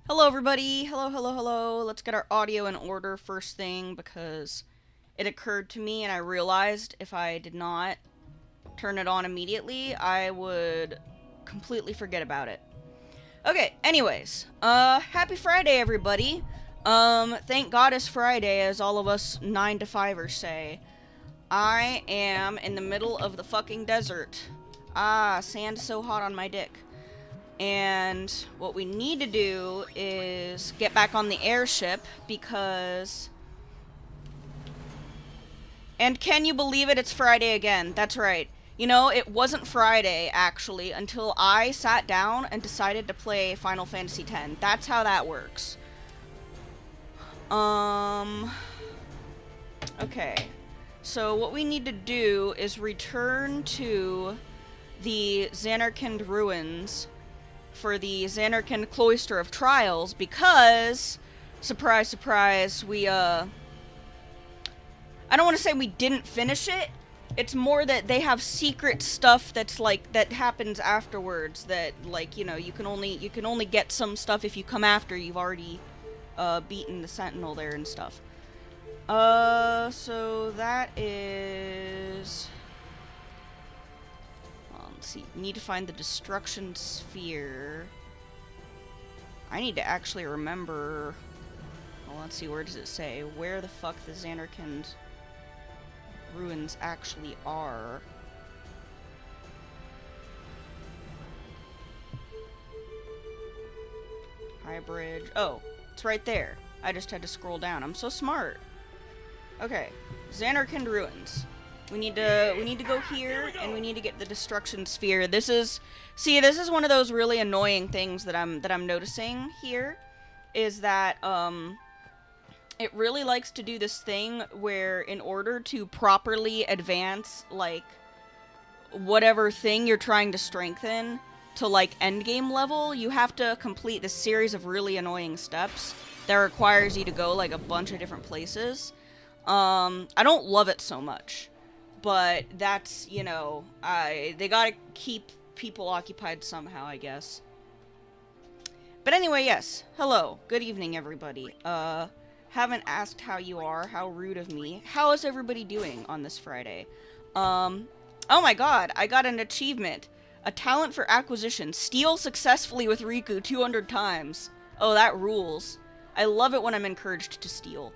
Hello everybody, hello. Let's get our audio in order first thing because it occurred to me and I realized if I did not turn it on immediately, I would completely forget about it. Okay, anyways, happy Friday everybody. Thank God it's Friday, as all of us 9 to 5ers say. I am in the middle of the fucking desert. Ah, sand so hot on my dick. And what we need to do is get back on the airship because... And can you believe it? It's Friday again. That's right. You know, it wasn't Friday, actually, until I sat down and decided to play Final Fantasy X. That's how that works. Um... Okay. So what we need to do is return to the Xanarkand ruins for the Xanarkand Cloister of Trials because, surprise, surprise, I don't want to say we didn't finish it. It's more that they have secret stuff that's like that happens afterwards that, like, you know, you can only get some stuff if you come after you've already beaten the Sentinel there and stuff. So that is... Let's see, we need to find the Destruction Sphere. I need to actually remember... Well, let's see, where does it say? Where the fuck the Xanarkand ruins actually are. High Bridge. Oh, it's right there. I just had to scroll down. I'm so smart. Okay, Xanarkand ruins. We need to go here, and we need to get the Destruction Sphere. This is one of those really annoying things that I'm noticing here, is that it really likes to do this thing where in order to properly advance like whatever thing you're trying to strengthen to like endgame level, you have to complete this series of really annoying steps that requires you to go like a bunch of different places. I don't love it so much. But that's, you know, they gotta keep people occupied somehow, I guess. But anyway, yes. Hello. Good evening, everybody. Haven't asked how you are. How rude of me. How is everybody doing on this Friday? Oh my god, I got an achievement. A talent for acquisition. Steal successfully with Riku 200 times. Oh, that rules. I love it when I'm encouraged to steal.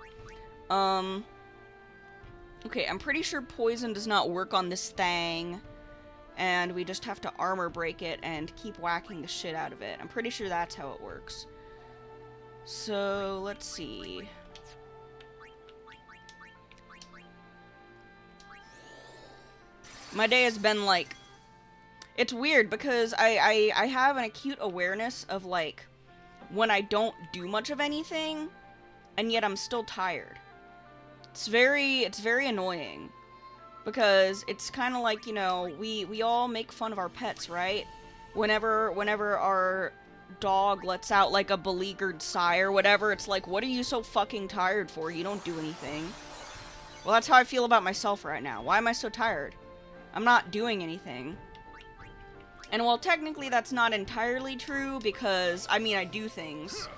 Okay, I'm pretty sure poison does not work on this thing, and we just have to armor break it and keep whacking the shit out of it. I'm pretty sure that's how it works. So, let's see. My day has been, like... It's weird, because I have an acute awareness of, like, when I don't do much of anything, and yet I'm still tired. It's very annoying. Because it's kind of like, you know, we all make fun of our pets, right? Whenever our dog lets out, like, a beleaguered sigh or whatever, it's like, what are you so fucking tired for? You don't do anything. Well, that's how I feel about myself right now. Why am I so tired? I'm not doing anything. And while technically that's not entirely true, because, I mean, I do things.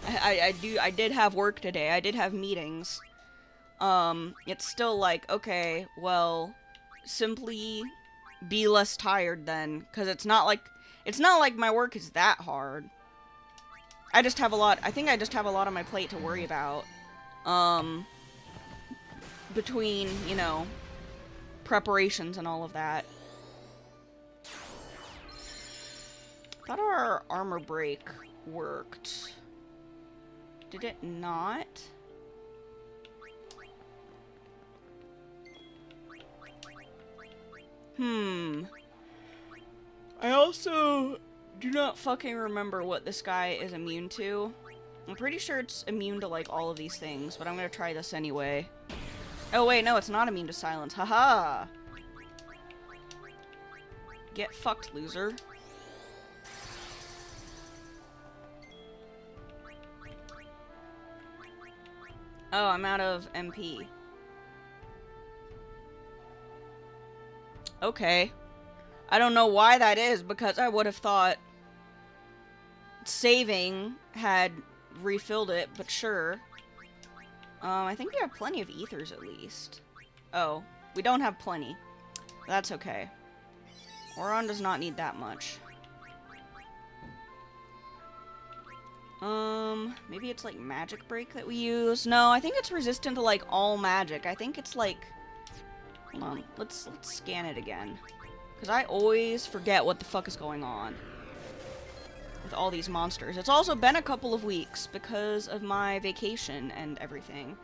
I did have work today. I did have meetings. It's still like, okay, well, simply be less tired then, because it's not like my work is that hard. I think I just have a lot on my plate to worry about, between, you know, preparations and all of that. Thought our armor break worked. Did it not? I also do not fucking remember what this guy is immune to. I'm pretty sure it's immune to, like, all of these things, but I'm gonna try this anyway. Oh wait, no, it's not immune to silence. Haha! Get fucked, loser. Oh, I'm out of MP. Okay. I don't know why that is, because I would have thought saving had refilled it, but sure. I think we have plenty of ethers at least. Oh, we don't have plenty. That's okay. Oron does not need that much. Maybe it's like magic break that we use. No, I think it's resistant to like all magic. I think it's like, hold on, let's scan it again. Because I always forget what the fuck is going on with all these monsters. It's also been a couple of weeks because of my vacation and everything.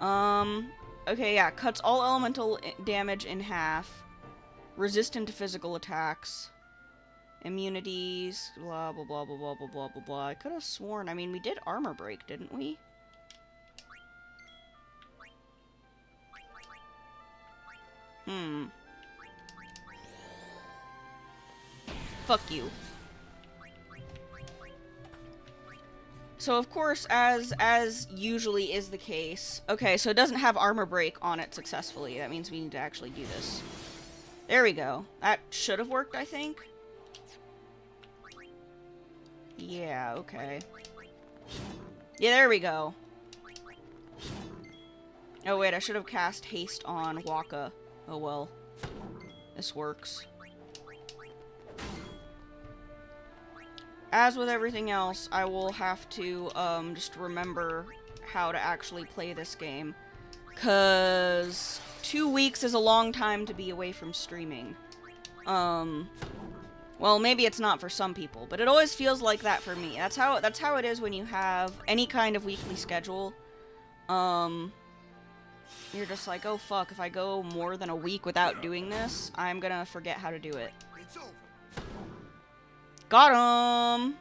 Okay, yeah, cuts all elemental damage in half. Resistant to physical attacks. Immunities, blah, blah, blah, blah, blah, blah, blah, blah, blah. I could have sworn, I mean, we did armor break, didn't we? Fuck you. So, of course, as usually is the case... Okay, so it doesn't have armor break on it successfully. That means we need to actually do this. There we go. That should have worked, I think. Yeah, okay. Yeah, there we go. Oh, wait, I should have cast haste on Waka. Oh, well. This works. As with everything else, I will have to, just remember how to actually play this game. 'Cause 2 weeks is a long time to be away from streaming. Well, maybe it's not for some people, but it always feels like that for me. That's how it is when you have any kind of weekly schedule. You're just like, oh fuck, if I go more than a week without doing this, I'm gonna forget how to do it. Got him!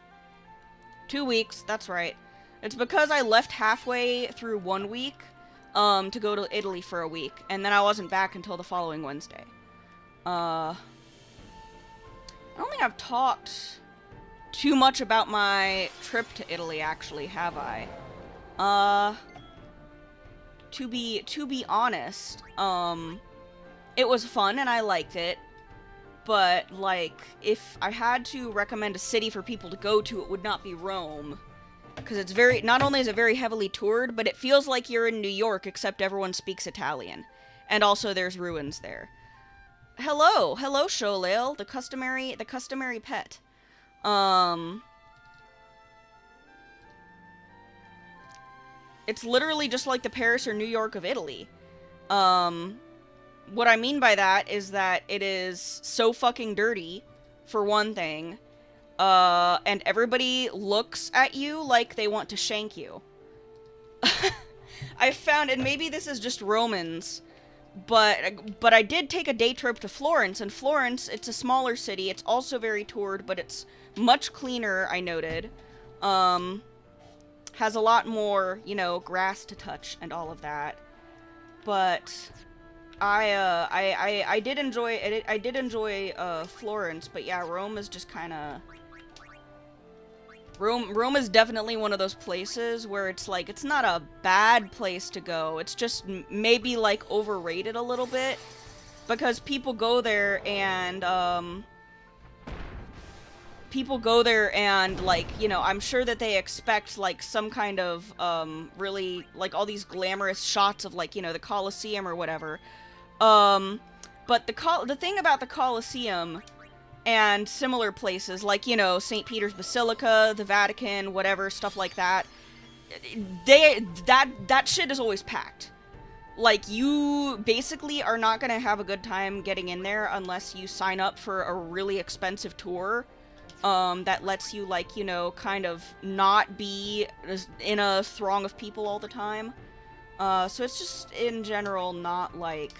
2 weeks, that's right. It's because I left halfway through 1 week, to go to Italy for a week, and then I wasn't back until the following Wednesday. I don't think I've talked too much about my trip to Italy, actually, have I? To be honest, it was fun and I liked it, but, like, if I had to recommend a city for people to go to, it would not be Rome. Because it's not only is it very heavily toured, but it feels like you're in New York, except everyone speaks Italian. And also there's ruins there. Hello, Sholale, the customary pet. It's literally just like the Paris or New York of Italy. What I mean by that is that it is so fucking dirty, for one thing, and everybody looks at you like they want to shank you. I found, and maybe this is just Romans, but I did take a day trip to Florence, and Florence, it's a smaller city, it's also very toured, but it's much cleaner, I noted. Has a lot more, you know, grass to touch and all of that. But I did enjoy it. I did enjoy Florence, but yeah, Rome is just kind of Rome is definitely one of those places where it's like it's not a bad place to go. It's just maybe like overrated a little bit because people go there and like, you know, I'm sure that they expect like some kind of really like all these glamorous shots of like, you know, the Colosseum or whatever. But the thing about the Colosseum and similar places like, you know, St. Peter's Basilica, the Vatican, whatever, stuff like that, that shit is always packed. Like, you basically are not gonna have a good time getting in there unless you sign up for a really expensive tour that lets you, like, you know, kind of not be in a throng of people all the time. So it's just, in general, not, like...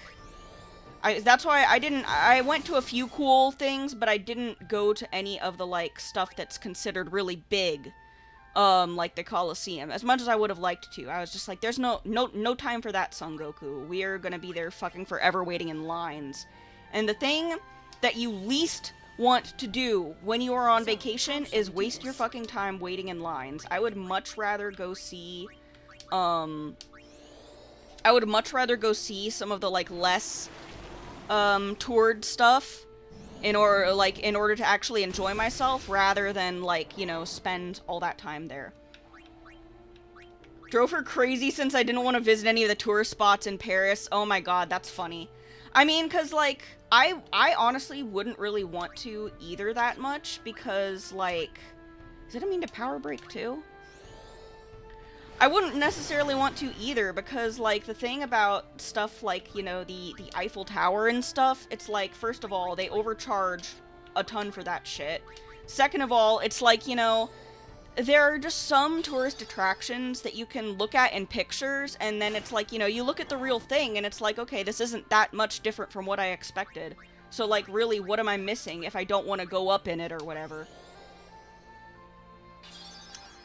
that's why I went to a few cool things, but I didn't go to any of the, like, stuff that's considered really big, like the Colosseum, as much as I would have liked to. I was just like, there's no time for that, Son Goku. We are gonna be there fucking forever waiting in lines. And the thing that you least want to do when you are on vacation is waste your fucking time waiting in lines. I would much rather go see, some of the, like, less toured stuff in order to actually enjoy myself rather than like, you know, spend all that time there. Drove her crazy since I didn't want to visit any of the tourist spots in Paris. Oh my god, that's funny. I mean, cause like, I honestly wouldn't really want to either that much because like, does it mean to power break too? I wouldn't necessarily want to either because like the thing about stuff like, you know, the Eiffel Tower and stuff, it's like, first of all, they overcharge a ton for that shit. Second of all, it's like, you know, there are just some tourist attractions that you can look at in pictures, and then it's like, you know, you look at the real thing, and it's like, okay, this isn't that much different from what I expected. So, like, really, what am I missing if I don't want to go up in it or whatever?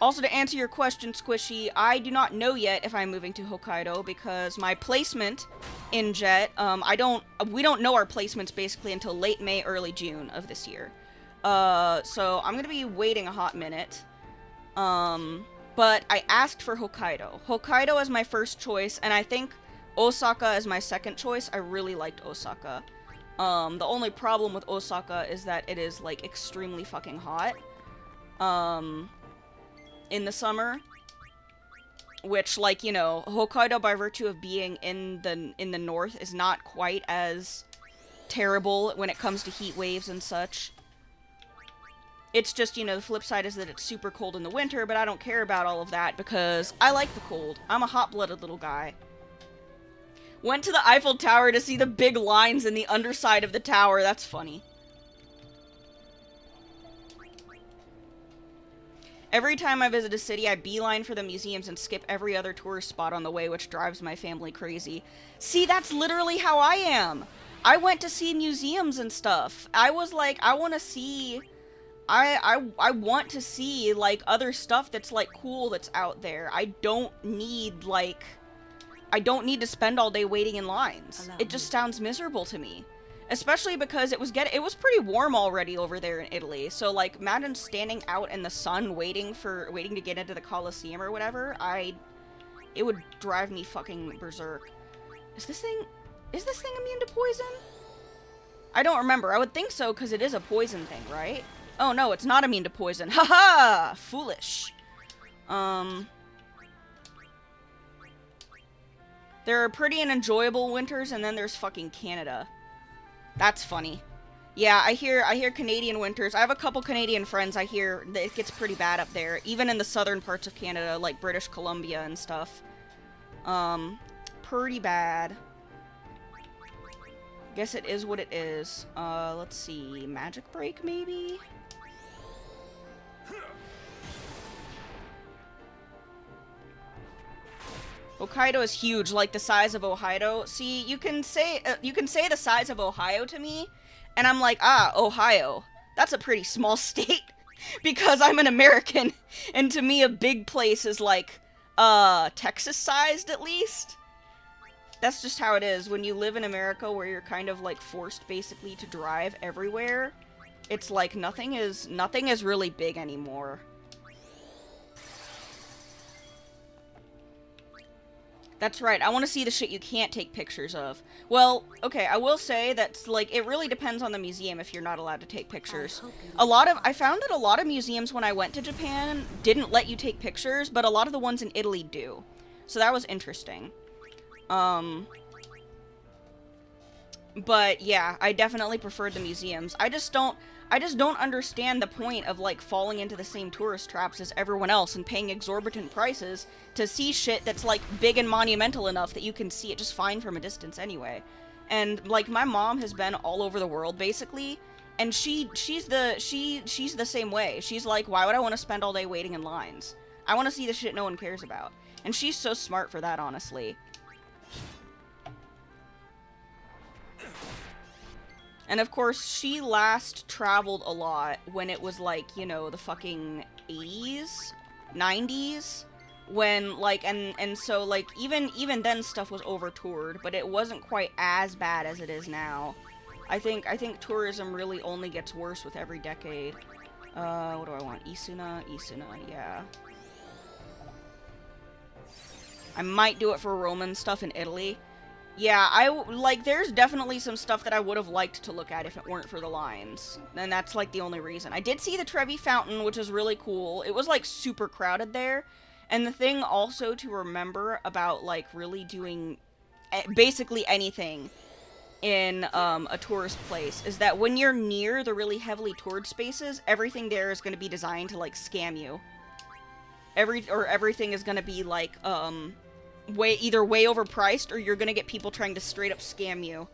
Also, to answer your question, Squishy, I do not know yet if I'm moving to Hokkaido, because my placement in JET, we don't know our placements basically until late May, early June of this year. So I'm gonna be waiting a hot minute. But I asked for Hokkaido. Hokkaido is my first choice, and I think Osaka is my second choice. I really liked Osaka. The only problem with Osaka is that it is, like, extremely fucking hot. In the summer. Which, like, you know, Hokkaido, by virtue of being in the north, is not quite as terrible when it comes to heat waves and such. It's just, you know, the flip side is that it's super cold in the winter, but I don't care about all of that because I like the cold. I'm a hot-blooded little guy. Went to the Eiffel Tower to see the big lines in the underside of the tower. That's funny. Every time I visit a city, I beeline for the museums and skip every other tourist spot on the way, which drives my family crazy. See, that's literally how I am. I went to see museums and stuff. I was like, I want to see... I want to see, like, other stuff that's, like, cool that's out there. I don't need to spend all day waiting in lines. It just sounds miserable to me. Especially because it was pretty warm already over there in Italy. So, like, imagine standing out in the sun waiting to get into the Colosseum or whatever. It would drive me fucking berserk. Is this thing immune to poison? I don't remember. I would think so, because it is a poison thing, right? Oh no, it's not immune to poison. Haha! Foolish. There are pretty and enjoyable winters, and then there's fucking Canada. That's funny. Yeah, I hear Canadian winters. I have a couple Canadian friends. I hear that it gets pretty bad up there, even in the southern parts of Canada, like British Columbia and stuff. Pretty bad. Guess it is what it is. Let's see. Magic Break, maybe? Hokkaido is huge, like the size of Ohio. See, you can say the size of Ohio to me, and I'm like, ah, Ohio. That's a pretty small state, because I'm an American, and to me a big place is like, Texas-sized at least. That's just how it is. When you live in America where you're kind of like forced basically to drive everywhere, it's like nothing is really big anymore. That's right, I want to see the shit you can't take pictures of. Well, okay, I will say that, like, it really depends on the museum if you're not allowed to take pictures. I found that a lot of museums when I went to Japan didn't let you take pictures, but a lot of the ones in Italy do. So that was interesting. But yeah, I definitely preferred the museums. I just don't understand the point of, like, falling into the same tourist traps as everyone else and paying exorbitant prices to see shit that's, like, big and monumental enough that you can see it just fine from a distance anyway. And, like, my mom has been all over the world, basically, and she's the same way. She's like, why would I want to spend all day waiting in lines? I want to see the shit no one cares about. And she's so smart for that, honestly. And of course, she last traveled a lot when it was like, you know, the fucking 80s, 90s, when, like, and so, like, even then stuff was over-toured, but it wasn't quite as bad as it is now. I think tourism really only gets worse with every decade. What do I want? Isuna, yeah. I might do it for Roman stuff in Italy. Yeah, like, there's definitely some stuff that I would have liked to look at if it weren't for the lines. And that's, like, the only reason. I did see the Trevi Fountain, which is really cool. It was, like, super crowded there. And the thing also to remember about, like, really doing basically anything in a tourist place is that when you're near the really heavily toured spaces, everything there is going to be designed to, like, scam you. Everything is going to be, like, either way overpriced, or you're gonna get people trying to straight up scam you.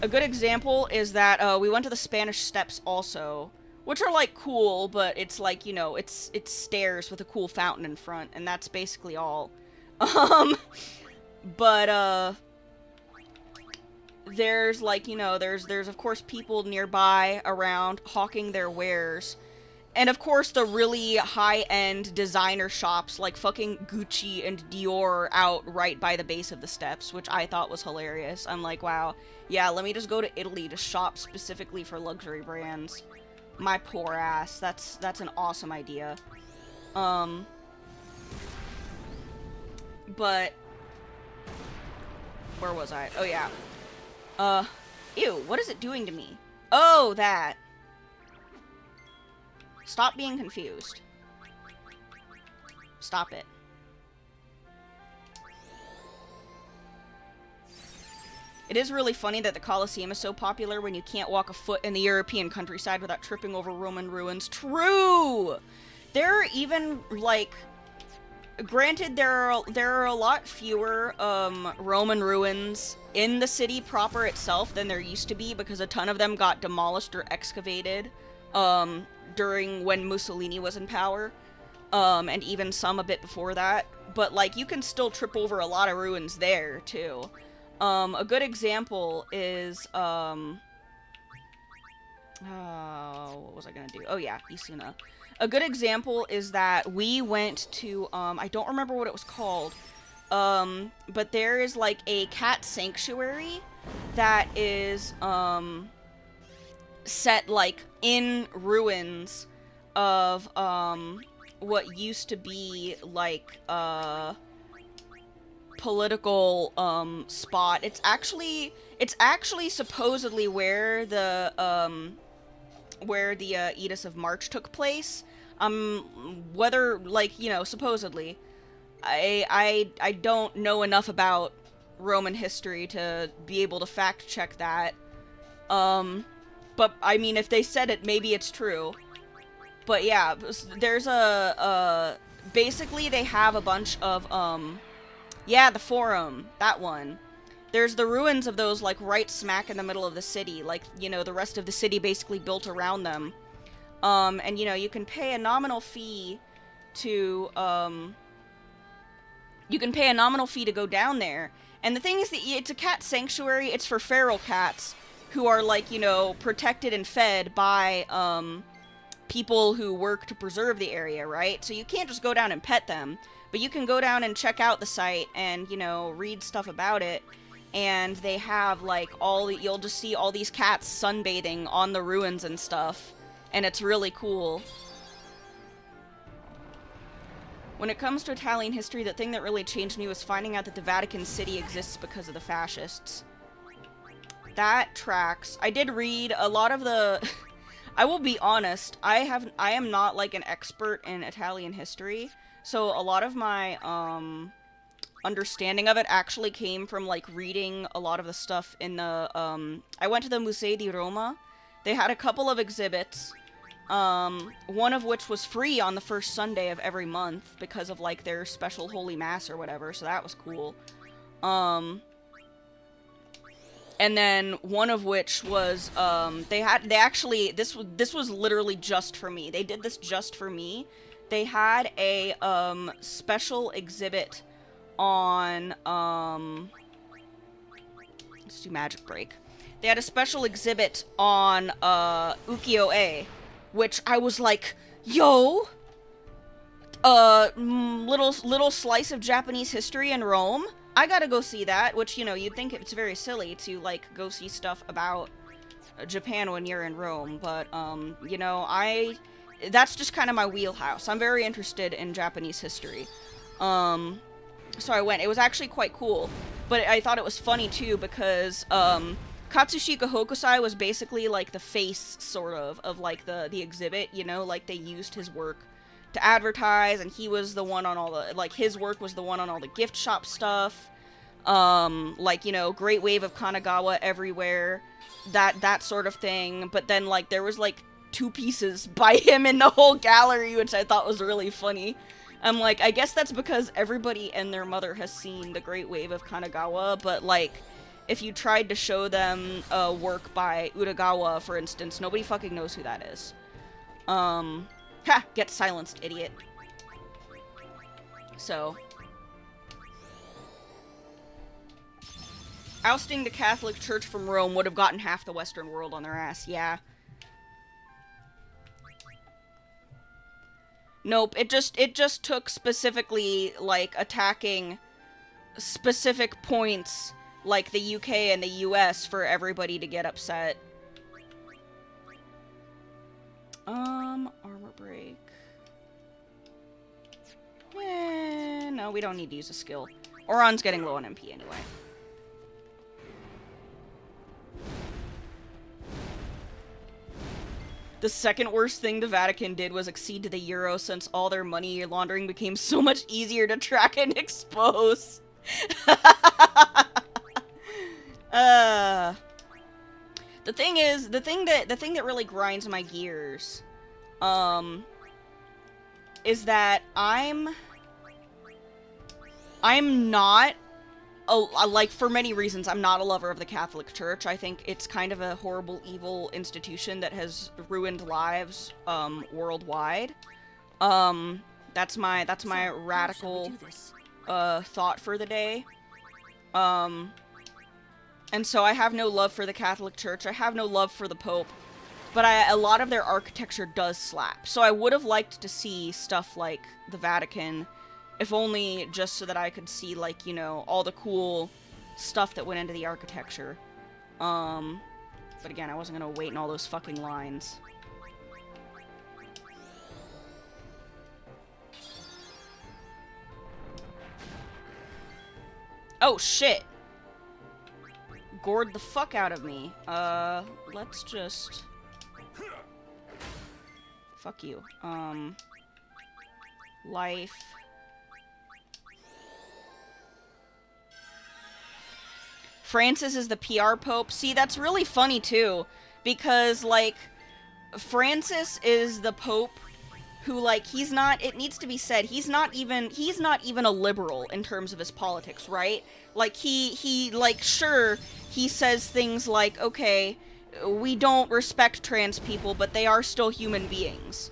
A good example is that we went to the Spanish Steps also, which are like cool, but it's like, you know, it's stairs with a cool fountain in front, and that's basically all. Um, but there's like, you know, there's of course people nearby around hawking their wares. And of course, the really high-end designer shops like fucking Gucci and Dior out right by the base of the steps, which I thought was hilarious. I'm like, wow, yeah, let me just go to Italy to shop specifically for luxury brands. My poor ass. That's an awesome idea. But where was I? Oh yeah. Ew, what is it doing to me? Oh, that. Stop being confused. Stop it. It is really funny that the Colosseum is so popular when you can't walk a foot in the European countryside without tripping over Roman ruins. True! There are even, like... Granted, there are a lot fewer, Roman ruins in the city proper itself than there used to be, because a ton of them got demolished or excavated, during when Mussolini was in power, and even some a bit before that. But, like, you can still trip over a lot of ruins there, too. A good example is, what was I gonna do? Oh, yeah, Isuna. A good example is that we went to, I don't remember what it was called, but there is, like, a cat sanctuary that is, set, like, in ruins of, what used to be, like, political, spot. It's actually supposedly where the Edicts of March took place. Whether, like, you know, supposedly. I don't know enough about Roman history to be able to fact check that. But, I mean, if they said it, maybe it's true. But yeah, there's basically they have a bunch of, yeah, the Forum, that one. There's the ruins of those, like, right smack in the middle of the city, like, you know, the rest of the city basically built around them. And, you know, you can pay a nominal fee to, go down there. And the thing is that it's a cat sanctuary, it's for feral cats, who are, like, you know, protected and fed by, people who work to preserve the area, right? So you can't just go down and pet them, but you can go down and check out the site and, you know, read stuff about it. And they have, like, you'll just see all these cats sunbathing on the ruins and stuff. And it's really cool. When it comes to Italian history, the thing that really changed me was finding out that the Vatican City exists because of the fascists. That tracks. I did read a lot of the... I will be honest, I am not, like, an expert in Italian history, so a lot of my, understanding of it actually came from, like, reading a lot of the stuff in the, I went to the Museo di Roma. They had a couple of exhibits, one of which was free on the first Sunday of every month because of, like, their special Holy Mass or whatever, so that was cool. And then one of which was, this was literally just for me. They did this just for me. They had a, special exhibit on, let's do Magic Break. They had a special exhibit on, ukiyo-e, which I was like, yo! Little slice of Japanese history in Rome? I gotta go see that, which, you know, you'd think it's very silly to, like, go see stuff about Japan when you're in Rome, but, you know, that's just kind of my wheelhouse. I'm very interested in Japanese history. So I went. It was actually quite cool. But I thought it was funny, too, because, Katsushika Hokusai was basically, like, the face, sort of like, the exhibit, you know? Like, they used his work to advertise, and he was the one on all the, like, his work was the one on all the gift shop stuff. Like, you know, Great Wave of Kanagawa everywhere. That sort of thing. But then, like, there was, like, 2 pieces by him in the whole gallery, which I thought was really funny. I'm like, I guess that's because everybody and their mother has seen the Great Wave of Kanagawa, but, like, if you tried to show them work by Utagawa, for instance, nobody fucking knows who that is. Get silenced, idiot. So. Ousting the Catholic Church from Rome would have gotten half the Western world on their ass, yeah. Nope, it just took specifically, like, attacking specific points, like the UK and the US, for everybody to get upset. Armor break. No, we don't need to use a skill. Oron's getting low on MP anyway. The second worst thing the Vatican did was accede to the euro, since all their money laundering became so much easier to track and expose. The thing that really grinds my gears, is that I'm not like, for many reasons, I'm not a lover of the Catholic Church. I think it's kind of a horrible, evil institution that has ruined lives, worldwide. That's my radical, thought for the day. And so I have no love for the Catholic Church. I have no love for the Pope. But a lot of their architecture does slap. So I would have liked to see stuff like the Vatican, if only just so that I could see, like, you know, all the cool stuff that went into the architecture. But again, I wasn't gonna wait in all those fucking lines. Oh, shit! Gored the fuck out of me. Let's just... Fuck you. Life... Francis is the PR Pope. See, that's really funny, too. Because, like, Francis is the Pope who, like, he's not, it needs to be said, he's not even a liberal in terms of his politics, right? Like, he, like, sure, he says things like, okay, we don't respect trans people, but they are still human beings.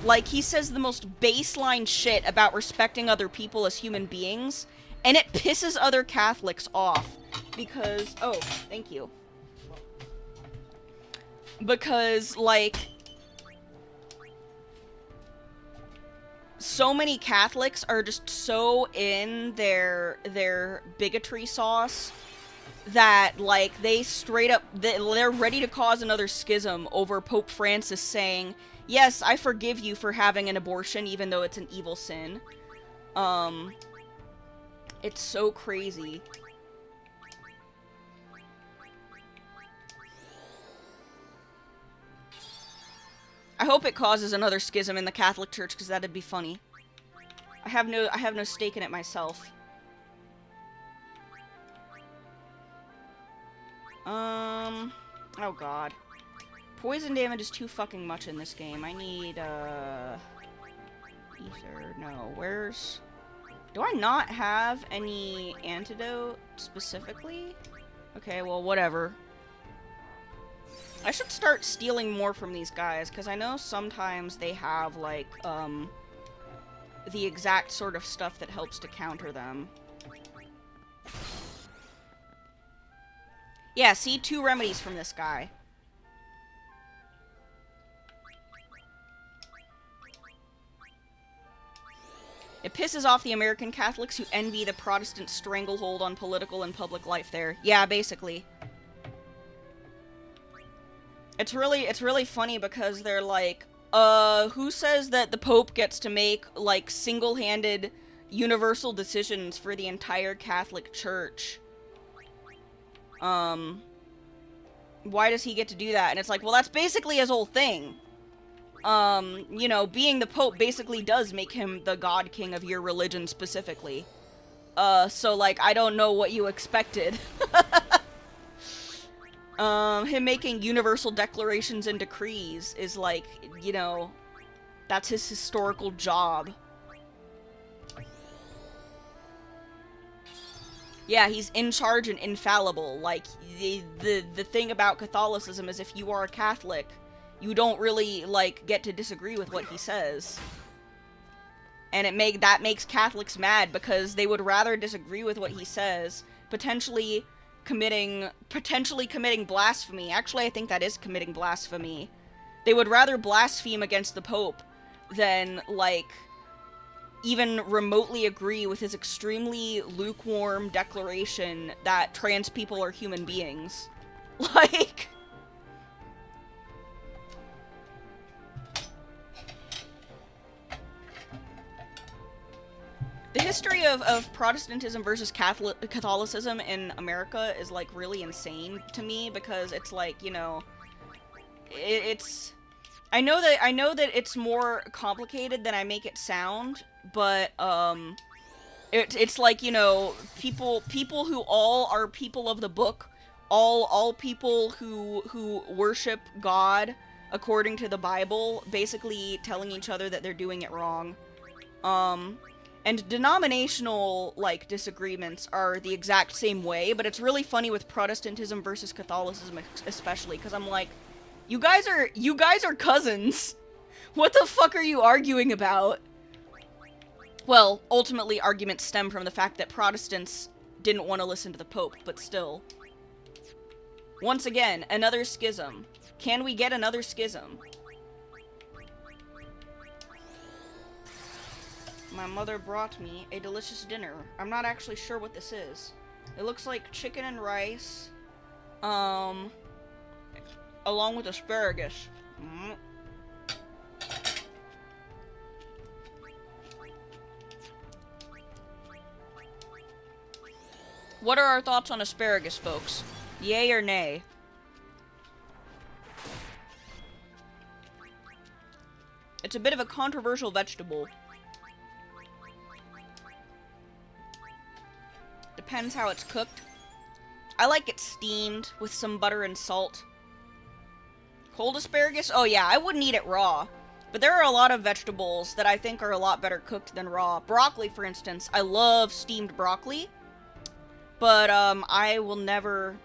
Like, he says the most baseline shit about respecting other people as human beings, and it pisses other Catholics off. Because, oh, thank you. Because, like, so many Catholics are just so in their bigotry sauce that, like, they straight up, they're ready to cause another schism over Pope Francis saying, yes, I forgive you for having an abortion, even though it's an evil sin. It's so crazy. I hope it causes another schism in the Catholic Church, because that'd be funny. I have no stake in it myself. Oh god. Poison damage is too fucking much in this game. I need, ether. No, where's... Do I not have any antidote, specifically? Okay, well, whatever. I should start stealing more from these guys, because I know sometimes they have, like, the exact sort of stuff that helps to counter them. Yeah, see? 2 remedies from this guy. It pisses off the American Catholics who envy the Protestant stranglehold on political and public life there. Yeah, basically. It's really funny because they're like, who says that the Pope gets to make, like, single-handed, universal decisions for the entire Catholic Church. Why does he get to do that? And it's like, well, that's basically his whole thing. You know, being the Pope basically does make him the God King of your religion specifically. So, like, I don't know what you expected. Him making universal declarations and decrees is like, you know, that's his historical job. Yeah, he's in charge and infallible. Like, the thing about Catholicism is if you are a Catholic, you don't really, like, get to disagree with what he says. And that makes Catholics mad because they would rather disagree with what he says, potentially committing blasphemy. Actually, I think that is committing blasphemy. They would rather blaspheme against the Pope than, like, even remotely agree with his extremely lukewarm declaration that trans people are human beings. Like... The history of Protestantism versus Catholicism in America is, like, really insane to me, because it's like, you know, it's... I know that it's more complicated than I make it sound, but, it's like, you know, people who all are people of the book, all people who worship God according to the Bible, basically telling each other that they're doing it wrong. And denominational, like, disagreements are the exact same way, but it's really funny with Protestantism versus Catholicism especially, because I'm like, you guys are cousins. What the fuck are you arguing about? Well, ultimately arguments stem from the fact that Protestants didn't want to listen to the Pope, but still. Once again, another schism. Can we get another schism? My mother brought me a delicious dinner. I'm not actually sure what this is. It looks like chicken and rice, along with asparagus. What are our thoughts on asparagus, folks? Yay or nay? It's a bit of a controversial vegetable. Depends how it's cooked. I like it steamed with some butter and salt. Cold asparagus? Oh yeah, I wouldn't eat it raw. But there are a lot of vegetables that I think are a lot better cooked than raw. Broccoli, for instance. I love steamed broccoli. But, I will never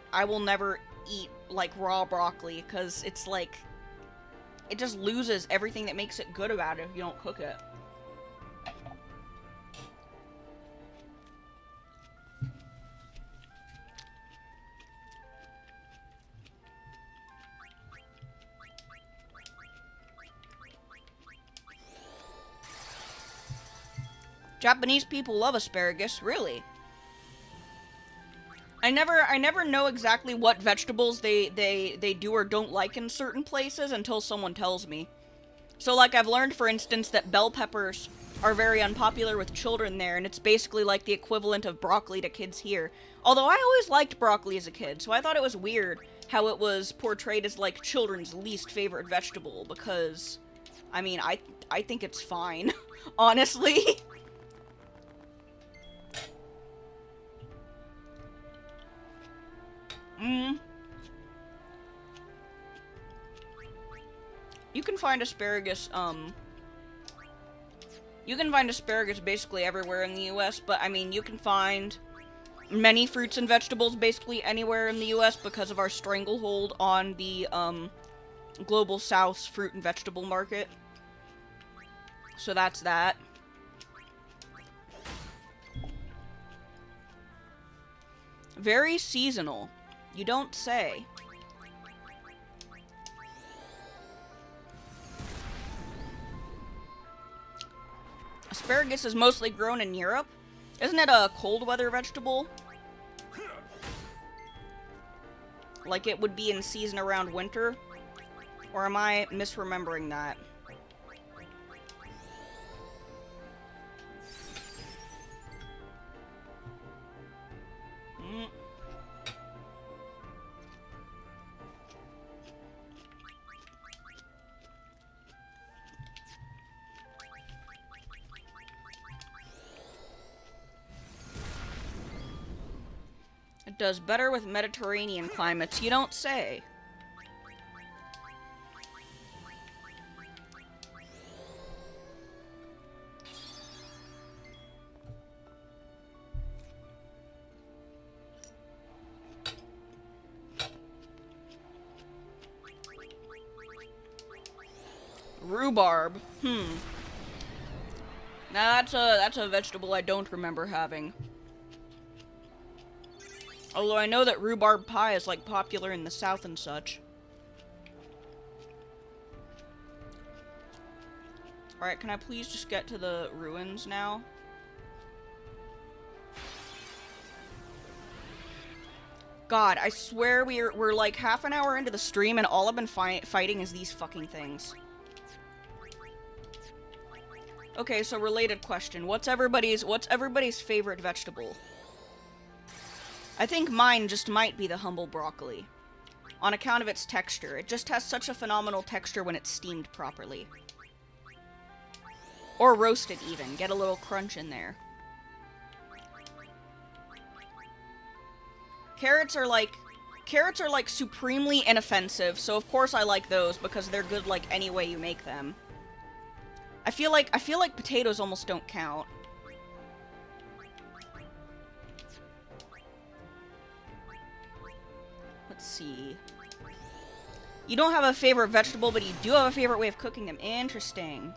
eat, like, raw broccoli, because it's like, it just loses everything that makes it good about it if you don't cook it. Japanese people love asparagus, really. I never know exactly what vegetables they do or don't like in certain places until someone tells me. So, like, I've learned, for instance, that bell peppers are very unpopular with children there, and it's basically like the equivalent of broccoli to kids here. Although I always liked broccoli as a kid, so I thought it was weird how it was portrayed as, like, children's least favorite vegetable, because, I mean, I think it's fine, honestly. You can find asparagus, you can find asparagus basically everywhere in the US, but, I mean, you can find many fruits and vegetables basically anywhere in the US because of our stranglehold on the, Global South's fruit and vegetable market. So that's that. Very seasonal. You don't say. Asparagus is mostly grown in Europe. Isn't it a cold weather vegetable? Like it would be in season around winter? Or am I misremembering that? Does better with Mediterranean climates. You don't say. Rhubarb. Now that's a vegetable I don't remember having. Although I know that rhubarb pie is like popular in the South and such. Alright, can I please just get to the ruins now? God, I swear we're like half an hour into the stream and all I've been fighting is these fucking things. Okay, so related question. What's everybody's favorite vegetable? I think mine just might be the humble broccoli. On account of its texture. It just has such a phenomenal texture when it's steamed properly. Or roasted even. Get a little crunch in there. Carrots are like supremely inoffensive, so of course I like those because they're good like any way you make them. I feel like potatoes almost don't count. Let's see. You don't have a favorite vegetable, but you do have a favorite way of cooking them. Interesting.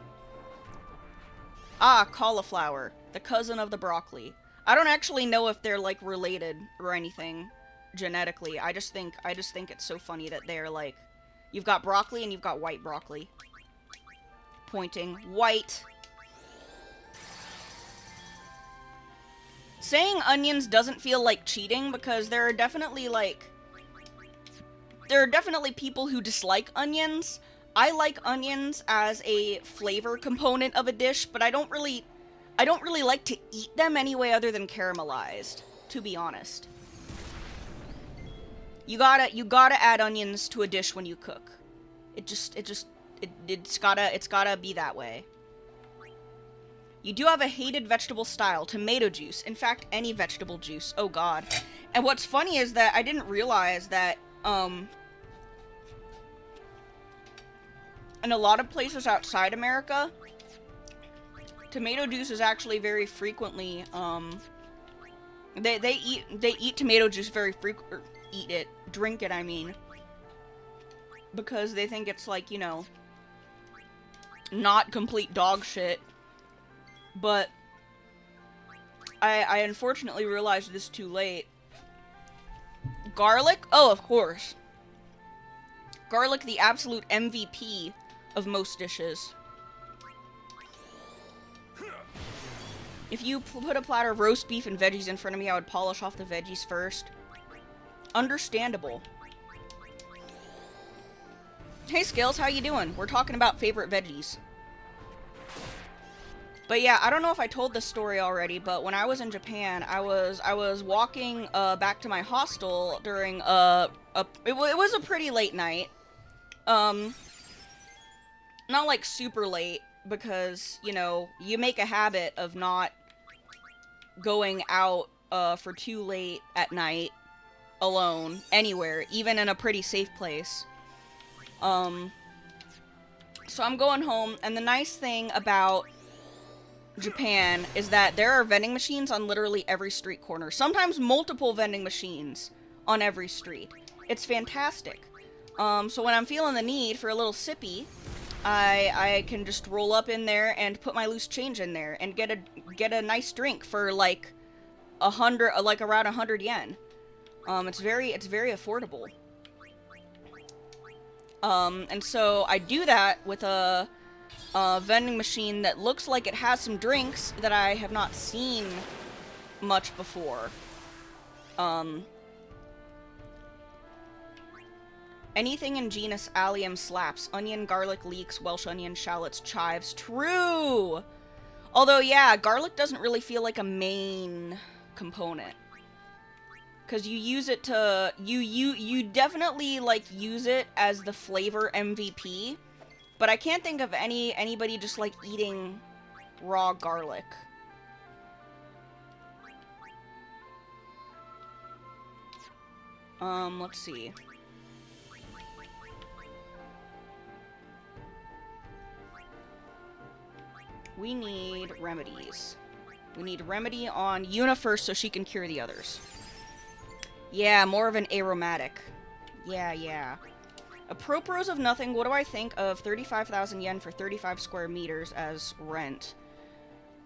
Ah, cauliflower. The cousin of the broccoli. I don't actually know if they're, like, related or anything genetically. I just think it's so funny that they're, like... You've got broccoli and you've got white broccoli. Pointing. White. Saying onions doesn't feel like cheating because there are definitely, like... There are definitely people who dislike onions. I like onions as a flavor component of a dish, but I don't really like to eat them any way other than caramelized, to be honest. You gotta add onions to a dish when you cook. It's gotta be that way. You do have a hated vegetable style, tomato juice. In fact, any vegetable juice. Oh god. And what's funny is that I didn't realize that, in a lot of places outside America, tomato juice is actually very frequently, they eat tomato juice very drink it, I mean, because they think it's like, you know, not complete dog shit, but I unfortunately realized this too late. Garlic? Oh, of course. Garlic, the absolute MVP of most dishes. If you put a platter of roast beef and veggies in front of me, I would polish off the veggies first. Understandable. Hey Skills, how you doing? We're talking about favorite veggies. But yeah, I don't know if I told this story already, but when I was in Japan, I was walking back to my hostel during it was a pretty late night. Not like super late, because, you know, you make a habit of not going out for too late at night alone anywhere, even in a pretty safe place. So I'm going home, and the nice thing about Japan is that there are vending machines on literally every street corner. Sometimes multiple vending machines on every street. It's fantastic. So when I'm feeling the need for a little sippy, I can just roll up in there and put my loose change in there and get a nice drink for like around 100 yen. It's very affordable. And so I do that with a vending machine that looks like it has some drinks that I have not seen much before. Anything in genus allium slaps. Onion, garlic, leeks, Welsh onion, shallots, chives. True! Although, yeah, garlic doesn't really feel like a main component. Because you use it to... You definitely, like, use it as the flavor MVP. But I can't think of anybody just, like, eating raw garlic. Let's see. We need remedies. We need remedy on Yuna first so she can cure the others. Yeah, more of an aromatic. Yeah. Apropos of nothing, what do I think of 35,000 yen for 35 square meters as rent?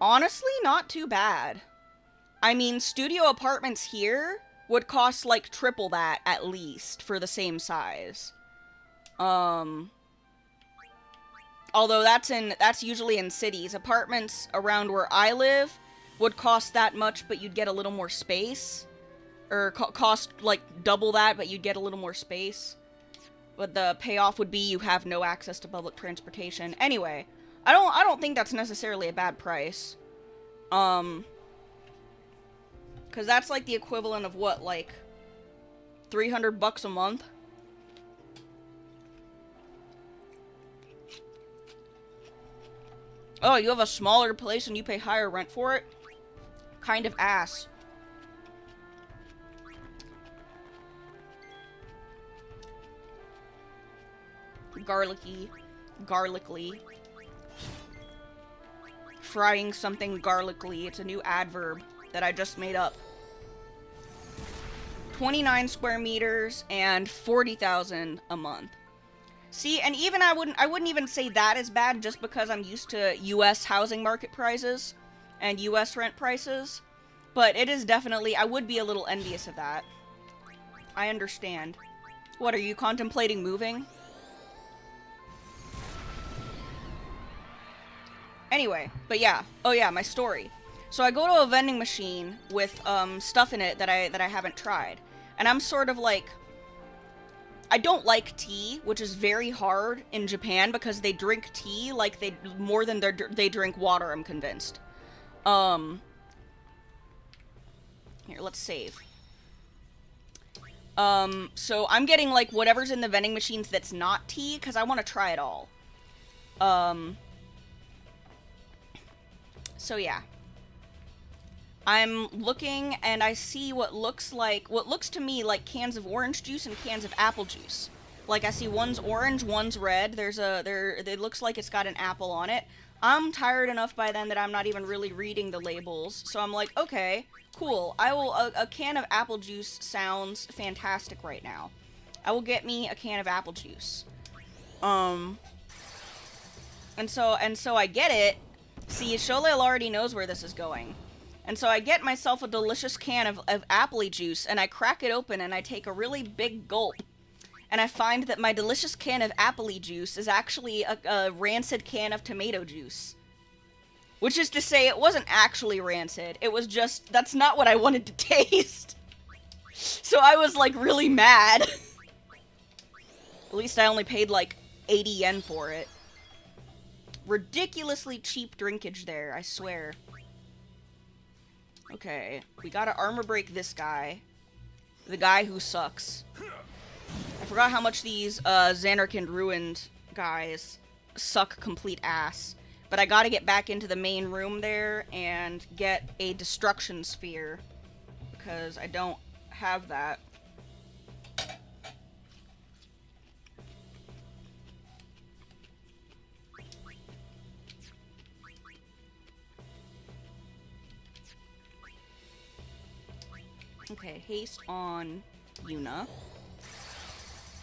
Honestly, not too bad. I mean, studio apartments here would cost like triple that at least for the same size. Although that's usually in cities. Apartments around where I live would cost that much, but you'd get a little more space. Or cost like double that, but you'd get a little more space. But the payoff would be you have no access to public transportation. Anyway, I don't think that's necessarily a bad price. Cause that's like the equivalent of what, like $300 a month? Oh, you have a smaller place and you pay higher rent for it? Kind of ass. Garlicly. Frying something garlicly. It's a new adverb that I just made up. 29 square meters and 40,000 a month. See, and even I wouldn't even say that is bad just because I'm used to US housing market prices and US rent prices. But it is definitely, I would be a little envious of that. I understand. What, are you contemplating moving? Anyway, but yeah. Oh yeah, my story. So I go to a vending machine with stuff in it that I haven't tried. And I'm sort of like, I don't like tea, which is very hard in Japan because they drink tea like more than they drink water, I'm convinced. Here, let's save. So I'm getting like whatever's in the vending machines that's not tea because I want to try it all. So yeah. I'm looking and I see what looks to me like cans of orange juice and cans of apple juice. Like I see one's orange, one's red. It looks like it's got an apple on it. I'm tired enough by then that I'm not even really reading the labels. So I'm like, okay, cool. A can of apple juice sounds fantastic right now. I will get me a can of apple juice. And so I get it. See, Sholil already knows where this is going. And so I get myself a delicious can of apple juice, and I crack it open, and I take a really big gulp. And I find that my delicious can of apple juice is actually a rancid can of tomato juice. Which is to say, it wasn't actually rancid. It was just, that's not what I wanted to taste. So I was, like, really mad. At least I only paid, like, 80 yen for it. Ridiculously cheap drinkage there, I swear. Okay, we gotta armor break this guy. The guy who sucks. I forgot how much these Xanarkand Ruined guys suck complete ass. But I gotta get back into the main room there and get a destruction sphere. Because I don't have that. Okay, haste on Yuna.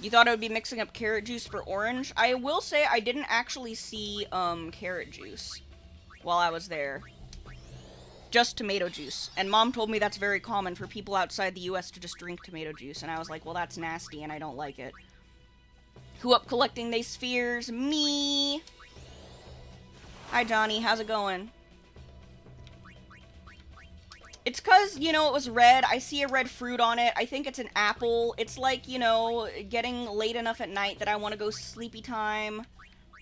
You thought I would be mixing up carrot juice for orange? I will say I didn't actually see, carrot juice while I was there. Just tomato juice. And Mom told me that's very common for people outside the US to just drink tomato juice. And I was like, well, that's nasty and I don't like it. Who up collecting these spheres? Me! Hi, Johnny. How's it going? It's cause, you know, it was red. I see a red fruit on it. I think it's an apple. It's like, you know, getting late enough at night that I want to go sleepy time.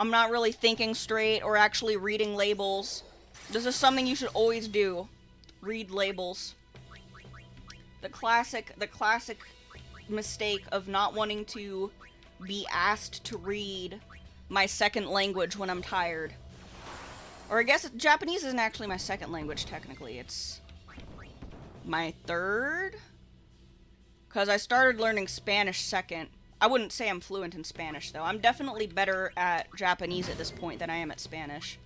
I'm not really thinking straight or actually reading labels. This is something you should always do. Read labels. The classic mistake of not wanting to be asked to read my second language when I'm tired. Or I guess Japanese isn't actually my second language, technically. It's my third? Because I started learning Spanish second. I wouldn't say I'm fluent in Spanish, though. I'm definitely better at Japanese at this point than I am at Spanish.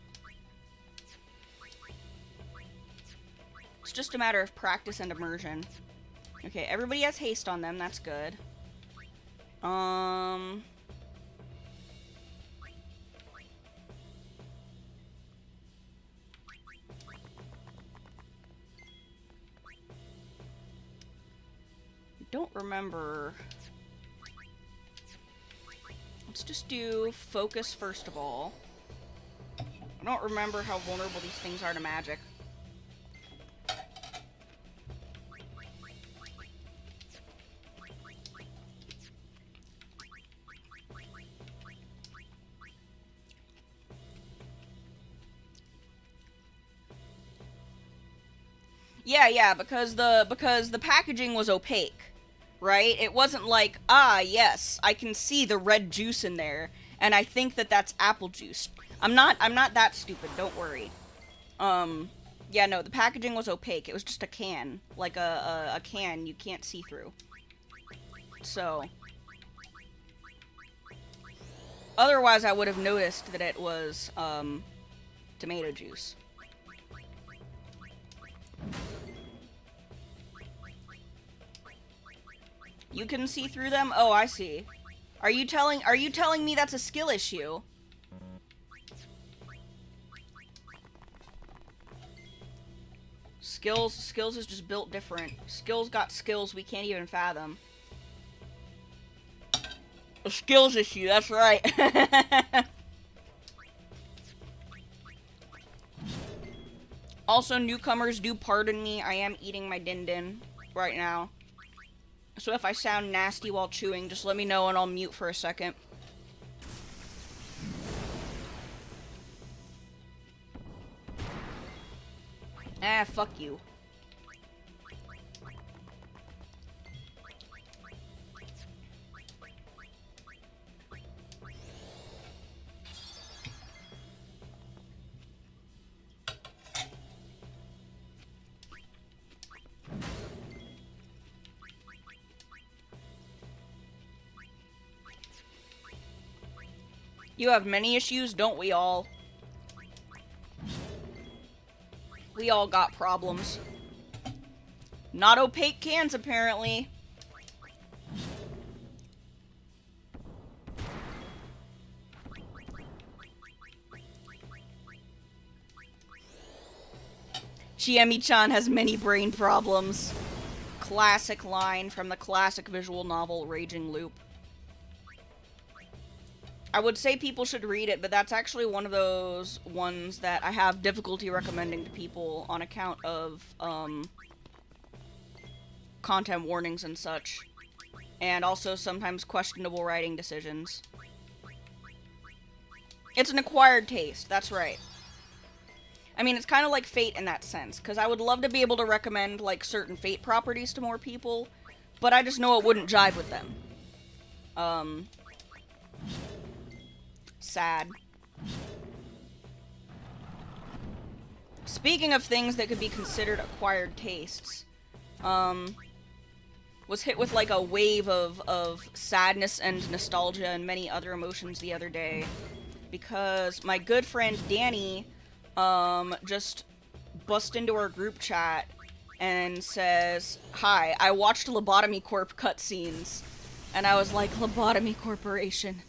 It's just a matter of practice and immersion. Okay, everybody has haste on them. That's good. Don't remember. Let's just do focus first of all. I don't remember how vulnerable these things are to magic. Yeah, because the packaging was opaque. Right? It wasn't like, ah, yes, I can see the red juice in there, and I think that that's apple juice. I'm not that stupid, don't worry. Yeah, no, the packaging was opaque. It was just a can. Like a can you can't see through. So. Otherwise, I would have noticed that it was, tomato juice. You can see through them? Oh, I see. Are you telling me that's a skill issue? Skills is just built different. Skills got skills we can't even fathom. A skills issue, that's right. Also, newcomers, do pardon me. I am eating my din din right now. So if I sound nasty while chewing, just let me know and I'll mute for a second. Ah, fuck you. You have many issues, don't we all? We all got problems. Not opaque cans, apparently. Chiemi-chan has many brain problems. Classic line from the classic visual novel Raging Loop. I would say people should read it, but that's actually one of those ones that I have difficulty recommending to people on account of, content warnings and such. And also sometimes questionable writing decisions. It's an acquired taste, that's right. I mean, it's kind of like Fate in that sense, because I would love to be able to recommend, like, certain Fate properties to more people, but I just know it wouldn't jive with them. Sad. Speaking of things that could be considered acquired tastes, was hit with like a wave of sadness and nostalgia and many other emotions the other day, because my good friend Danny, just bust into our group chat and says, "Hi, I watched Lobotomy Corp cutscenes," and I was like, "Lobotomy Corporation.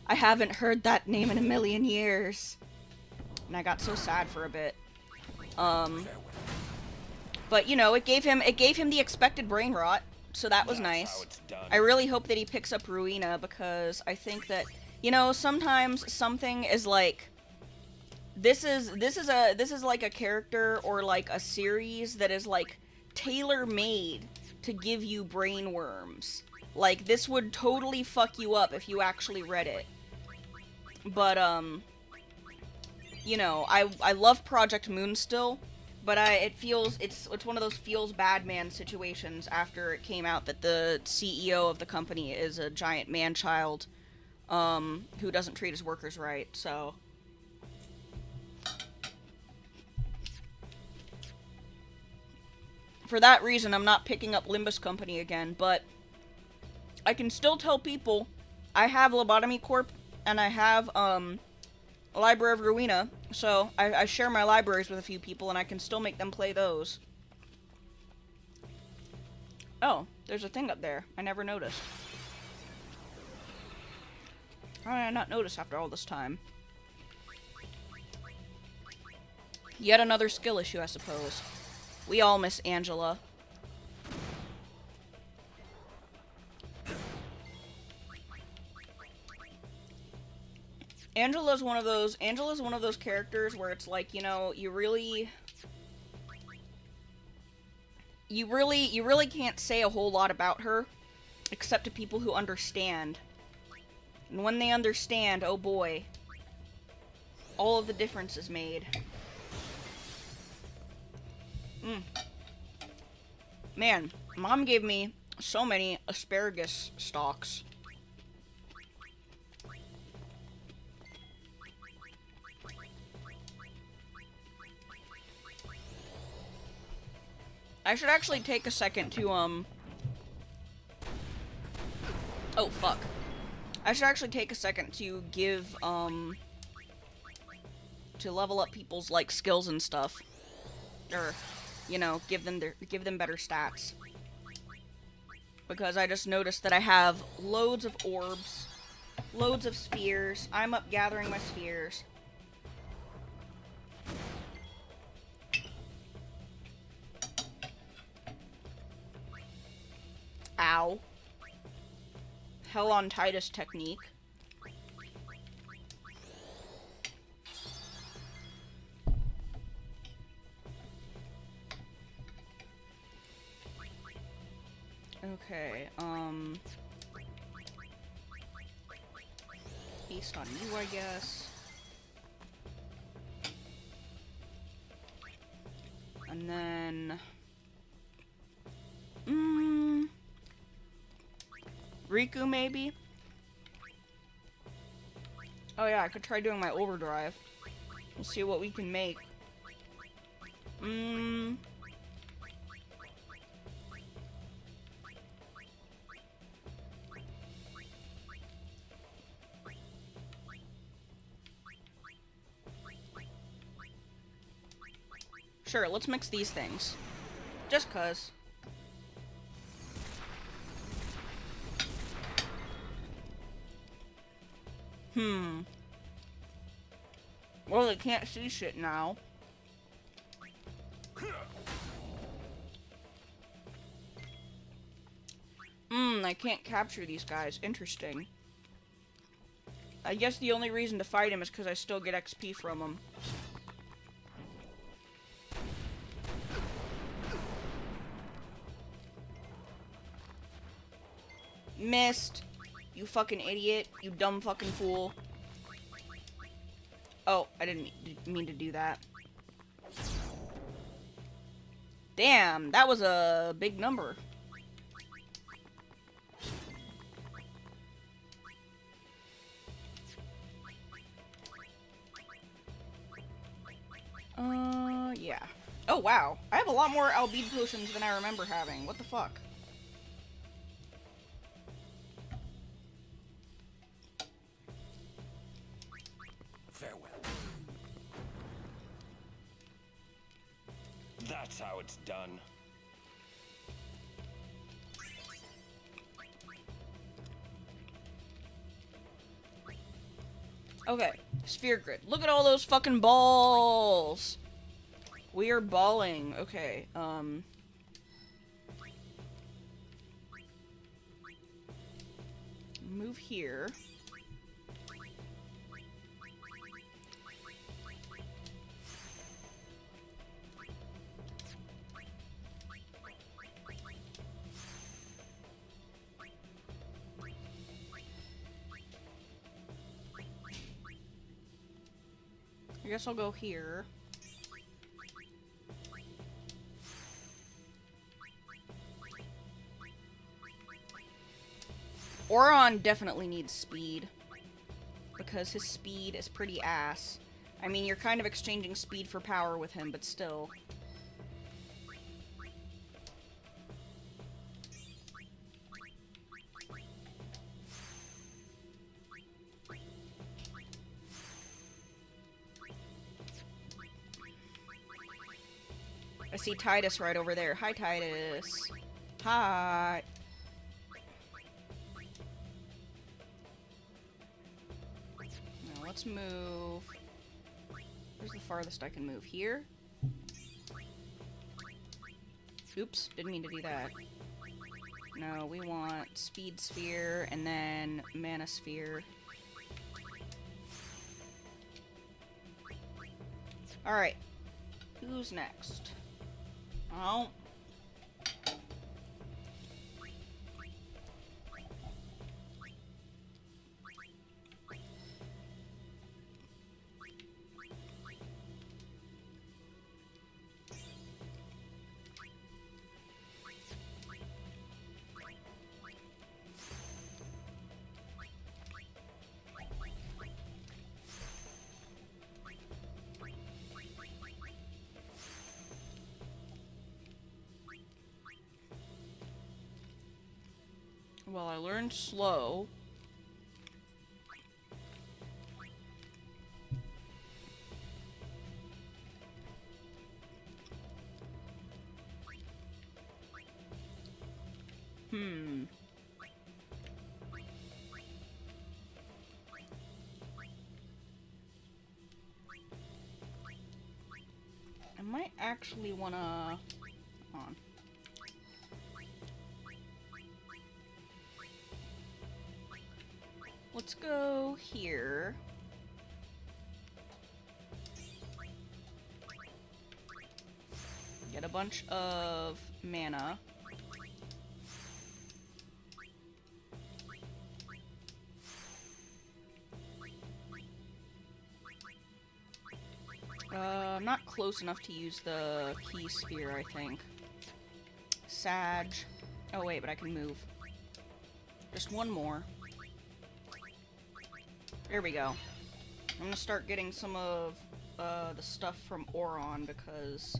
I haven't heard that name in a million years." And I got so sad for a bit. But you know, it gave him the expected brain rot, so that was nice. I really hope that he picks up Ruina, because I think that, you know, sometimes something is like, this is like a character or like a series that is like tailor-made to give you brain worms. Like, this would totally fuck you up if you actually read it. But, you know, I love Project Moon still, but it's one of those feels bad man situations after it came out that the CEO of the company is a giant man-child, who doesn't treat his workers right, so. For that reason, I'm not picking up Limbus Company again, but I can still tell people I have Lobotomy Corp and I have Library of Ruina, so I share my libraries with a few people and I can still make them play those. Oh, there's a thing up there. I never noticed. How did I not notice after all this time? Yet another skill issue, I suppose. We all miss Angela. Angela's one of those characters where it's like, you know, you really can't say a whole lot about her except to people who understand. And when they understand, oh boy, all of the difference is made. Man, Mom gave me so many asparagus stalks. I should actually take a second to, oh, fuck. I should actually take a second to give, to level up people's, like, skills and stuff. Or, you know, give them better stats. Because I just noticed that I have loads of orbs, loads of spheres. I'm up gathering my spheres. Ow. Hell on Titus technique. Okay, Haste on you, I guess. And then... Riku, maybe? Oh yeah, I could try doing my overdrive. We'll see what we can make. Sure, let's mix these things. Just 'cause. Well, they can't see shit now. I can't capture these guys. Interesting. I guess the only reason to fight him is because I still get XP from him. Missed. You fucking idiot. You dumb fucking fool. Oh, I didn't mean to do that. Damn, that was a big number. Yeah. Oh, wow. I have a lot more albedo potions than I remember having. What the fuck? Farewell. That's how it's done. Okay, sphere grid. Look at all those fucking balls! We are balling. Okay, move here. I guess I'll go here. Oron definitely needs speed, because his speed is pretty ass. I mean, you're kind of exchanging speed for power with him, but still. I see Titus right over there. Hi, Titus. Hi. Now let's move. Where's the farthest I can move? Here? Oops, didn't mean to do that. No, we want speed sphere and then mana sphere. Alright. Who's next? Oh. Well, I learned slow. I might actually wanna... Hold on. Let's go here. Get a bunch of mana. I'm not close enough to use the key sphere, I think. Sag. Oh wait, but I can move. Just one more. There we go. I'm gonna start getting some of the stuff from Oron, because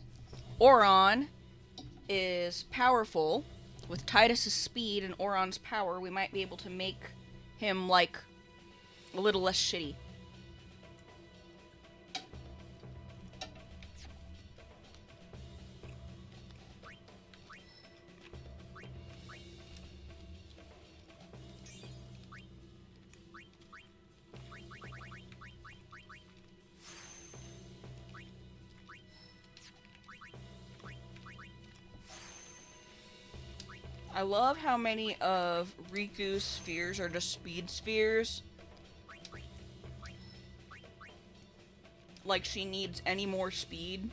Oron is powerful. With Titus's speed and Oron's power, we might be able to make him, like, a little less shitty. I love how many of Riku's spheres are just speed spheres. Like she needs any more speed.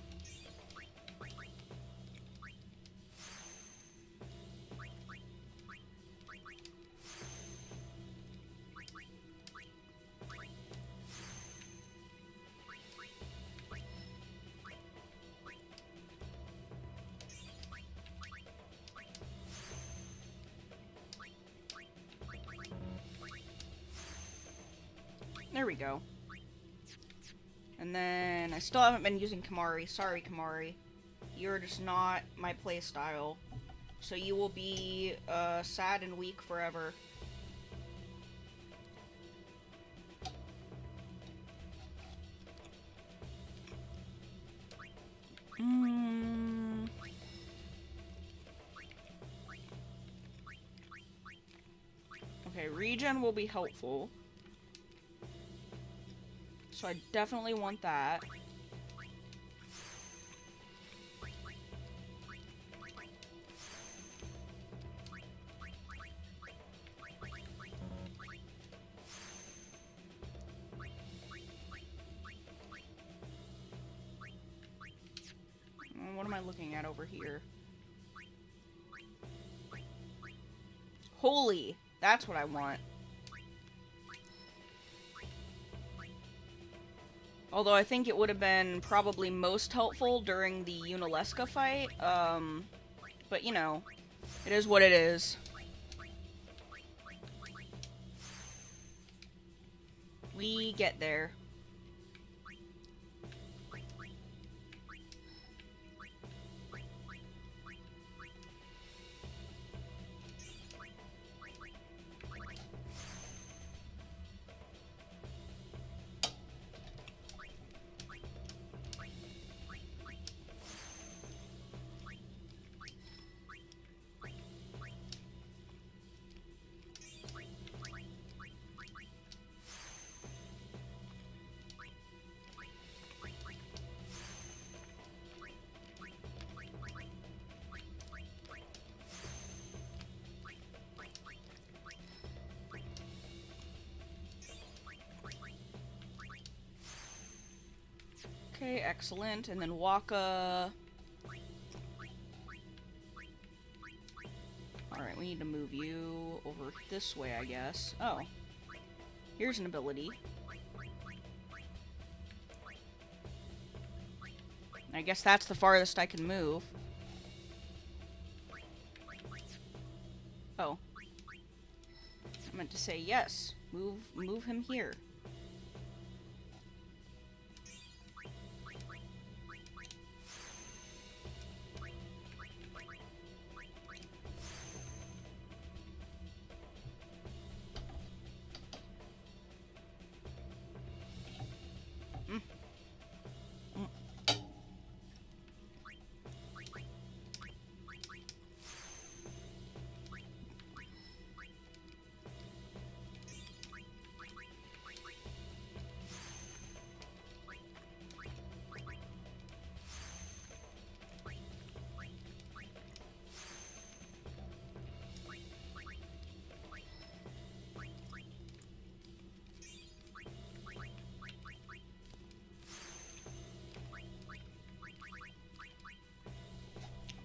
There we go. And then I still haven't been using Kamari. Sorry, Kamari. You're just not my playstyle. So you will be sad and weak forever. Okay, regen will be helpful. So I definitely want that. What am I looking at over here? Holy! That's what I want. Although I think it would have been probably most helpful during the Unalesca fight. But you know, it is what it is. We get there. Okay, excellent. And then Waka. Alright, we need to move you over this way, I guess. Oh. Here's an ability. I guess that's the farthest I can move. Oh. I meant to say yes. Move him here.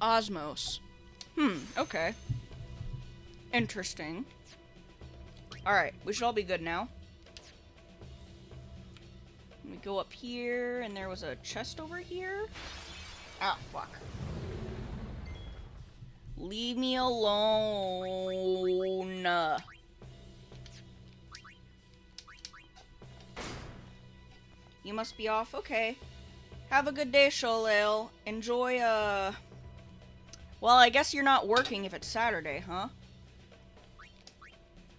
Osmos. Okay. Interesting. Alright, we should all be good now. Let me go up here, and there was a chest over here? Ah, fuck. Leave me alone. You must be off? Okay. Have a good day, Sholale. Enjoy, well, I guess you're not working if it's Saturday, huh?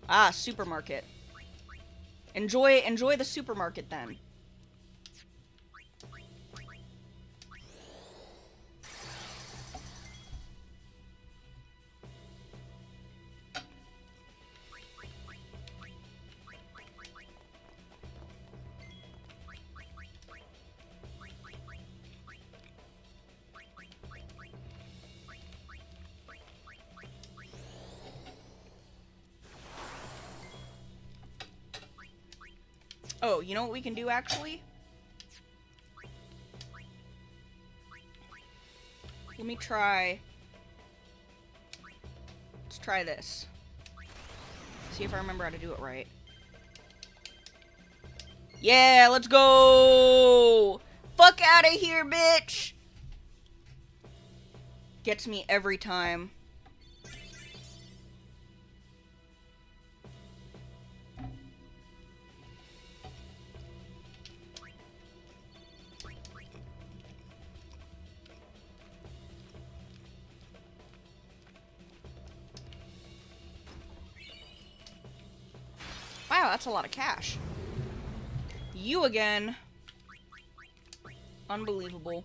Ah, supermarket. Enjoy the supermarket, then. Oh, you know what we can do, actually? Let me try... Let's try this. See if I remember how to do it right. Yeah, let's go! Fuck out of here, bitch! Gets me every time. Wow, that's a lot of cash. You again. Unbelievable.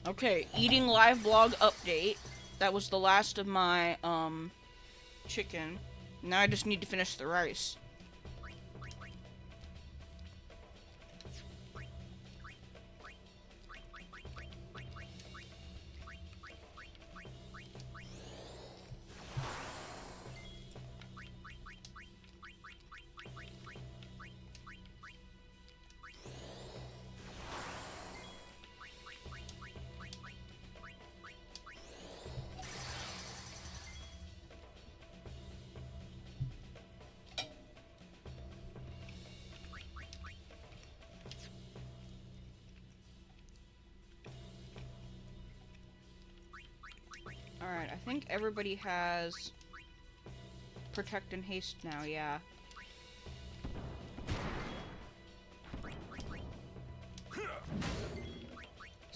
Okay, eating live blog update. That was the last of my, chicken. Now I just need to finish the rice. Alright, I think everybody has protect and haste now, yeah.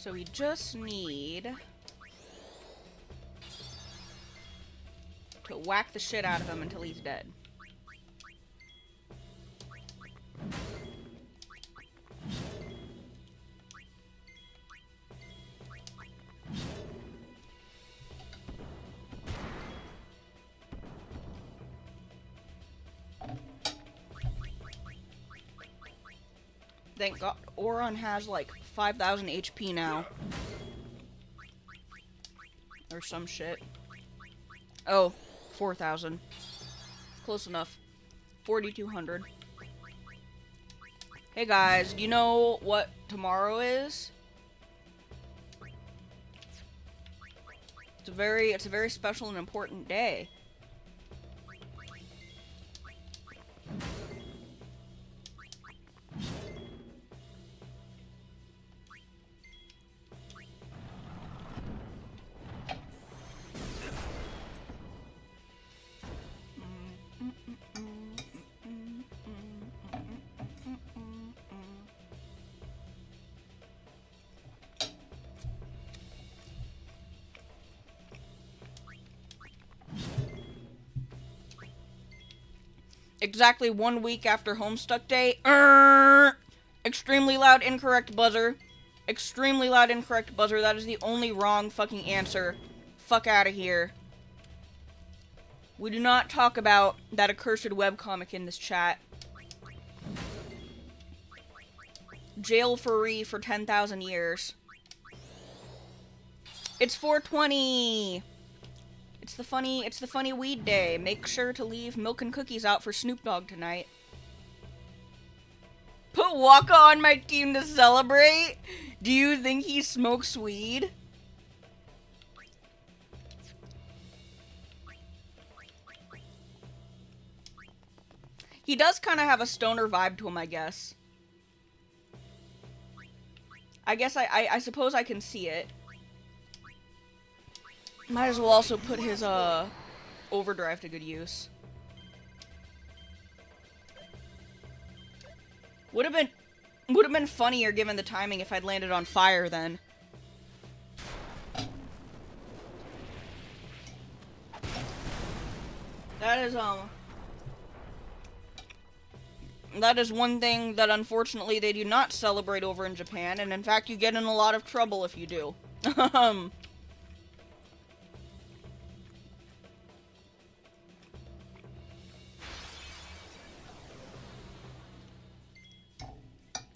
So we just need to whack the shit out of him until he's dead. Thank God, Oron has like 5,000 HP now. Or some shit. Oh, 4,000. Close enough. 4,200. Hey guys, do you know what tomorrow is? It's a very special and important day. Exactly 1 week after Homestuck Day. Extremely loud incorrect buzzer. Extremely loud incorrect buzzer. That is the only wrong fucking answer. Fuck out of here. We do not talk about that accursed webcomic in this chat. Jail free for 10,000 years. It's 420. It's the funny weed day. Make sure to leave milk and cookies out for Snoop Dogg tonight. Put Waka on my team to celebrate? Do you think he smokes weed? He does kind of have a stoner vibe to him, I guess. I suppose I can see it. Might as well also put his, overdrive to good use. Would have been funnier given the timing if I'd landed on fire then. That is one thing that unfortunately they do not celebrate over in Japan, and in fact you get in a lot of trouble if you do.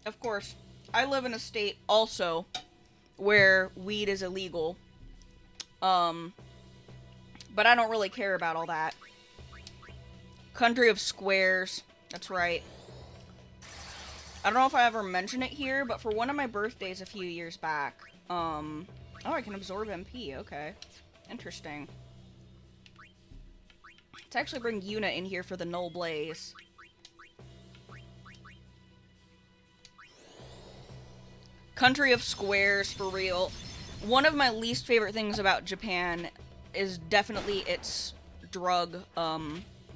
Of course, I live in a state also where weed is illegal. But I don't really care about all that. Country of squares. That's right. I don't know if I ever mentioned it here, but for one of my birthdays a few years back, oh, I can absorb MP, okay. Interesting. Let's actually bring Yuna in here for the Null Blaze. Country of squares, for real. One of my least favorite things about Japan is definitely its drug,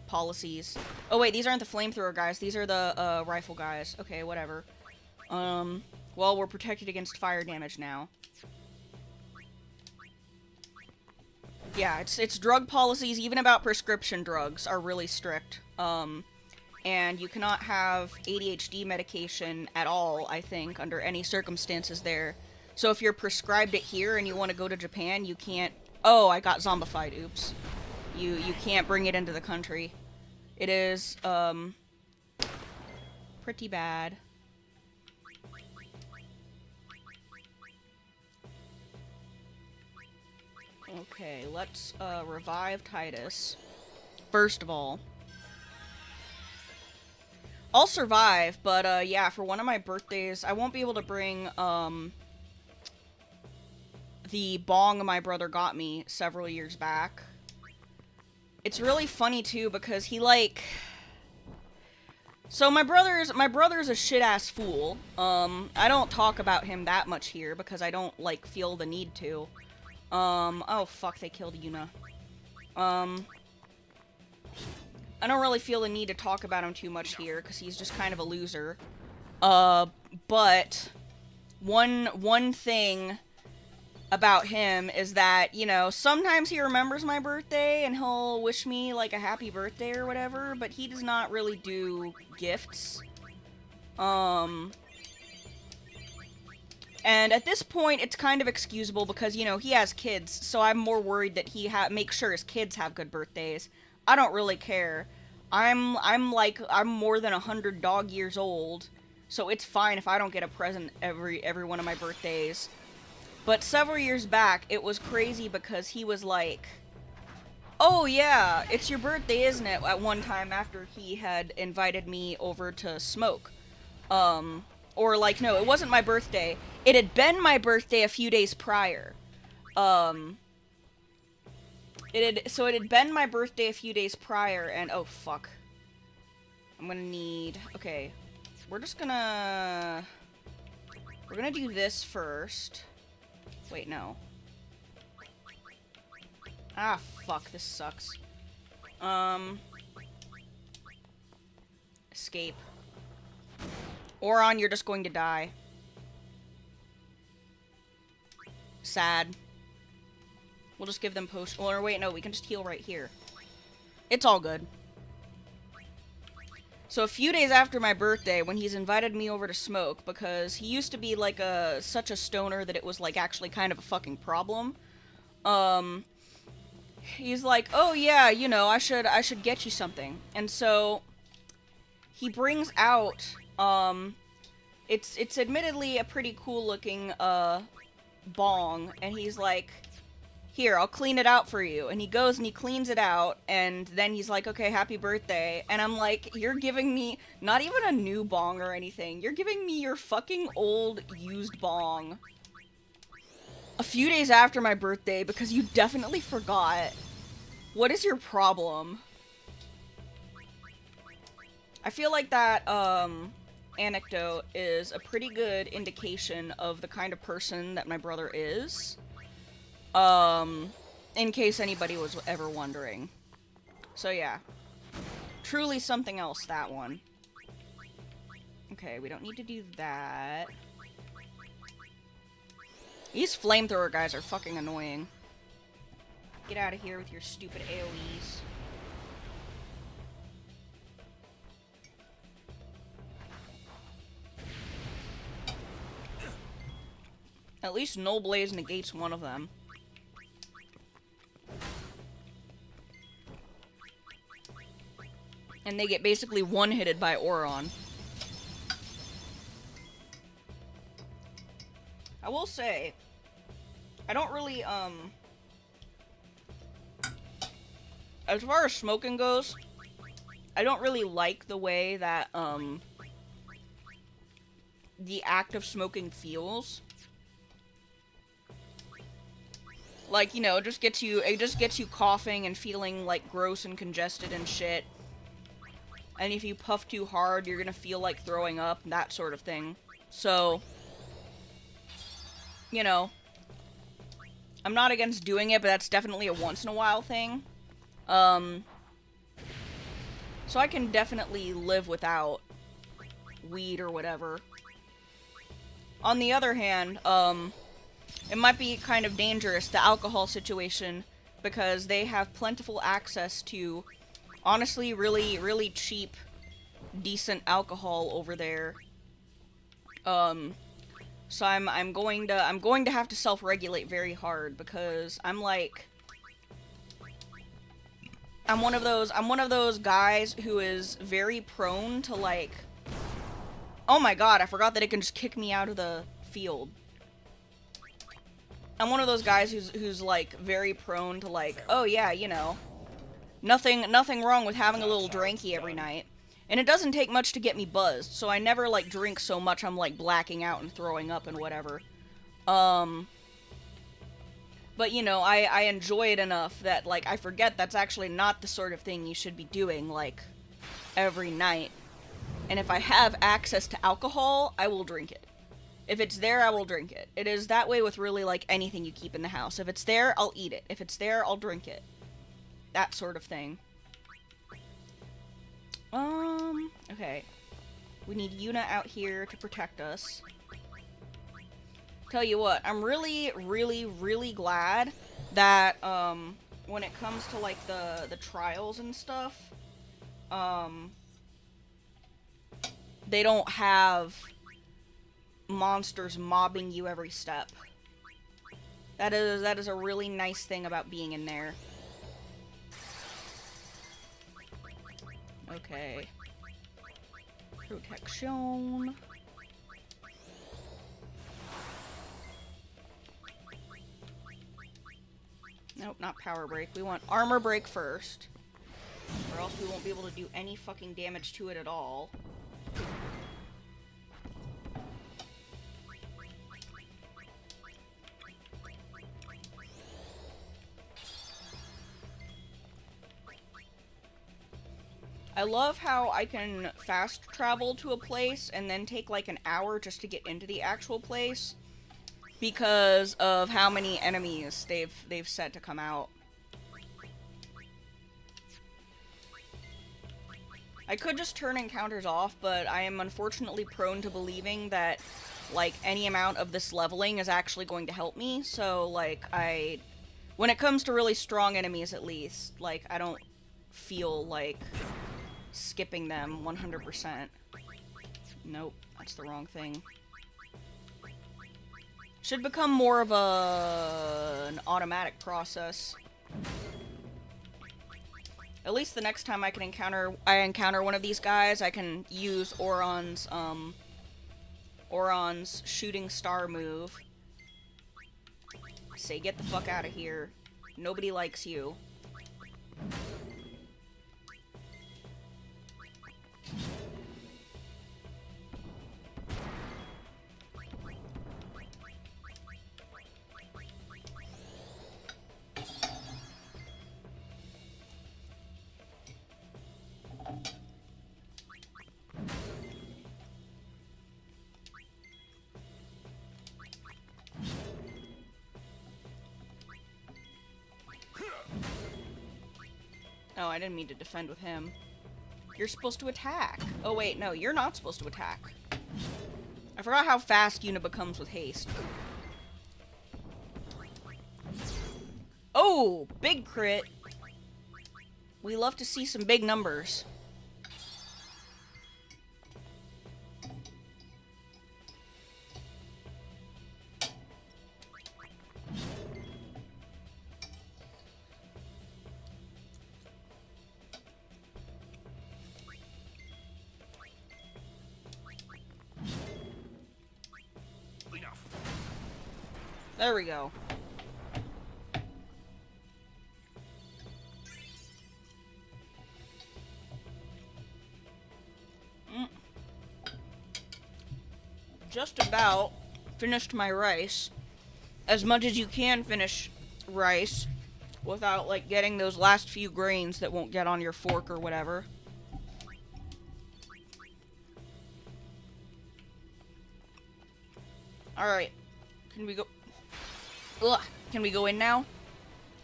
policies. Oh wait, these aren't the flamethrower guys, these are the, rifle guys. Okay, whatever. Well, we're protected against fire damage now. Yeah, its drug policies, even about prescription drugs, are really strict. And you cannot have ADHD medication at all, I think, under any circumstances there. So if you're prescribed it here and you want to go to Japan, you can't... Oh, I got zombified, oops. You can't bring it into the country. It is, pretty bad. Okay, let's, revive Titus. First of all. I'll survive, but, yeah, for one of my birthdays, I won't be able to bring, the bong my brother got me several years back. It's really funny, too, because he, like... So, my brother's a shit-ass fool. I don't talk about him that much here, because I don't, like, feel the need to. Oh, fuck, they killed Yuna. I don't really feel the need to talk about him too much here, because he's just kind of a loser. But one thing about him is that, you know, sometimes he remembers my birthday and he'll wish me like a happy birthday or whatever, but he does not really do gifts. And at this point, it's kind of excusable because, you know, he has kids, so I'm more worried that he makes sure his kids have good birthdays. I don't really care. I'm more than 100 dog years old, so it's fine if I don't get a present every one of my birthdays. But several years back, it was crazy because he was like, "Oh yeah, it's your birthday, isn't it?" At one time after he had invited me over to smoke. Or like, no, it wasn't my birthday. It had been my birthday a few days prior. It had been my birthday a few days prior, and oh fuck. I'm gonna need, okay. We're gonna do this first. Wait, no. Ah, fuck, this sucks. Escape. Oron, you're just going to die. Sad. We'll just give them potion. Or wait, no, we can just heal right here. It's all good. So a few days after my birthday, when he's invited me over to smoke, because he used to be like such a stoner that it was like actually kind of a fucking problem. He's like, "Oh yeah, you know, I should get you something." And so he brings out it's admittedly a pretty cool looking bong, and he's like, "Here, I'll clean it out for you." And he goes and he cleans it out, and then he's like, "Okay, happy birthday." And I'm like, "You're giving me not even a new bong or anything. You're giving me your fucking old used bong a few days after my birthday because you definitely forgot. What is your problem?" I feel like that anecdote is a pretty good indication of the kind of person that my brother is. In case anybody was ever wondering. So yeah. Truly something else, that one. Okay, we don't need to do that. These flamethrower guys are fucking annoying. Get out of here with your stupid AoEs. At least Null Blaze negates one of them. And they get basically one-hitted by Oron. I will say, I don't really, as far as smoking goes, I don't really like the way that, the act of smoking feels. Like, you know, it just gets you coughing and feeling, like, gross and congested and shit. And if you puff too hard, you're gonna feel like throwing up, that sort of thing. So, you know, I'm not against doing it, but that's definitely a once-in-a-while thing. So I can definitely live without weed or whatever. On the other hand, it might be kind of dangerous, the alcohol situation, because they have plentiful access to, honestly, really, really cheap, decent alcohol over there. So I'm going to have to self-regulate very hard because I'm one of those guys who is very prone to like, oh my god, I forgot that it can just kick me out of the field. I'm one of those guys who's like very prone to like, oh yeah, you know, nothing wrong with having a little drinky every night. And it doesn't take much to get me buzzed, so I never like drink so much I'm like blacking out and throwing up and whatever. But you know, I enjoy it enough that like I forget that's actually not the sort of thing you should be doing like every night. And if I have access to alcohol, I will drink it. If it's there, I will drink it. It is that way with really like anything you keep in the house. If it's there, I'll eat it. If it's there, I'll drink it. That sort of thing. Okay. We need Yuna out here to protect us. Tell you what, I'm really, really, really glad that, when it comes to, like, the trials and stuff, they don't have monsters mobbing you every step. That is a really nice thing about being in there. Okay. Protection. Nope, not power break. We want armor break first. Or else we won't be able to do any fucking damage to it at all. I love how I can fast travel to a place and then take like an hour just to get into the actual place because of how many enemies they've set to come out. I could just turn encounters off, but I am unfortunately prone to believing that like any amount of this leveling is actually going to help me. So like when it comes to really strong enemies at least, like I don't feel like skipping them 100%. Nope, that's the wrong thing. Should become more of an automatic process. At least the next time I encounter one of these guys, I can use Auron's shooting star move. Say, get the fuck out of here. Nobody likes you. Oh, I didn't mean to defend with him. You're supposed to attack. Oh wait, no, you're not supposed to attack. I forgot how fast Yuna becomes with haste. Oh, big crit. We love to see some big numbers. There we go. Just about finished my rice. As much as you can finish rice without, like, getting those last few grains that won't get on your fork or whatever. Alright. Can we go... Ugh. Can we go in now?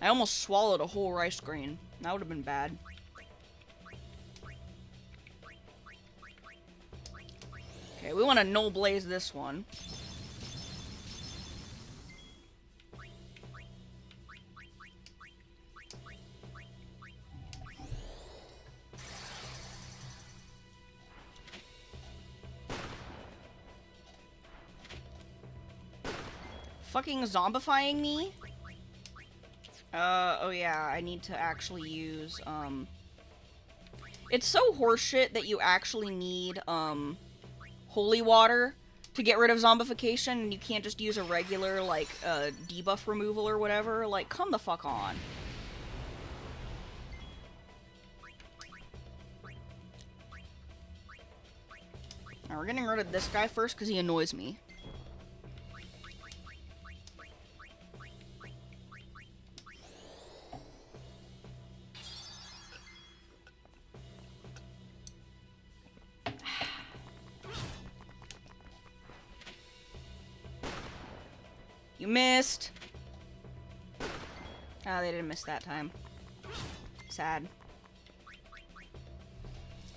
I almost swallowed a whole rice grain. That would have been bad. Okay, we want to null blaze this one. Fucking zombifying me? Oh yeah, I need to actually use, It's so horseshit that you actually need, holy water to get rid of zombification, and you can't just use a regular, like, debuff removal or whatever. Like, come the fuck on. Now, we're getting rid of this guy first because he annoys me. You missed. Ah, they didn't miss that time. Sad.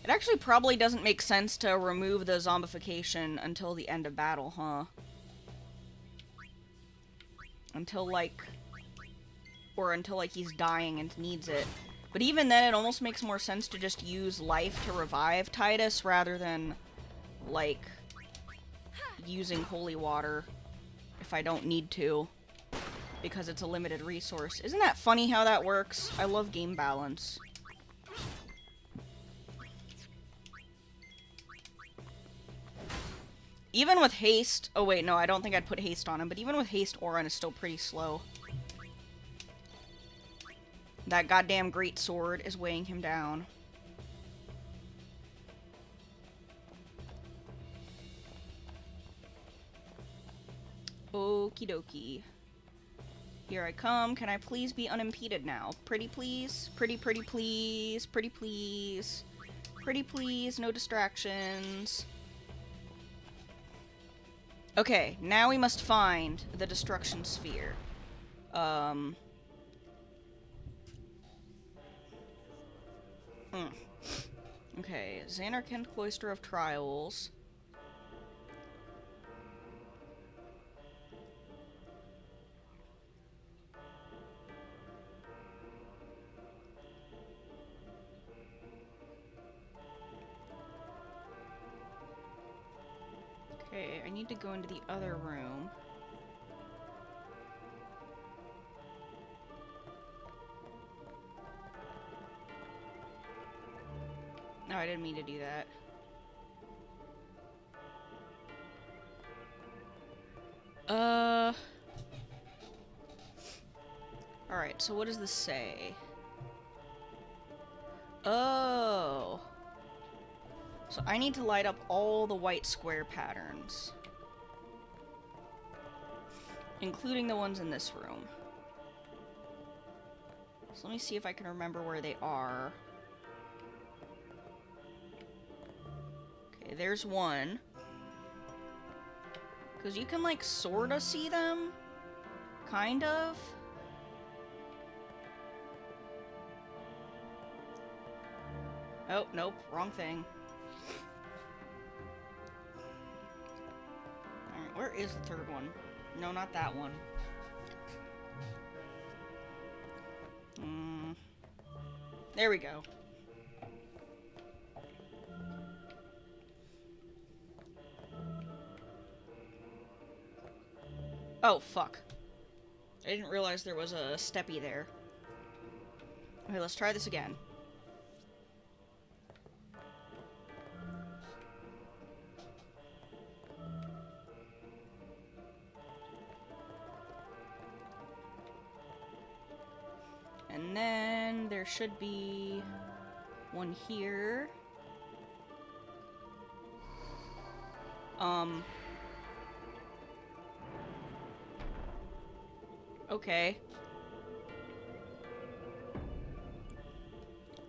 It actually probably doesn't make sense to remove the zombification until the end of battle, huh? Until, like... Or until, like, he's dying and needs it. But even then, it almost makes more sense to just use life to revive Titus rather than, like, using holy water if I don't need to. Because it's a limited resource. Isn't that funny how that works? I love game balance. Even with haste... Oh wait, no, I don't think I'd put haste on him. But even with haste, Orin is still pretty slow. That goddamn great sword is weighing him down. Okie dokie. Here I come. Can I please be unimpeded now? Pretty please? Pretty please? Pretty please? Pretty please? No distractions. Okay, now we must find the destruction sphere. Okay, Xanarkand Cloister of Trials. Okay, I need to go into the other room. No, I didn't mean to do that. Alright, so what does this say? Oh. So I need to light up all the white square patterns. Including the ones in this room. So let me see if I can remember where they are. Okay, there's one. Because you can, like, sorta see them? Kind of? Oh, nope, wrong thing. Alright, where is the third one? No, not that one. There we go. Oh, fuck. I didn't realize there was a steppy there. Okay, let's try this again. And then there should be one here. Okay.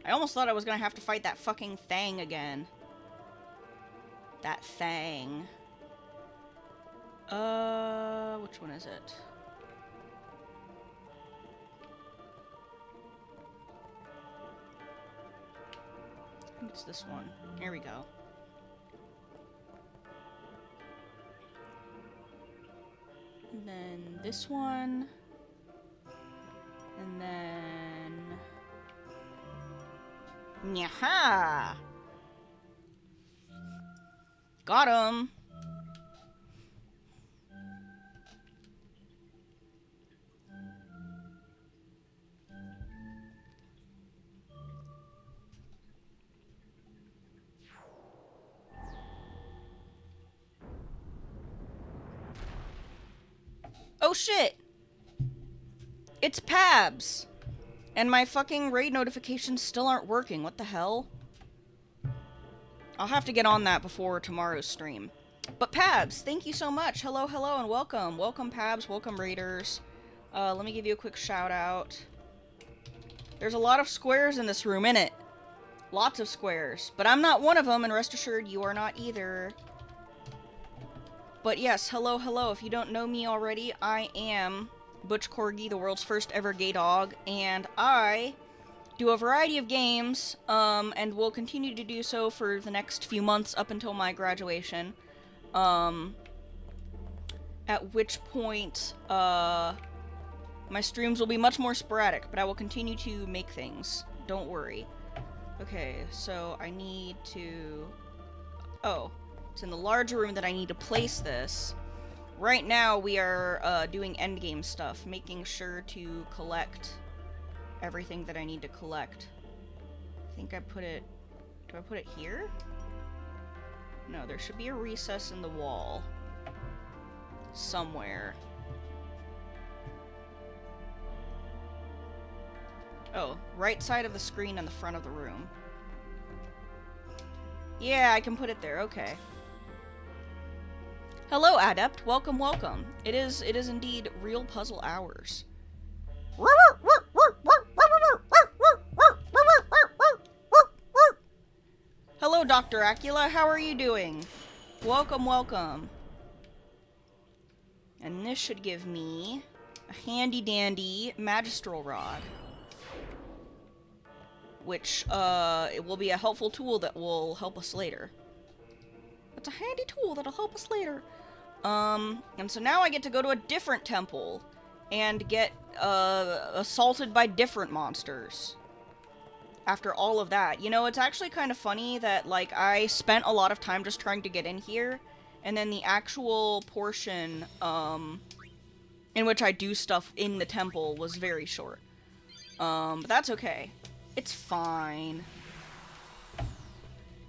I almost thought I was gonna have to fight that fucking thing again. That thing. Which one is it? I think it's this one. Here we go. And then this one. And then... Nyaha! Got him! Oh shit! It's Pabs! And my fucking raid notifications still aren't working. What the hell? I'll have to get on that before tomorrow's stream. But Pabs, thank you so much. Hello, hello, and welcome. Welcome, Pabs. Welcome, Raiders. Let me give you a quick shout out. There's a lot of squares in this room, innit? Lots of squares. But I'm not one of them, and rest assured, you are not either. But yes, hello, hello. If you don't know me already, I am Butch Corgi, the world's first ever gay dog, and I do a variety of games, and will continue to do so for the next few months up until my graduation. At which point, My streams will be much more sporadic, but I will continue to make things. Don't worry. Okay, so I need to... Oh, it's in the larger room that I need to place this. Right now, we are doing endgame stuff, making sure to collect everything that I need to collect. I think I put it... Do I put it here? No, there should be a recess in the wall. Somewhere. Oh, right side of the screen in the front of the room. Yeah, I can put it there, okay. Hello, Adept. Welcome, welcome. It is indeed real puzzle hours. Hello, Dr. Acula. How are you doing? Welcome, welcome. And this should give me a handy-dandy magistral rod. Which, it will be a helpful tool that will help us later. It's a handy tool that'll help us later. And so now I get to go to a different temple and get, assaulted by different monsters. After all of that. You know, it's actually kind of funny that, like, I spent a lot of time just trying to get in here, and then the actual portion, in which I do stuff in the temple was very short. But that's okay. It's fine.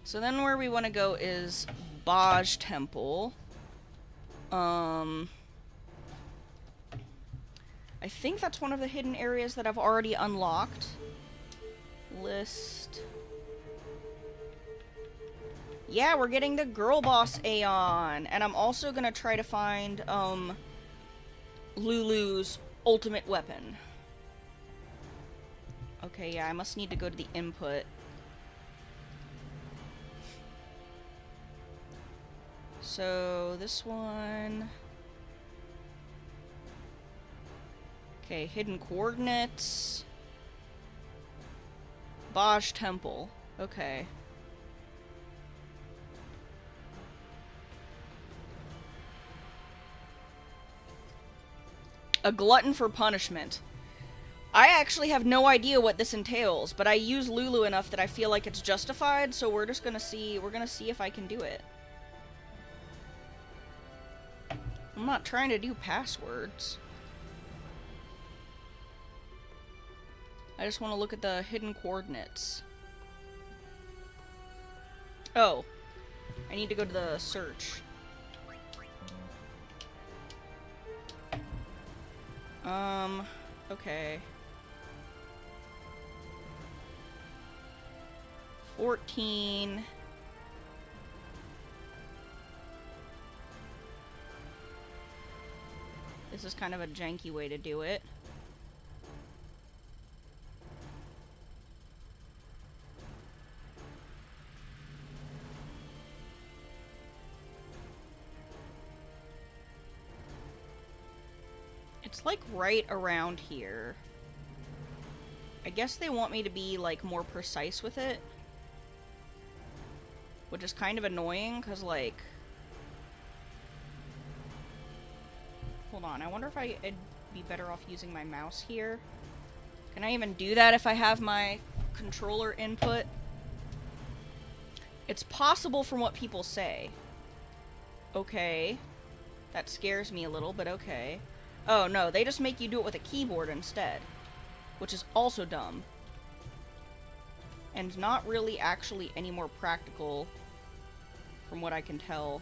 So then where we want to go is Baj Temple. I think that's one of the hidden areas that I've already unlocked. List. Yeah, we're getting the girl boss Aeon. And I'm also gonna try to find, Lulu's ultimate weapon. Okay, yeah, I must need to go to the input. So, this one... Okay, hidden coordinates. Baj Temple. Okay. A glutton for punishment. I actually have no idea what this entails, but I use Lulu enough that I feel like it's justified, so we're just gonna see, if I can do it. I'm not trying to do passwords. I just want to look at the hidden coordinates. Oh. I need to go to the search. Okay. 14. This is kind of a janky way to do it. It's like right around here. I guess they want me to be like more precise with it. Which is kind of annoying, because like... Hold on, I wonder if I'd be better off using my mouse here. Can I even do that if I have my controller input? It's possible from what people say. Okay. That scares me a little, but okay. Oh, no, they just make you do it with a keyboard instead. Which is also dumb. And not really actually any more practical, from what I can tell.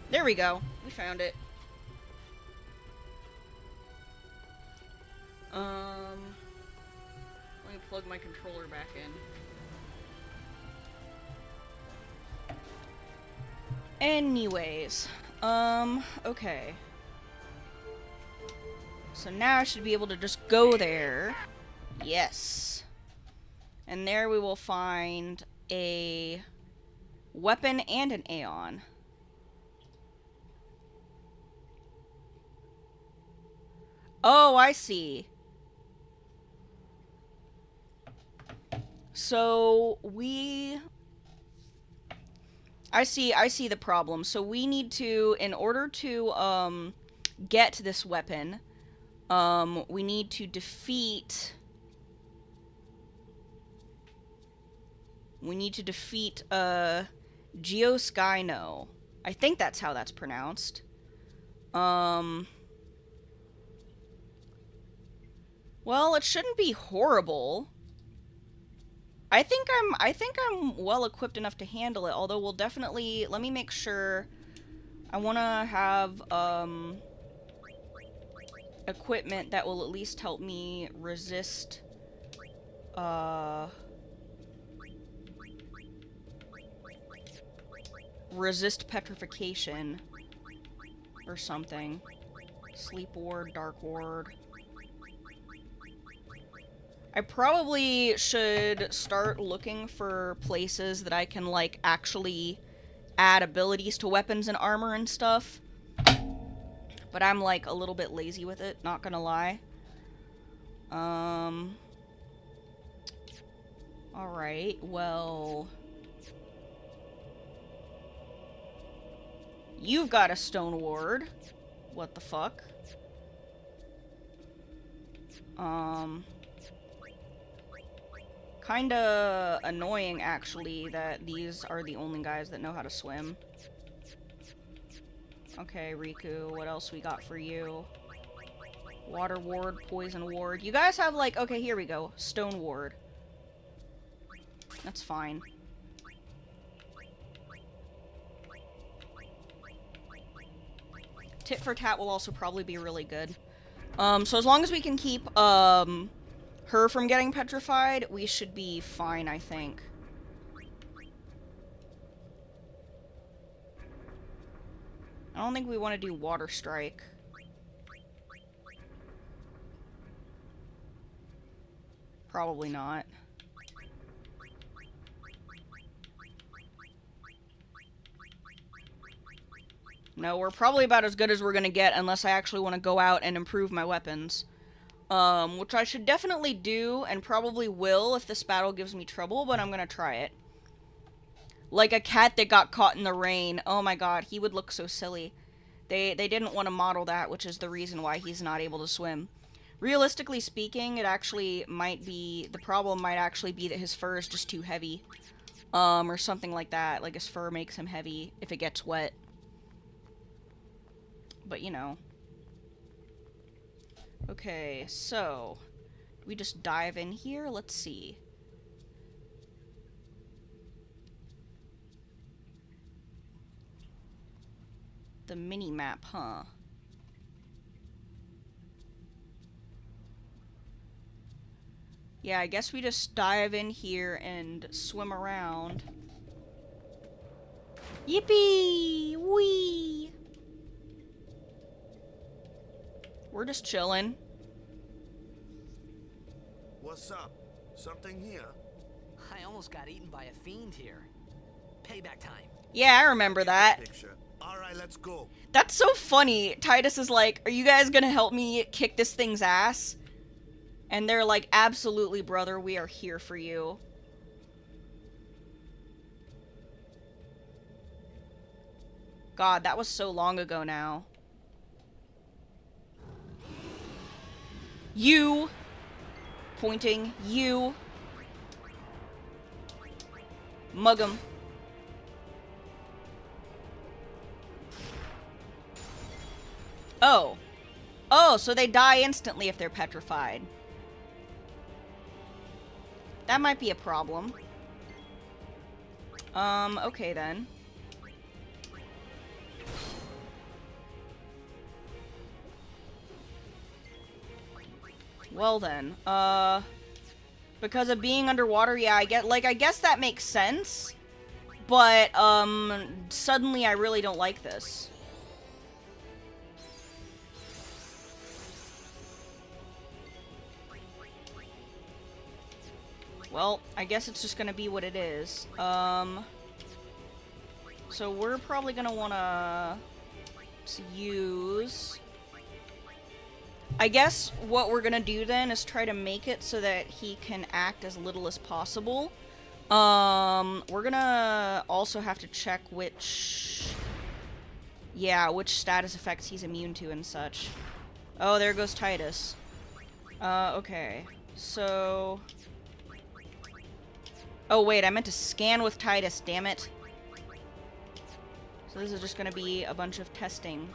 There we go. We found it. Let me plug my controller back in. Anyways, okay. So now I should be able to just go there. Yes. And there we will find a weapon and an Aeon. Oh, I see. So, we I see the problem. So we need to, in order to get this weapon, we need to defeat Geoskyno. I think that's how that's pronounced. Well, it shouldn't be horrible. I think I'm well equipped enough to handle it, although we'll definitely, let me make sure. I want to have equipment that will at least help me resist resist petrification or something. Sleep ward, dark ward. I probably should start looking for places that I can, like, actually add abilities to weapons and armor and stuff. But I'm, like, a little bit lazy with it, not gonna lie. Alright, well... You've got a stone ward. What the fuck? Kinda annoying, actually, that these are the only guys that know how to swim. Okay, Riku, what else we got for you? Water ward, poison ward. You guys have, like, okay, here we go. Stone ward. That's fine. Tit for tat will also probably be really good. So as long as we can keep, her from getting petrified, we should be fine, I think. I don't think we want to do water strike. Probably not. No, we're probably about as good as we're gonna get unless I actually want to go out and improve my weapons. Which I should definitely do, and probably will if this battle gives me trouble, but I'm gonna try it. Like a cat that got caught in the rain. Oh my god, he would look so silly. They didn't want to model that, which is the reason why he's not able to swim. Realistically speaking, it actually might be, the problem might actually be that his fur is just too heavy. Or something like that. Like his fur makes him heavy if it gets wet. But you know. Okay, so we just dive in here. Let's see. The mini-map, huh? Yeah, I guess we just dive in here and swim around. Yippee! Whee! We're just chilling. What's up? Something here? I almost got eaten by a fiend here. Payback time. Yeah, I remember that. Picture. All right, let's go. That's so funny. Titus is like, are you guys gonna help me kick this thing's ass? And they're like, absolutely, brother, we are here for you. God, that was so long ago now. You! Pointing. You! Mug 'em. Oh. Oh, so they die instantly if they're petrified. That might be a problem. Okay then. Well then, because of being underwater, yeah, I guess that makes sense. But, suddenly I really don't like this. Well, I guess it's just gonna be what it is. So we're probably gonna wanna use... I guess what we're gonna do then is try to make it so that he can act as little as possible. We're gonna also have to check which... Yeah, which status effects he's immune to and such. Oh, there goes Titus. Okay. So... Oh, wait, I meant to scan with Titus, damn it. So this is just gonna be a bunch of testing.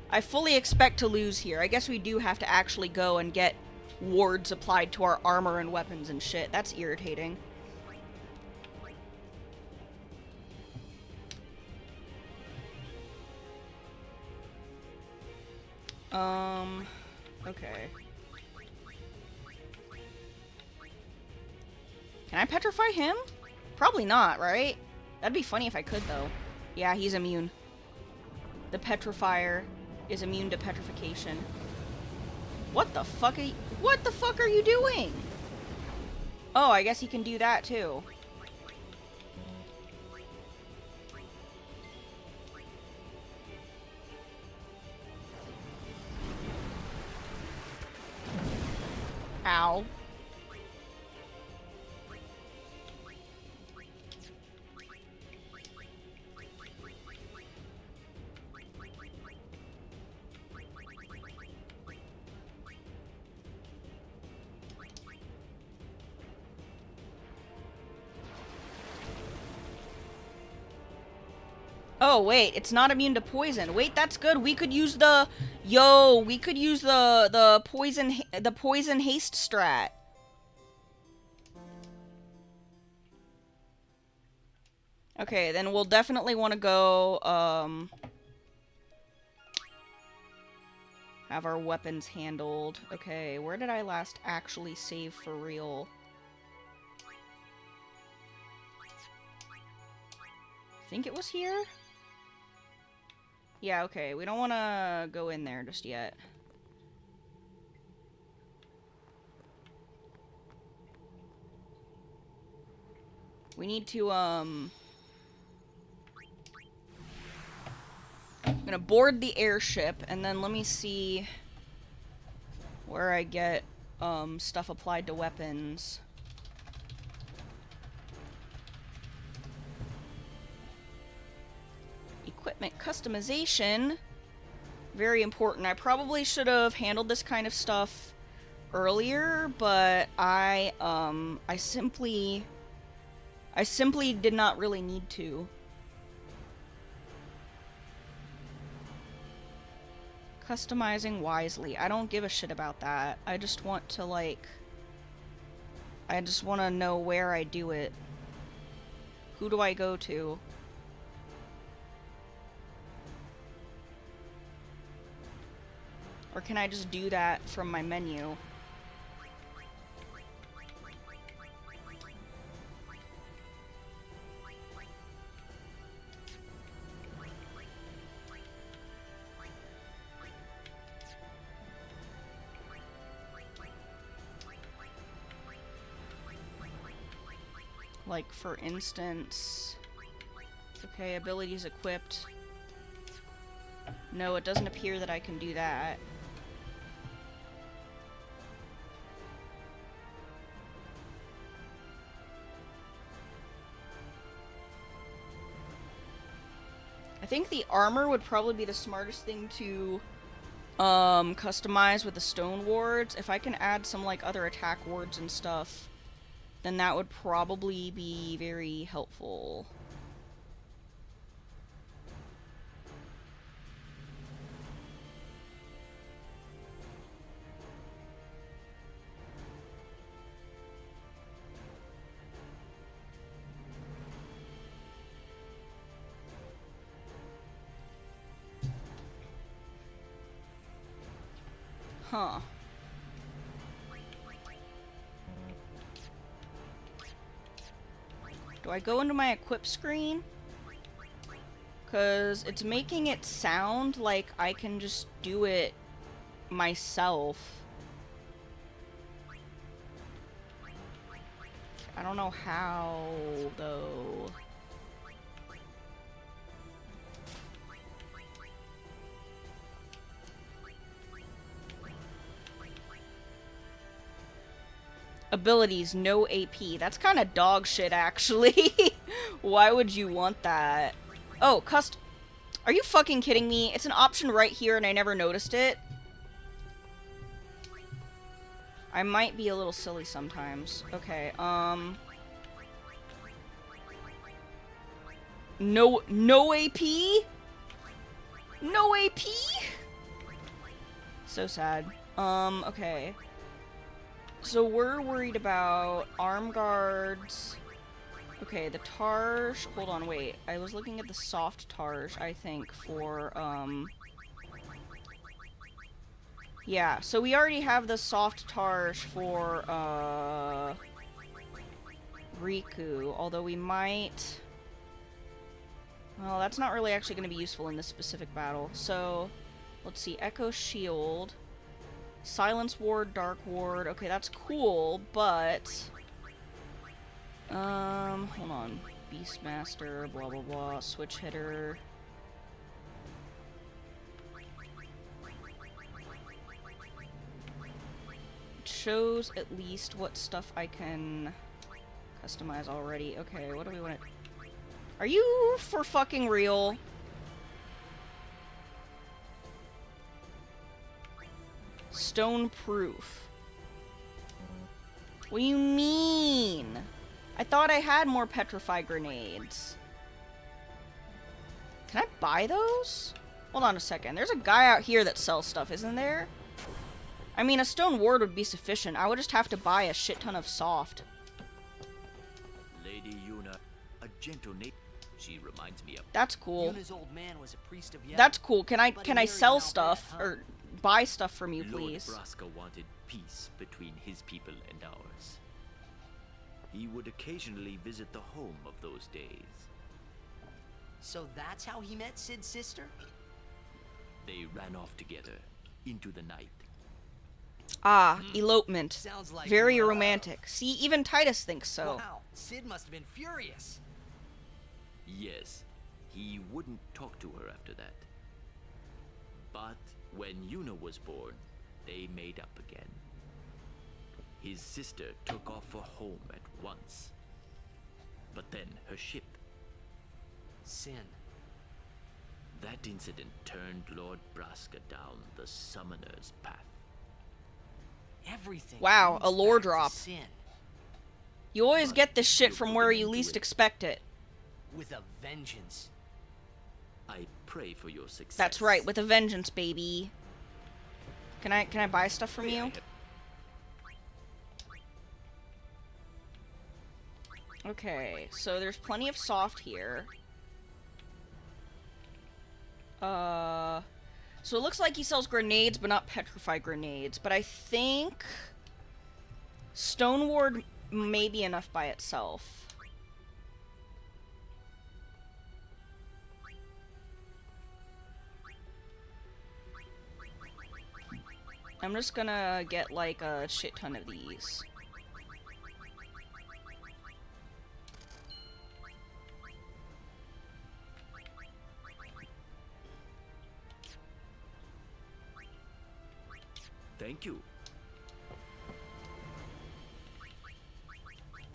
I fully expect to lose here. I guess we do have to actually go and get wards applied to our armor and weapons and shit. That's irritating. Okay. Can I petrify him? Probably not, right? That'd be funny if I could, though. Yeah, he's immune. The petrifier is immune to petrification. What the fuck are you doing? Oh, I guess he can do that, too. Ow. Oh, wait, it's not immune to poison. Wait, that's good. We could use the... Yo, we could use the poison haste strat. Okay, then we'll definitely want to go, have our weapons handled. Okay, where did I last actually save for real? I think it was here? Yeah, okay, we don't want to go in there just yet. We need to, I'm gonna board the airship, and then let me see where I get, stuff applied to weapons. Equipment customization. Very important. I probably should have handled this kind of stuff earlier, but I simply did not really need to. Customizing wisely. I don't give a shit about that. I just want to, like... I just want to know where I do it. Who do I go to? Or can I just do that from my menu? Like, for instance... Okay, abilities equipped. No, it doesn't appear that I can do that. I think the armor would probably be the smartest thing to customize with the stone wards. If I can add some like other attack wards and stuff, then that would probably be very helpful. Huh. Do I go into my equip screen? Because it's making it sound like I can just do it myself. I don't know how, though. Abilities, no AP. That's kind of dog shit, actually. Why would you want that? Oh, Are you fucking kidding me? It's an option right here and I never noticed it. I might be a little silly sometimes. Okay, No AP? No AP? So sad. Okay. So we're worried about arm guards. Okay, the Targe. Hold on, wait. I was looking at the soft Targe, I think, for, yeah, so we already have the soft Targe for, Riku, although we might... Well, that's not really actually going to be useful in this specific battle. So, let's see. Echo Shield. Silence Ward, Dark Ward. Okay, that's cool, but... hold on. Beastmaster, blah blah blah. Switch Hitter. It shows at least what stuff I can customize already. Okay, what do we want to... Are you for fucking real? Stone proof. What do you mean? I thought I had more petrify grenades. Can I buy those? Hold on a second. There's a guy out here that sells stuff, isn't there? I mean, a stone ward would be sufficient. I would just have to buy a shit ton of soft. Lady Yuna, a gentle nature. She reminds me of. That's cool. Yuna's old man was a priest of Yevon, That's cool. Can I but sell now stuff bad, huh? or buy stuff from you, please? Lord Braska wanted peace between his people and ours. He would occasionally visit the home of those days. So that's how he met Sid's sister? They ran off together into the night. Ah, elopement. Sounds like Very love. romantic. See, even Titus thinks so. Wow, Sid must have been furious. Yes, he wouldn't talk to her after that. But when Yuna was born, they made up again. His sister took off for home at once. But then her ship, Sin. that incident turned Lord Braska down the summoner's path. Everything. Wow, leads a lore back to drop. Sin. You always But get this shit you from put where an you end to least it. expect it. With a vengeance. I pray for your success. That's right, with a vengeance, baby. Can I buy stuff from you? Okay, so there's plenty of soft here. So it looks like he sells grenades, but not petrified grenades. But I think Stone Ward may be enough by itself. I'm just gonna get like a shit ton of these. Thank you.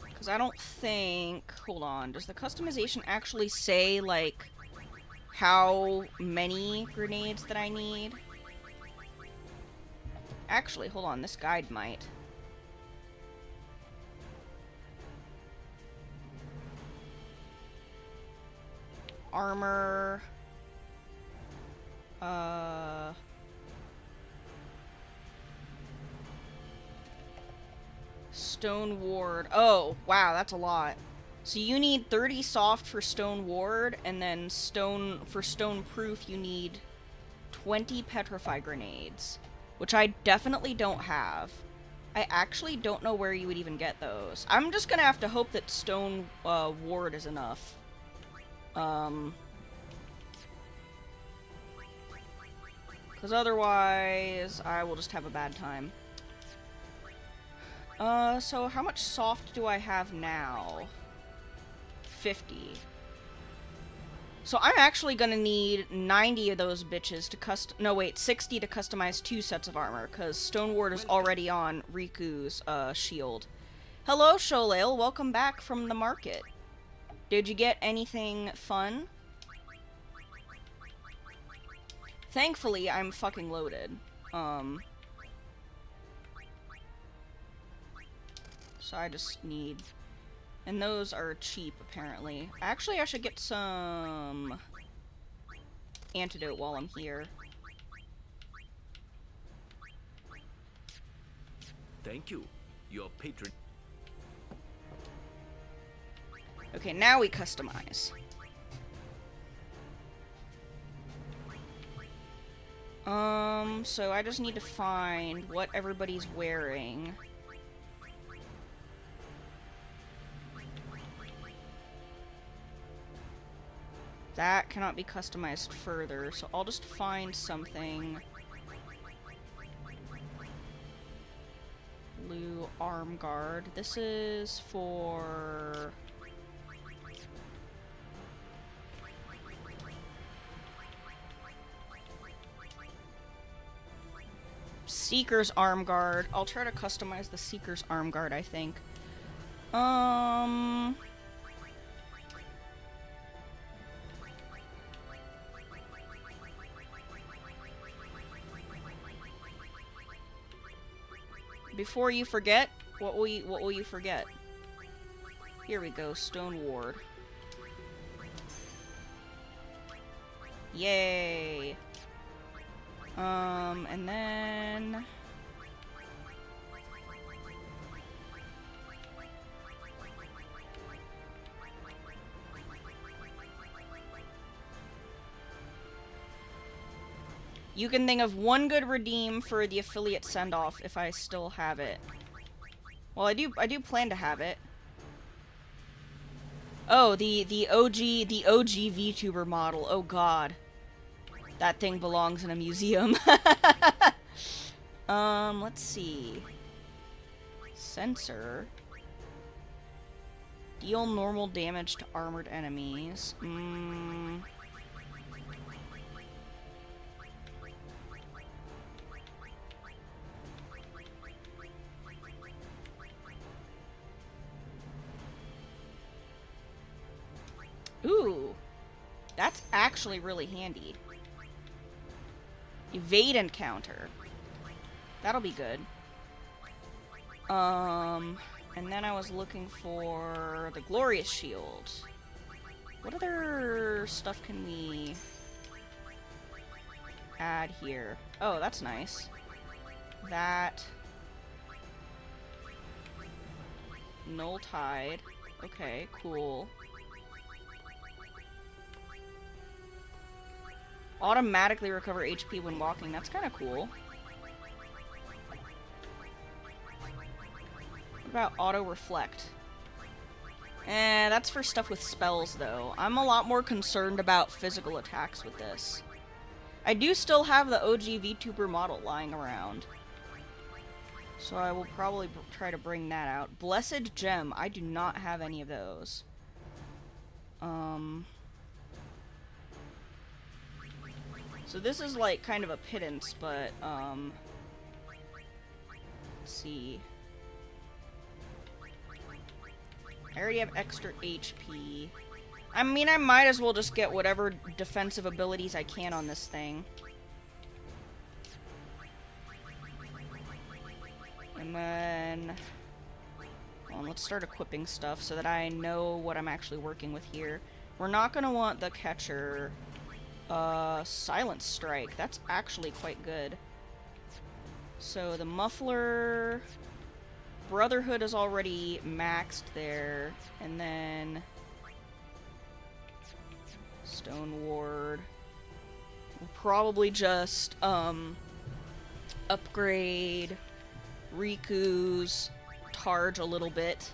Because I don't think... Hold on. Does the customization actually say, like, how many grenades that I need? Actually, hold on. This guide might. Armor. Stone Ward. Oh, wow, that's a lot. So you need 30 soft for Stone Ward, and then for Stone Proof you need 20 Petrify Grenades, which I definitely don't have. I actually don't know where you would even get those. I'm just gonna have to hope that Stone Ward is enough. Because otherwise, I will just have a bad time. So how much soft do I have now? 50. So I'm actually gonna need 90 of those bitches to no wait, 60 to customize 2 sets of armor, because Stone Ward is already on Riku's, shield. Hello, Sholale. Welcome back from the market. Did you get anything fun? Thankfully, I'm fucking loaded. So I just need... And those are cheap, apparently. Actually, I should get some... antidote while I'm here. Thank you. Your patron. Okay, now we customize. So I just need to find what everybody's wearing. That cannot be customized further, so I'll just find something. Blue arm guard. This is for... Seeker's arm guard. I'll try to customize the Seeker's arm guard, I think. Before you forget, what will you forget? Here we go, Stone Ward. Yay. And then... You can think of one good redeem for the affiliate send-off if I still have it. Well, I do plan to have it. Oh, the OG VTuber model. Oh god. That thing belongs in a museum. Let's see. Sensor. Deal normal damage to armored enemies. Ooh. That's actually really handy. Evade encounter. That'll be good. And then I was looking for the Glorious Shield. What other stuff can we add here? Oh, that's nice. That. Null Tide. Okay, cool. Automatically recover HP when walking. That's kind of cool. What about auto reflect? That's for stuff with spells, though. I'm a lot more concerned about physical attacks with this. I do still have the OG VTuber model lying around. So I will probably try to bring that out. Blessed Gem. I do not have any of those. So this is like kind of a pittance, but let's see. I already have extra HP. I mean, I might as well just get whatever defensive abilities I can on this thing. And then... well, let's start equipping stuff so that I know what I'm actually working with here. We're not going to want the catcher. Silent Strike. That's actually quite good. So the muffler... Brotherhood is already maxed there. And then... Stone Ward. We'll probably just, upgrade Riku's Targe a little bit.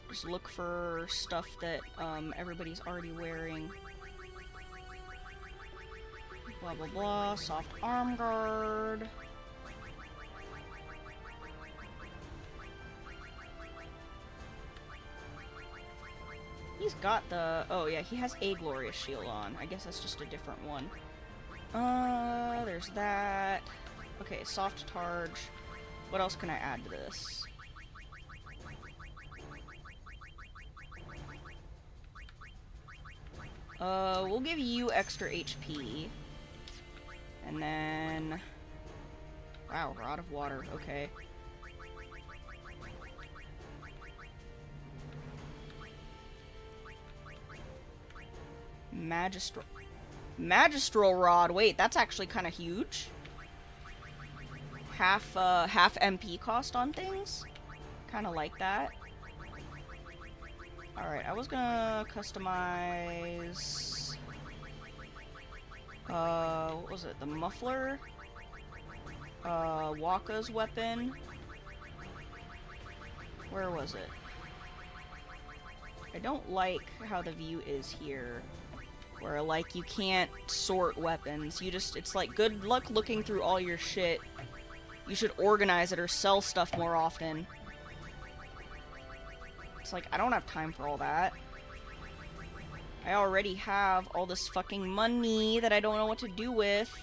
Just look for stuff that, everybody's already wearing. Blah, blah, blah. Soft arm guard. He's got the... oh, yeah, he has a Glorious Shield on. I guess that's just a different one. There's there's that. Okay, soft targe. What else can I add to this? We'll give you extra HP. And then... Wow, Rod of Water, okay. Magistral Rod, wait, that's actually kind of huge. Half MP cost on things? Kind of like that. Alright, I was gonna customize... what was it? The muffler? Waka's weapon? Where was it? I don't like how the view is here. Where, like, you can't sort weapons. You just, it's like, good luck looking through all your shit. You should organize it or sell stuff more often. It's like, I don't have time for all that. I already have all this fucking money that I don't know what to do with.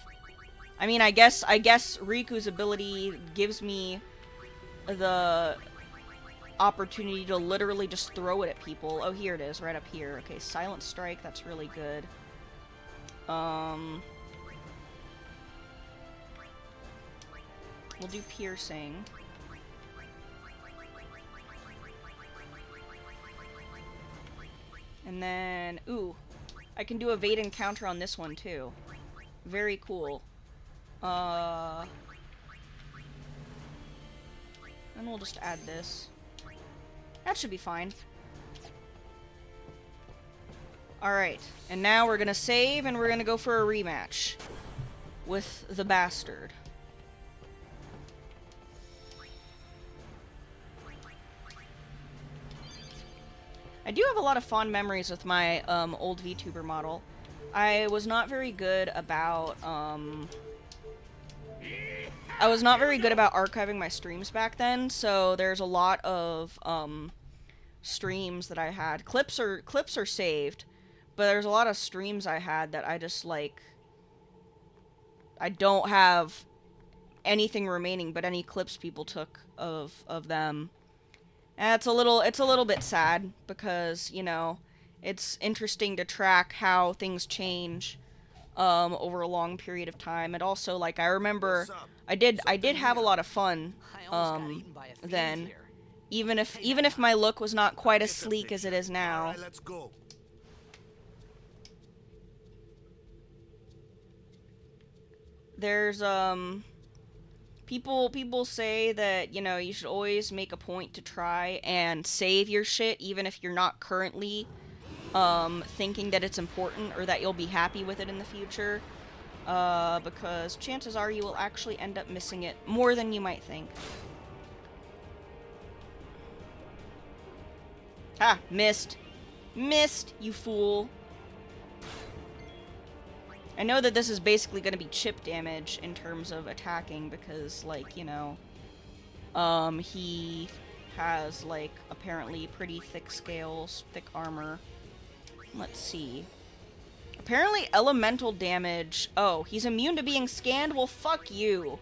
I mean, I guess Riku's ability gives me the opportunity to literally just throw it at people. Oh, here it is, right up here. Okay, Silent Strike, that's really good. We'll do Piercing. And then, ooh, I can do Evade and Counter on this one too. Very cool. And we'll just add this. That should be fine. Alright, and now we're gonna save and we're gonna go for a rematch with the bastard. I do have a lot of fond memories with my old VTuber model. I was not very good about archiving my streams back then, so there's a lot of streams that I had. Clips are saved, but there's a lot of streams I had that I just like I don't have anything remaining but any clips people took of them. And it's a little bit sad because, you know, it's interesting to track how things change over a long period of time. And also, like, I remember I did have a lot of fun then, even if my look was not quite as sleek as it is now. All right, let's go. There's people say that, you know, you should always make a point to try and save your shit even if you're not currently thinking that it's important or that you'll be happy with it in the future, because chances are you will actually end up missing it more than you might think. Ha! Missed! Missed, you fool! I know that this is basically going to be chip damage in terms of attacking because, like, you know, he has, like, apparently pretty thick scales, thick armor. Let's see. Apparently elemental damage... Oh, he's immune to being scanned? Well, fuck you.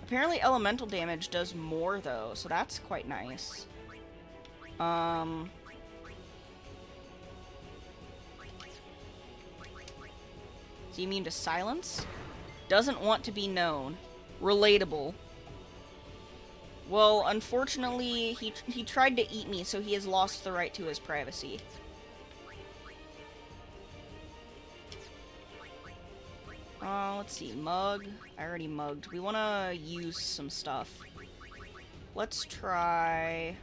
Apparently elemental damage does more, though, so that's quite nice. Is he immune to silence? Doesn't want to be known. Relatable. Well, unfortunately, he tried to eat me, so he has lost the right to his privacy. Let's see. Mug. I already mugged. We want to use some stuff. Let's try...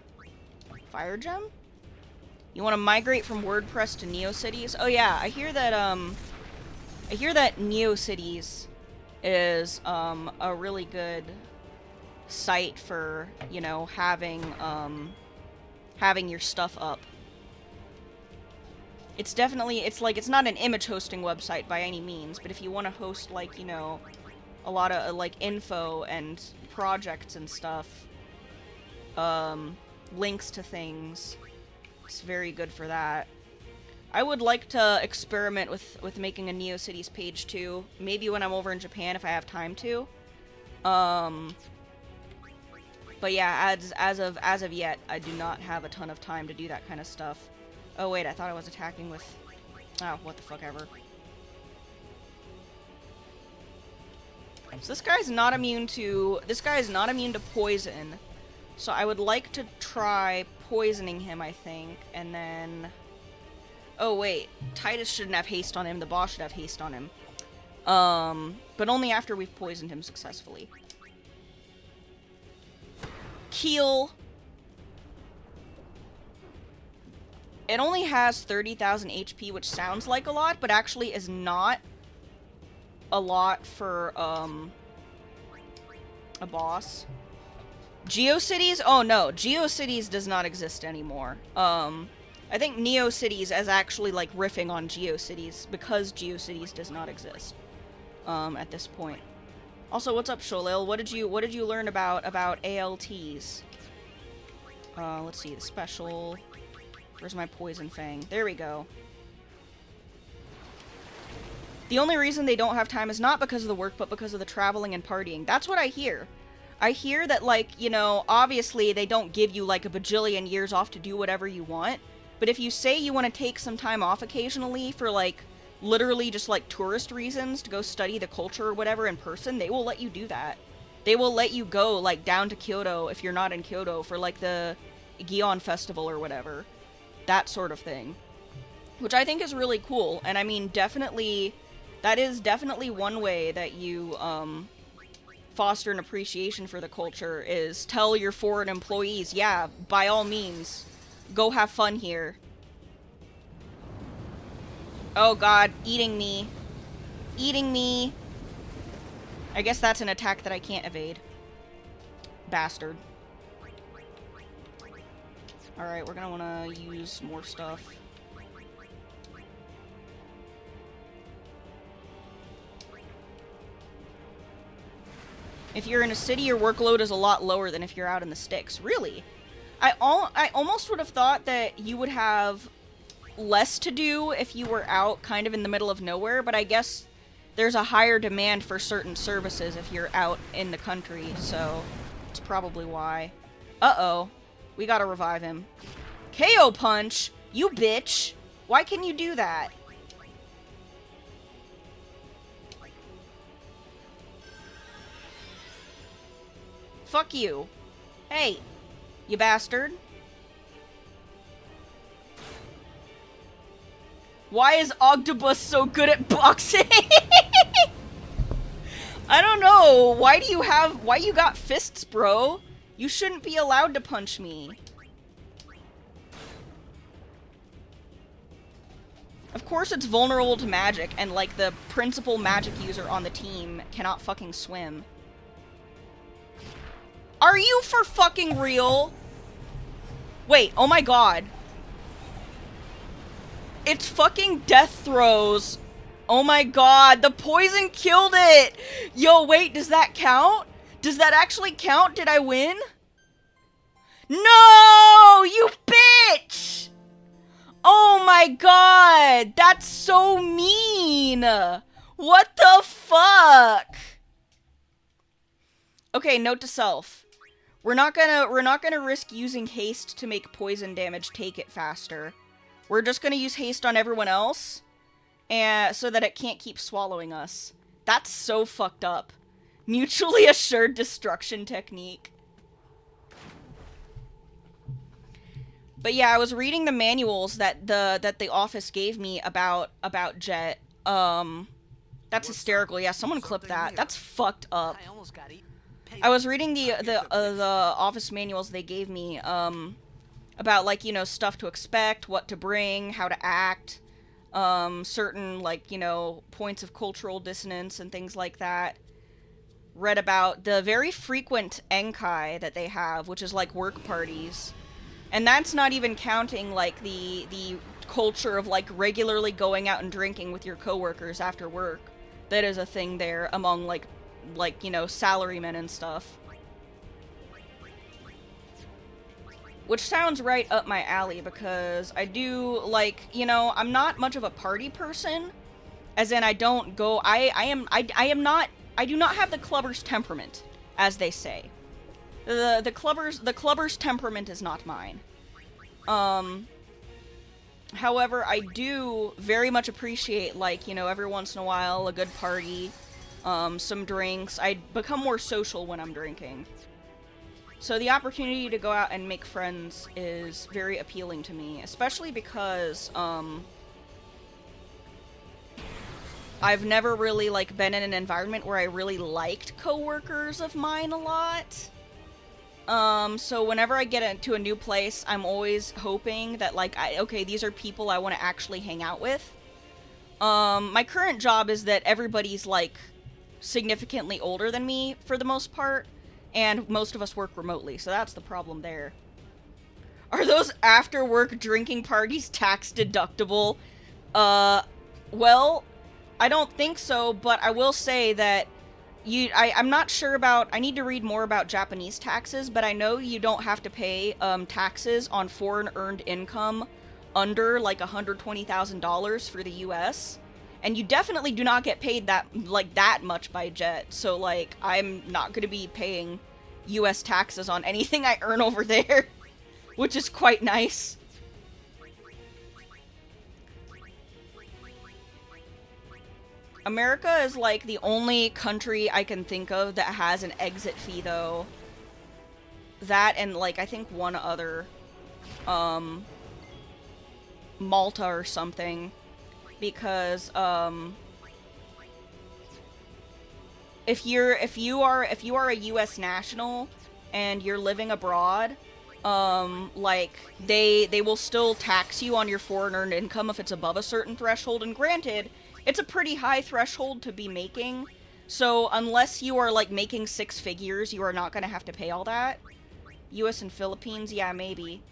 Fire Gem? You want to migrate from WordPress to NeoCities? Oh yeah, I hear that NeoCities is a really good site for, you know, having your stuff up. It's definitely, it's not an image hosting website by any means, but if you want to host, like, you know, a lot of like info and projects and stuff, links to things, it's very good for that. I would like to experiment with making a NeoCities page too. Maybe when I'm over in Japan if I have time to. But yeah, as of yet, I do not have a ton of time to do that kind of stuff. Oh wait, I thought I was attacking with... Oh, what the fuck ever. So this guy's not immune to... This guy is not immune to poison. So I would like to try poisoning him, I think. And then... Oh wait, Titus shouldn't have haste on him, the boss should have haste on him. But only after we've poisoned him successfully. Keel. It only has 30,000 HP, which sounds like a lot, but actually is not a lot for, a boss. GeoCities? Oh no, GeoCities does not exist anymore. I think NeoCities is actually, like, riffing on GeoCities, because GeoCities does not exist, at this point. Also, what's up, Sholil? What did you learn about ALTs? Let's see, the special... Where's my poison fang? There we go. The only reason they don't have time is not because of the work, but because of the traveling and partying. That's what I hear. I hear that, like, you know, obviously they don't give you, like, a bajillion years off to do whatever you want. But if you say you want to take some time off occasionally for, like, literally just, like, tourist reasons to go study the culture or whatever in person, they will let you do that. They will let you go, like, down to Kyoto if you're not in Kyoto for, like, the Gion Festival or whatever. That sort of thing. Which I think is really cool. And I mean, definitely, that is definitely one way that you, foster an appreciation for the culture, is tell your foreign employees, yeah, by all means, go have fun here. Oh god, eating me. Eating me. I guess that's an attack that I can't evade. Bastard. Alright, we're gonna wanna use more stuff. If you're in a city, your workload is a lot lower than if you're out in the sticks. Really? I almost would have thought that you would have less to do if you were out kind of in the middle of nowhere, but I guess there's a higher demand for certain services if you're out in the country, so it's probably why. Uh-oh. We gotta revive him. KO punch! You bitch! Why can you do that? Fuck you. Hey, you bastard. Why is Octopus so good at boxing? I don't know. Why you got fists, bro? You shouldn't be allowed to punch me. Of course it's vulnerable to magic, and like the principal magic user on the team cannot fucking swim. Are you for fucking real? Wait, oh my god. It's fucking death throws. Oh my god, the poison killed it! Yo, wait, does that count? Does that actually count? Did I win? No! You bitch! Oh my god! That's so mean! What the fuck? Okay, note to self. We're not gonna risk using haste to make poison damage take it faster. We're just gonna use haste on everyone else, and so that it can't keep swallowing us. That's so fucked up. Mutually assured destruction technique. But yeah, I was reading the manuals that the office gave me about Jet. That's hysterical. Yeah, someone clip that. That's fucked up. I almost got eaten. I was reading the office manuals they gave me about, like, you know, stuff to expect, what to bring, how to act, certain, like, you know, points of cultural dissonance and things like that. Read about the very frequent enkai that they have, which is like work parties. And that's not even counting, like, the culture of, like, regularly going out and drinking with your coworkers after work. That is a thing there among, like, you know, salarymen and stuff. Which sounds right up my alley because I do, like, you know, I'm not much of a party person. As in, I don't go, I do not have the clubber's temperament, as they say. The clubber's temperament is not mine. However, I do very much appreciate, like, you know, every once in a while, a good party, some drinks. I become more social when I'm drinking. So the opportunity to go out and make friends is very appealing to me, especially because, I've never really, like, been in an environment where I really liked coworkers of mine a lot. So whenever I get into a new place, I'm always hoping that, like, okay, these are people I want to actually hang out with. My current job is that everybody's, like, significantly older than me, for the most part, and most of us work remotely, so that's the problem there. Are those after-work drinking parties tax deductible? Well, I don't think so, but I will say that I'm not sure about, I need to read more about Japanese taxes, but I know you don't have to pay, taxes on foreign earned income under, like, $120,000 for the US. And you definitely do not get paid that much by Jet, so, like, I'm not gonna be paying US taxes on anything I earn over there, which is quite nice. America is, like, the only country I can think of that has an exit fee, though. That and, like, I think one other, Malta or something. Because, if you are a US national and you're living abroad, like, they will still tax you on your foreign earned income if it's above a certain threshold, and granted, it's a pretty high threshold to be making, so unless you are, like, making six figures, you are not gonna have to pay all that. US and Philippines, yeah, maybe.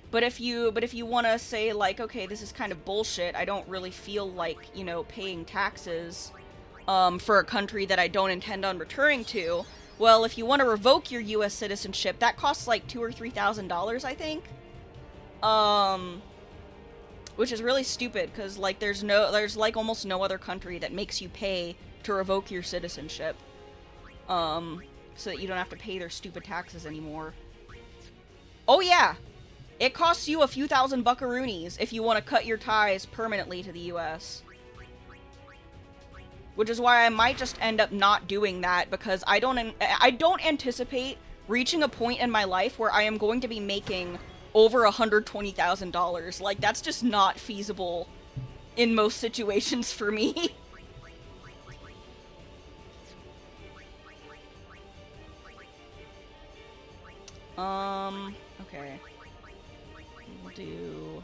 But if you want to say, like, okay, this is kind of bullshit, I don't really feel like, you know, paying taxes, for a country that I don't intend on returning to, well, if you want to revoke your US citizenship, that costs, like, $2,000 or $3,000, I think. Which is really stupid, because, like, there's, like, almost no other country that makes you pay to revoke your citizenship. So that you don't have to pay their stupid taxes anymore. Oh, yeah! It costs you a few thousand buckaroonies if you want to cut your ties permanently to the US. Which is why I might just end up not doing that, because I don't anticipate reaching a point in my life where I am going to be making over $120,000. Like, that's just not feasible in most situations for me. Okay. We'll do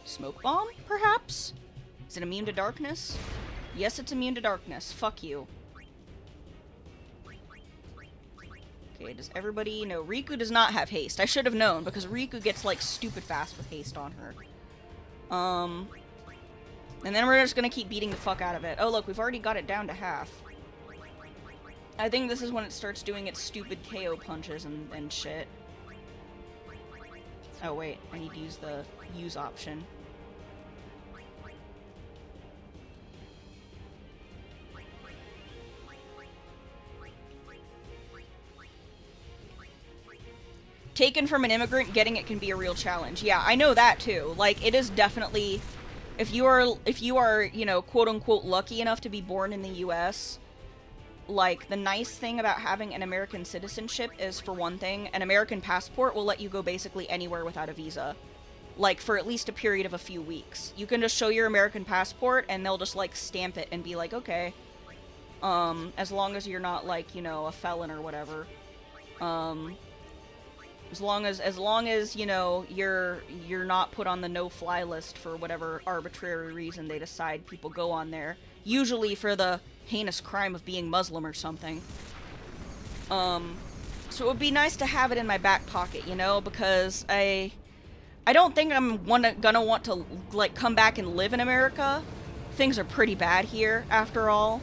smoke bomb, perhaps? Is it immune to darkness? Yes, it's immune to darkness. Fuck you. Okay, does everybody... No, Riku does not have haste. I should have known, because Riku gets, like, stupid fast with haste on her. And then we're just gonna keep beating the fuck out of it. Oh, look, we've already got it down to half. I think this is when it starts doing its stupid KO punches and shit. Oh, wait. I need to use the use option. Taken from an immigrant, getting it can be a real challenge. Yeah, I know that too. Like, it is definitely... If you are, you know, quote-unquote lucky enough to be born in the US, like, the nice thing about having an American citizenship is, for one thing, an American passport will let you go basically anywhere without a visa. Like, for at least a period of a few weeks. You can just show your American passport, and they'll just, like, stamp it and be like, okay. As long as you're not, like, you know, a felon or whatever. As long as, you know, you're not put on the no-fly list for whatever arbitrary reason they decide people go on there. Usually for the heinous crime of being Muslim or something. So it would be nice to have it in my back pocket, you know, because I don't think I'm gonna want to, like, come back and live in America. Things are pretty bad here, after all.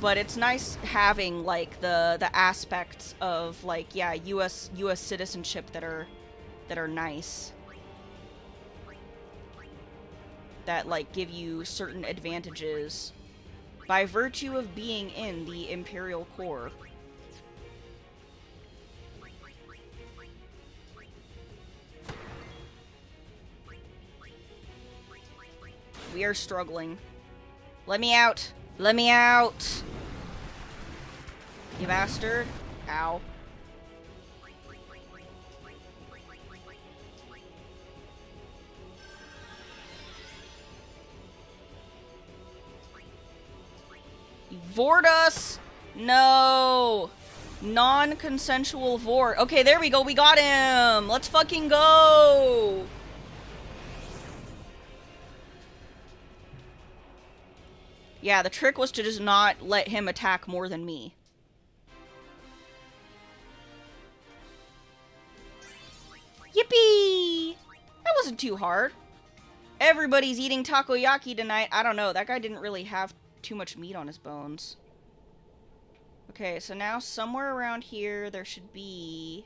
but it's nice having like the aspects of like, yeah, US citizenship that are nice, that like give you certain advantages by virtue of being in the Imperial Corps. We are struggling. Let me out! Let me out! You bastard. Ow. You vored us! No! Non-consensual vore. Okay, there we go. We got him! Let's fucking go! Yeah, the trick was to just not let him attack more than me. Yippee! That wasn't too hard. Everybody's eating takoyaki tonight. I don't know. That guy didn't really have too much meat on his bones. Okay, so now somewhere around here there should be...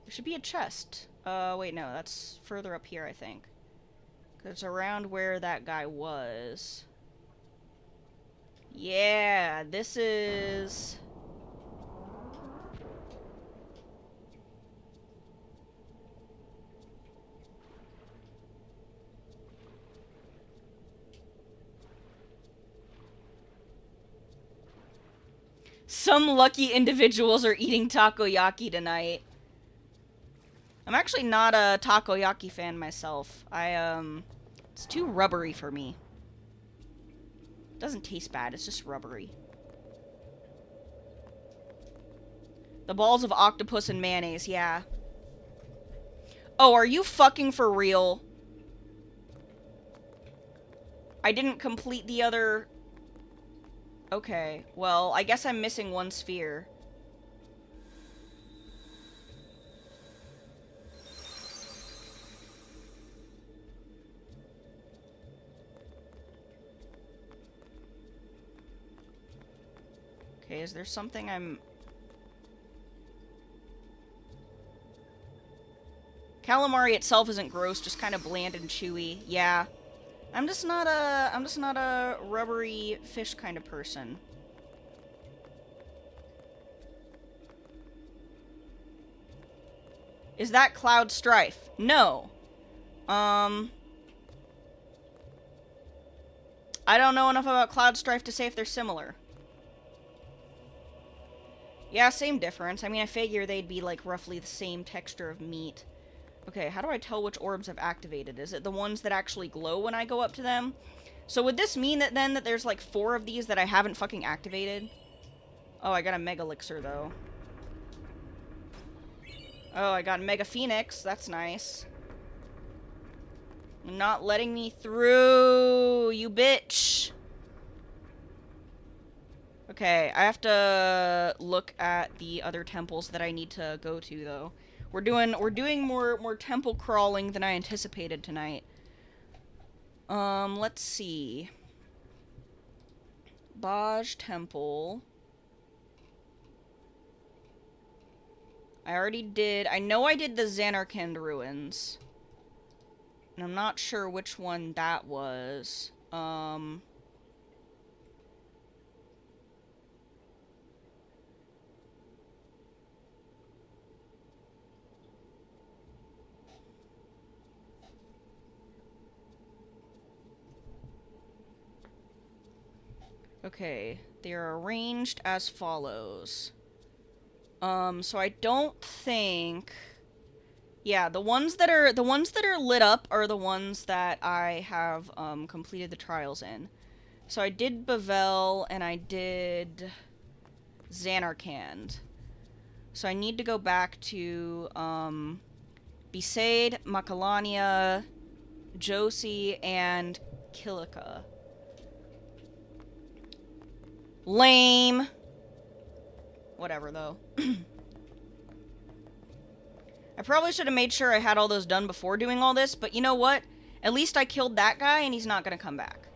There should be a chest. Wait, no. That's further up here, I think. It's around where that guy was. Yeah, this is... Some lucky individuals are eating takoyaki tonight. I'm actually not a takoyaki fan myself. It's too rubbery for me. It doesn't taste bad, it's just rubbery. The balls of octopus and mayonnaise, yeah. Oh, are you fucking for real? I didn't complete the other... Okay, well, I guess I'm missing one sphere. Okay, is there something I'm... Calamari itself isn't gross, just kind of bland and chewy. Yeah. I'm just not a rubbery fish kind of person. Is that Cloud Strife? No. I don't know enough about Cloud Strife to say if they're similar. Yeah, same difference. I mean, I figure they'd be like roughly the same texture of meat. Okay, how do I tell which orbs I've activated? Is it the ones that actually glow when I go up to them? So would this mean that then that there's like 4 of these that I haven't fucking activated? Oh, I got a Mega Elixir though. Oh, I got Mega Phoenix. That's nice. You're not letting me through, you bitch. Okay, I have to look at the other temples that I need to go to though. We're doing more temple crawling than I anticipated tonight. Let's see. Baj Temple. I already did. I know I did the Xanarkand ruins. And I'm not sure which one that was. Okay, they are arranged as follows. So I don't think... Yeah, the ones that are lit up are the ones that I have completed the trials in. So I did Bavel and I did Xanarkand. So I need to go back to Besaid, Macalania, Josie, and Kilika. Lame. Whatever, though. I probably should have made sure I had all those done before doing all this, but you know what? At least I killed that guy, and he's not gonna come back.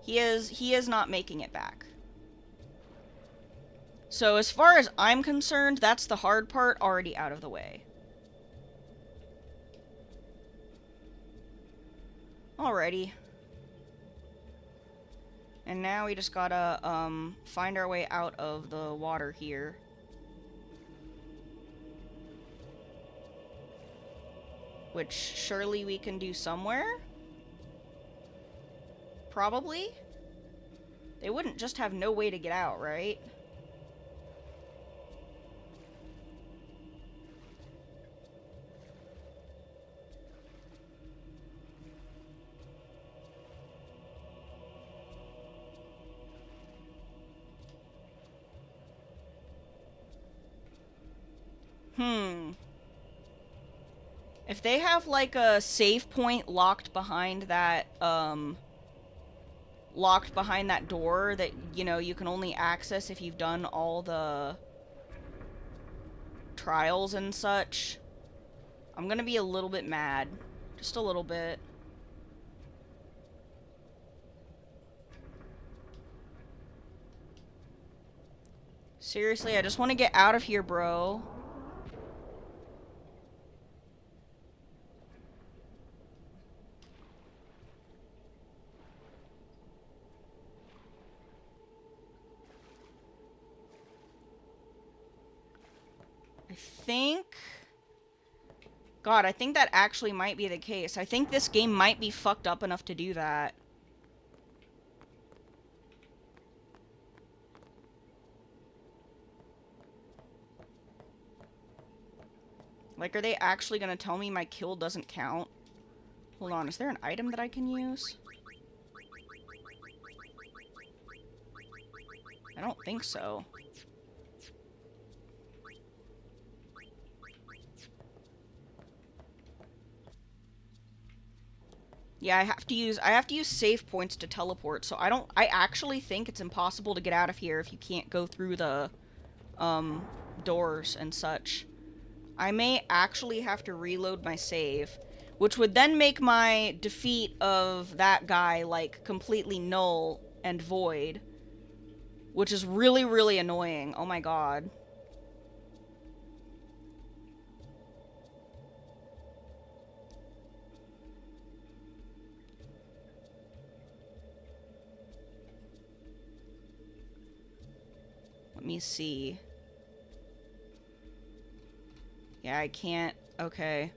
He is not making it back. So as far as I'm concerned, that's the hard part already out of the way. Alrighty. And now we just gotta, find our way out of the water here. Which surely we can do somewhere? Probably? They wouldn't just have no way to get out, right? If they have, like, a save point locked behind that door that, you know, you can only access if you've done all the trials and such, I'm gonna be a little bit mad. Just a little bit. Seriously, I just want to get out of here, bro. I think that actually might be the case. I think this game might be fucked up enough to do that. Like, are they actually gonna tell me my kill doesn't count? Hold on, is there an item that I can use? I don't think so. Yeah, I have to use save points to teleport, so I actually think it's impossible to get out of here if you can't go through the doors and such. I may actually have to reload my save, which would then make my defeat of that guy, like, completely null and void, which is really, really annoying. Oh my god. Let me see. Yeah, I can't. Okay.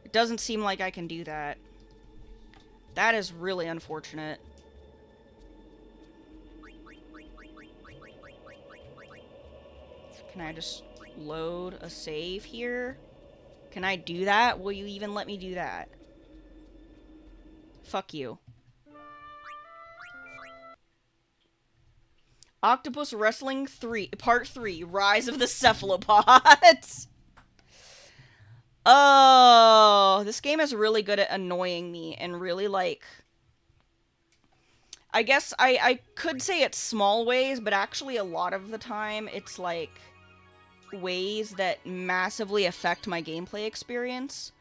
It doesn't seem like I can do that. That is really unfortunate. Can I just load a save here? Can I do that? Will you even let me do that? Fuck you. Octopus Wrestling 3, Part 3, Rise of the Cephalopods. Oh, this game is really good at annoying me and really, like... I guess I could say it's small ways, but actually a lot of the time it's, like, ways that massively affect my gameplay experience.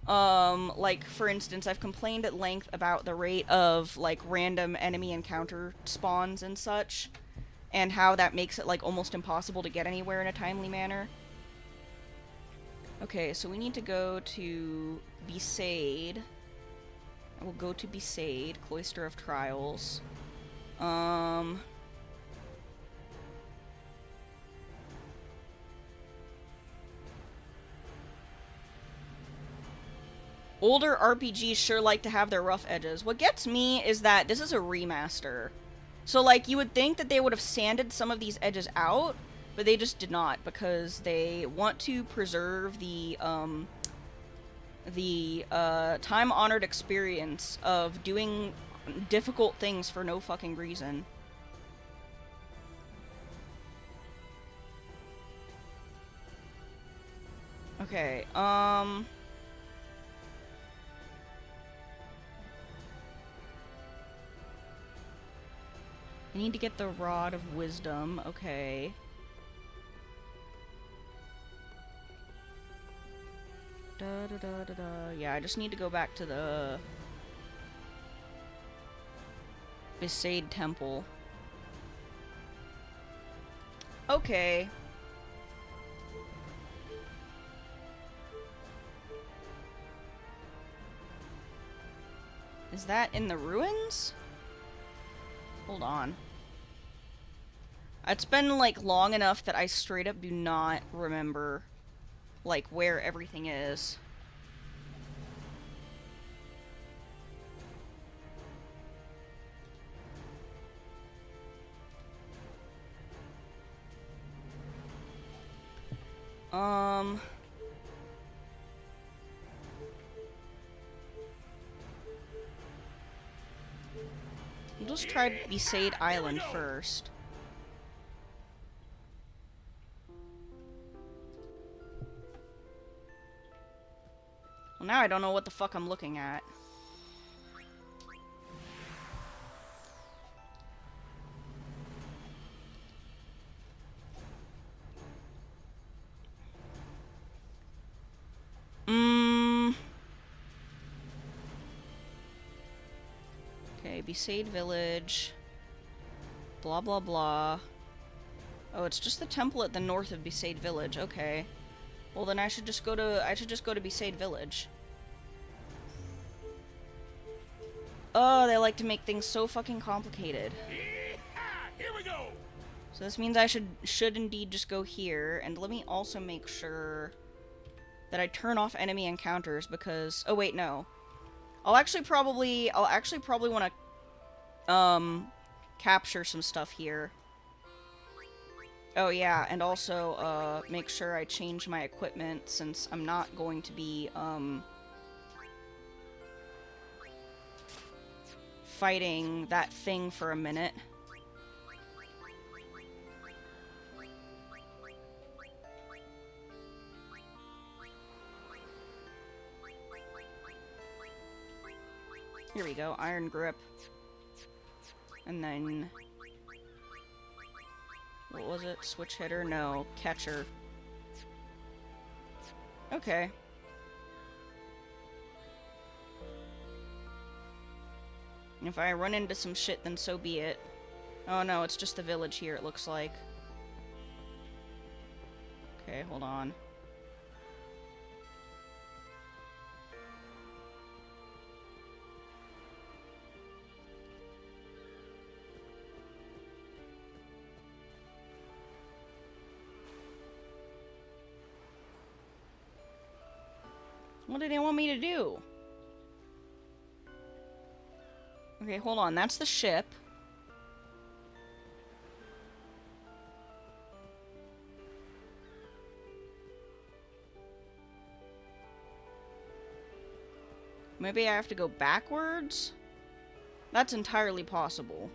Like, for instance, I've complained at length about the rate of, like, random enemy encounter spawns and such, and how that makes it, like, almost impossible to get anywhere in a timely manner. Okay, so we need to go to Besaid. I will go to Besaid, Cloister of Trials. Older RPGs sure like to have their rough edges. What gets me is that this is a remaster. So, like, you would think that they would have sanded some of these edges out, but they just did not, because they want to preserve the time-honored experience of doing difficult things for no fucking reason. Okay, I need to get the Rod of Wisdom, okay. Yeah, I just need to go back to the... Besaid Temple. Okay. Is that in the ruins? Hold on. It's been, like, long enough that I straight up do not remember, like, where everything is. We'll just try Besaid Island first. Well, now I don't know what the fuck I'm looking at. Okay, Besaid Village. Blah blah blah. Oh, it's just the temple at the north of Besaid Village. Okay. Well, then I should just go to Besaid Village. Oh, they like to make things so fucking complicated. Here we go. So this means I should indeed just go here, and let me also make sure that I turn off enemy encounters because oh wait, no. I'll actually probably want to capture some stuff here. Oh yeah, and also make sure I change my equipment since I'm not going to be fighting that thing for a minute. Here we go, Iron Grip. And then... what was it? Switch hitter? No, catcher. Okay. If I run into some shit, then so be it. Oh no, it's just the village here, it looks like. Okay, hold on. What do they want me to do? Okay, hold on. That's the ship. Maybe I have to go backwards? That's entirely possible.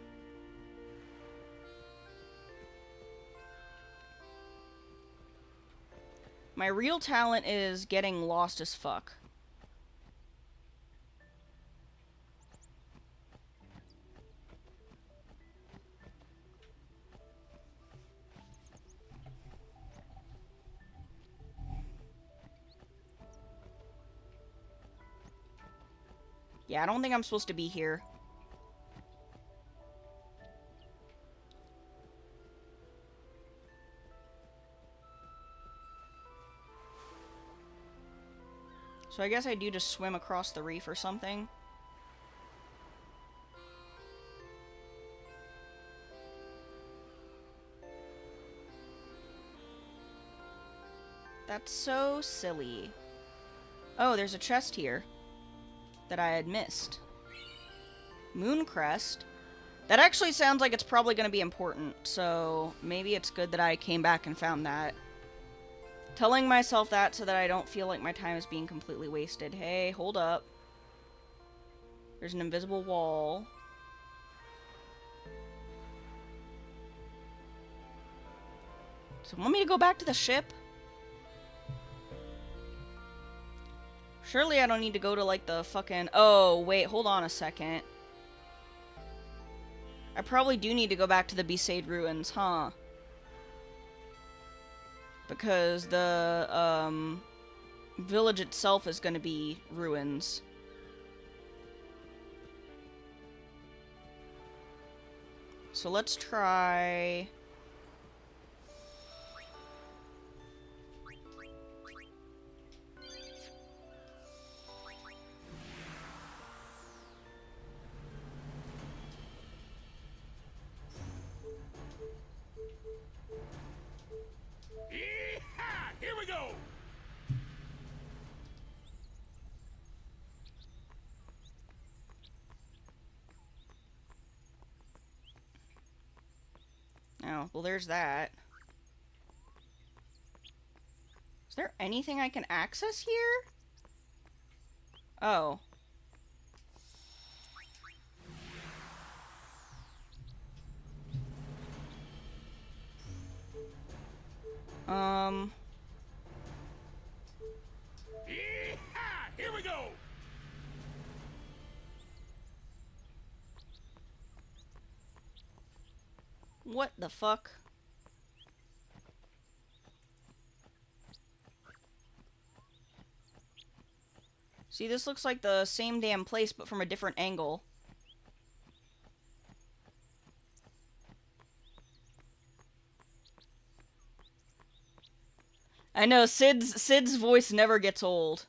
My real talent is getting lost as fuck. Yeah, I don't think I'm supposed to be here. So I guess I do just swim across the reef or something. That's so silly. Oh, there's a chest here that I had missed. Mooncrest. That actually sounds like it's probably going to be important, so maybe it's good that I came back and found that. Telling myself that so that I don't feel like my time is being completely wasted. Hey, hold up. There's an invisible wall. So want me to go back to the ship? Surely I don't need to go to, like, the fucking... oh, wait, hold on a second. I probably do need to go back to the Besaid ruins, huh? Because the, village itself is gonna be ruins. So let's try... Yee-haw! Here we go! Oh, well there's that. Is there anything I can access here? Oh. Yee-haw! Here we go! What the fuck? See, this looks like the same damn place, but from a different angle. I know, Sid's voice never gets old.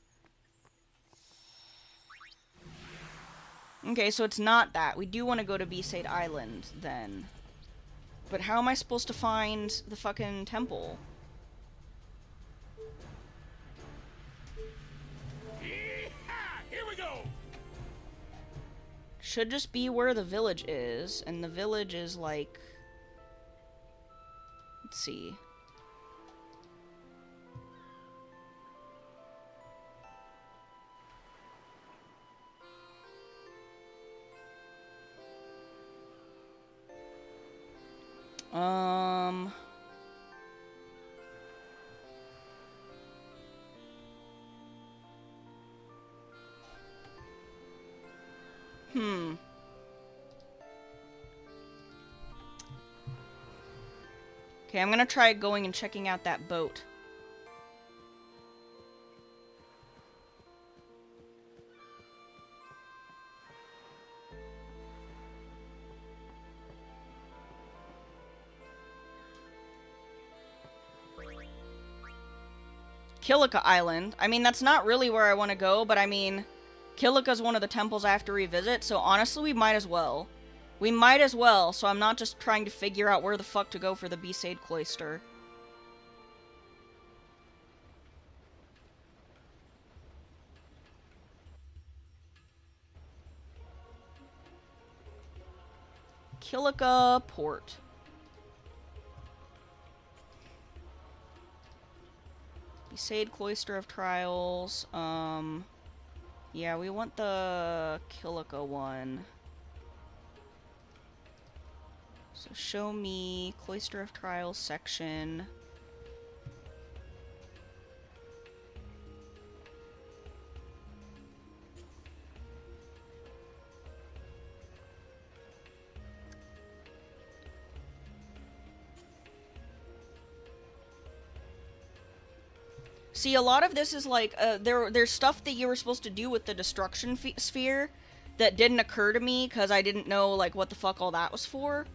Okay, so it's not that. We do want to go to B-Side Island, then. But how am I supposed to find the fucking temple? Yee-haw! Here we go! Should just be where the village is, and the village is like... Let's see. Okay, I'm gonna try going and checking out that boat. Kilika Island. I mean, that's not really where I want to go, but I mean, Kilika's one of the temples I have to revisit, so honestly, we might as well. We might as well, so I'm not just trying to figure out where the fuck to go for the B-Side Cloister. Kilika Port. B-Side Cloister of Trials. Yeah, we want the Kilika one. So show me Cloister of Trials section. See, a lot of this is like, there's stuff that you were supposed to do with the destruction sphere that didn't occur to me because I didn't know, like, what the fuck all that was for.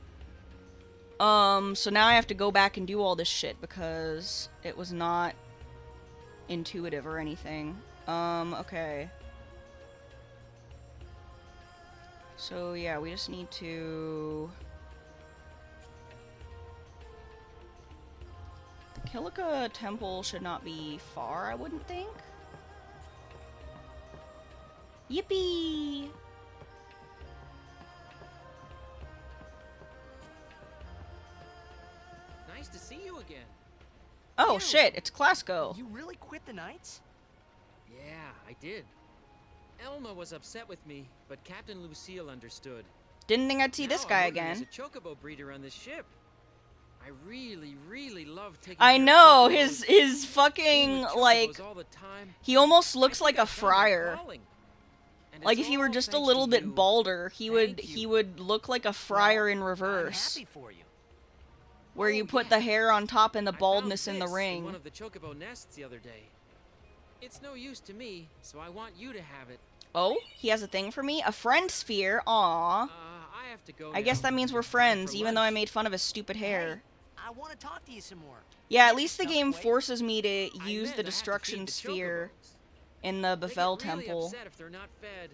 So now I have to go back and do all this shit because it was not intuitive or anything. Okay. So, yeah, we just need to... The Kilika Temple should not be far, I wouldn't think. Yippee! Nice to see you again. Oh, You. shit, it's Clasco. You really quit the Knights? Yeah, I did. Elma was upset with me, but Captain Lucille understood. Didn't think I'd see Now this I'm guy working again. as a chocobo breeder on this ship. I really love taking I care of know, chocobos. his Being fucking, with like, chocobos all the time, he almost looks I like think a I found my friar. calling. And Like, it's if he were all just a thanks little to bit you. balder, he would Thank he you. would look like a friar Well, in reverse. I'm happy for you. Where Oh, you put yeah. the hair on top and the I found baldness in the this ring. one of the chocobo nests the other day. It's no use to me, so I want you to have it. Oh, he has a thing for me? A friend sphere, aw. I have to go I guess now. that means we're Time friends, for even though I lunch. made fun of his stupid hair. I want to talk to you some more. Yeah, at Get least the yourself game away. forces me to I use meant the I have to destruction feed the sphere chocobos. in the They Bethel get really temple. upset if they're not fed.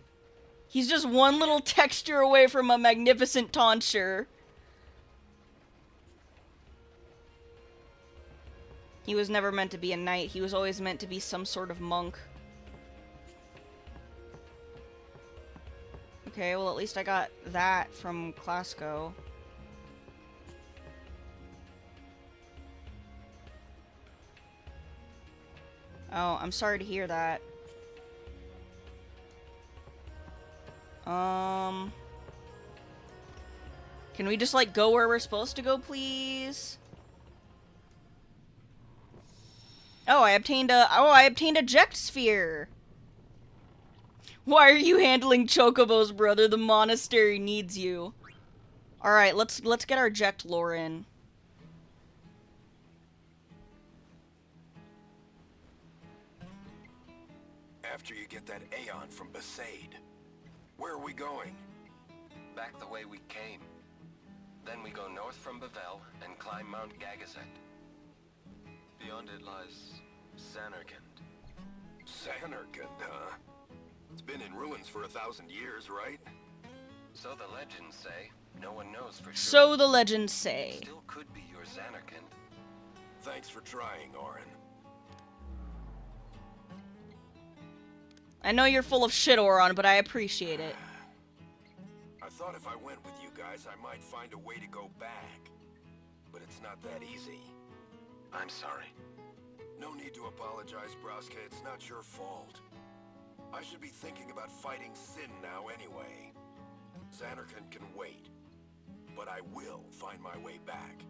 He's just one little texture away from a magnificent tonsure. He was never meant to be a knight. He was always meant to be some sort of monk. Okay, well at least I got that from Classico. Oh, I'm sorry to hear that. Can we just, like, go where we're supposed to go, please? Oh, I obtained a eject sphere! Why are you handling chocobos, brother? The monastery needs you. Alright, let's get our eject lore in. After you get that Aeon from Besaid, where are we going? Back the way we came. Then we go north from Bavel and climb Mount Gagazet. Beyond it lies Samarkand. Samarkand, huh? It's been in ruins for 1,000 years, right? So the legends say. No one knows for sure. So the legends say. Still could be your Samarkand. Thanks for trying, Orin. I know you're full of shit, Oron, but I appreciate it. I thought if I went with you guys, I might find a way to go back. But it's not that easy. I'm sorry. No need to apologize, Braska. It's not your fault. I should be thinking about fighting Sin now anyway. Xanarkand can wait. But I will find my way back.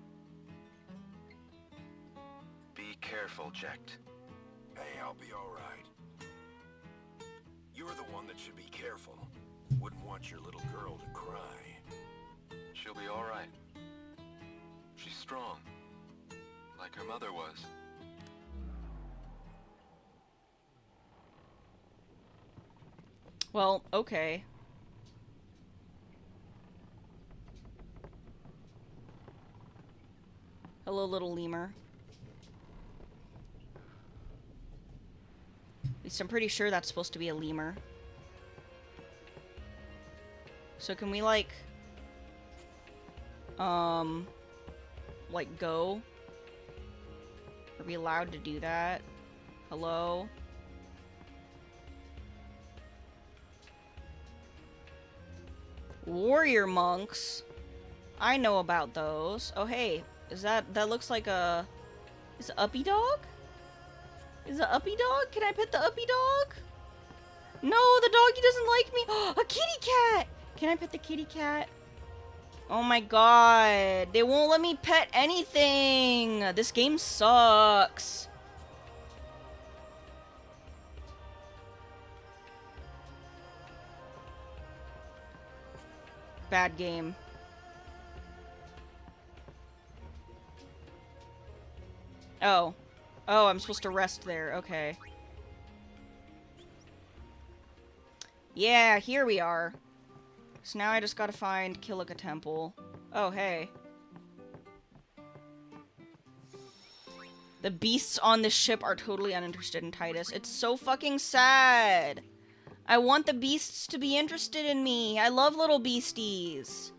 Be careful, Jecht. Hey, I'll be alright. You're the one that should be careful. Wouldn't want your little girl to cry. She'll be all right. She's strong, like her mother was. Well, okay. Hello, little lemur. At least I'm pretty sure that's supposed to be a lemur. So can we, like, go? Are we allowed to do that? Hello? Warrior monks? I know about those. Oh, hey. Is that looks like a... Is it Uppy Dog? Is it Uppy Dog? Can I pet the Uppy Dog? No, the doggy doesn't like me. A kitty cat! Can I pet the kitty cat? Oh my god. They won't let me pet anything. This game sucks. Bad game. Oh. Oh, I'm supposed to rest there. Okay. Yeah, here we are. So now I just gotta find Kilika Temple. Oh, hey. The beasts on this ship are totally uninterested in Titus. It's so fucking sad. I want the beasts to be interested in me. I love little beasties.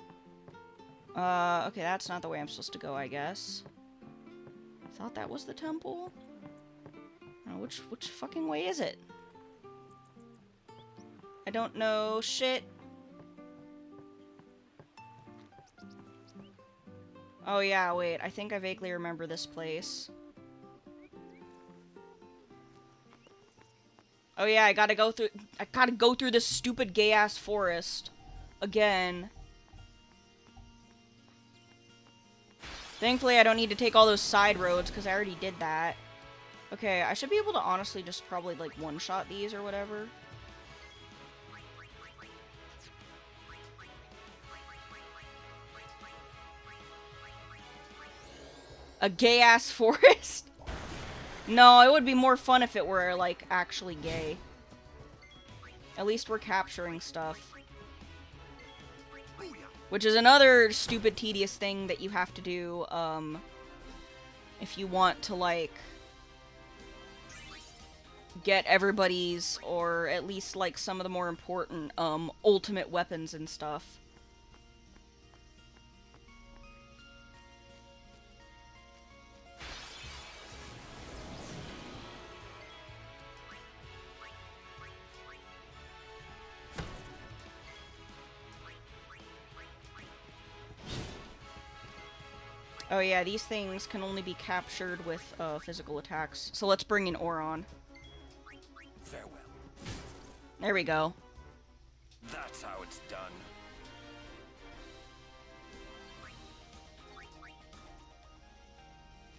Okay, that's not the way I'm supposed to go, I guess. I thought that was the temple. Which fucking way is it? I don't know shit. Oh yeah, wait. I think I vaguely remember this place. Oh yeah, I gotta go through this stupid gay-ass forest. Again. Thankfully, I don't need to take all those side roads, because I already did that. Okay, I should be able to honestly just probably, like, one-shot these or whatever. A gay-ass forest? No, it would be more fun if it were, like, actually gay. At least we're capturing stuff. Which is another stupid, tedious thing that you have to do, if you want to, like, get everybody's, or at least, like, some of the more important, ultimate weapons and stuff. Oh yeah, these things can only be captured with physical attacks. So let's bring in Oron. Farewell. There we go. That's how it's done.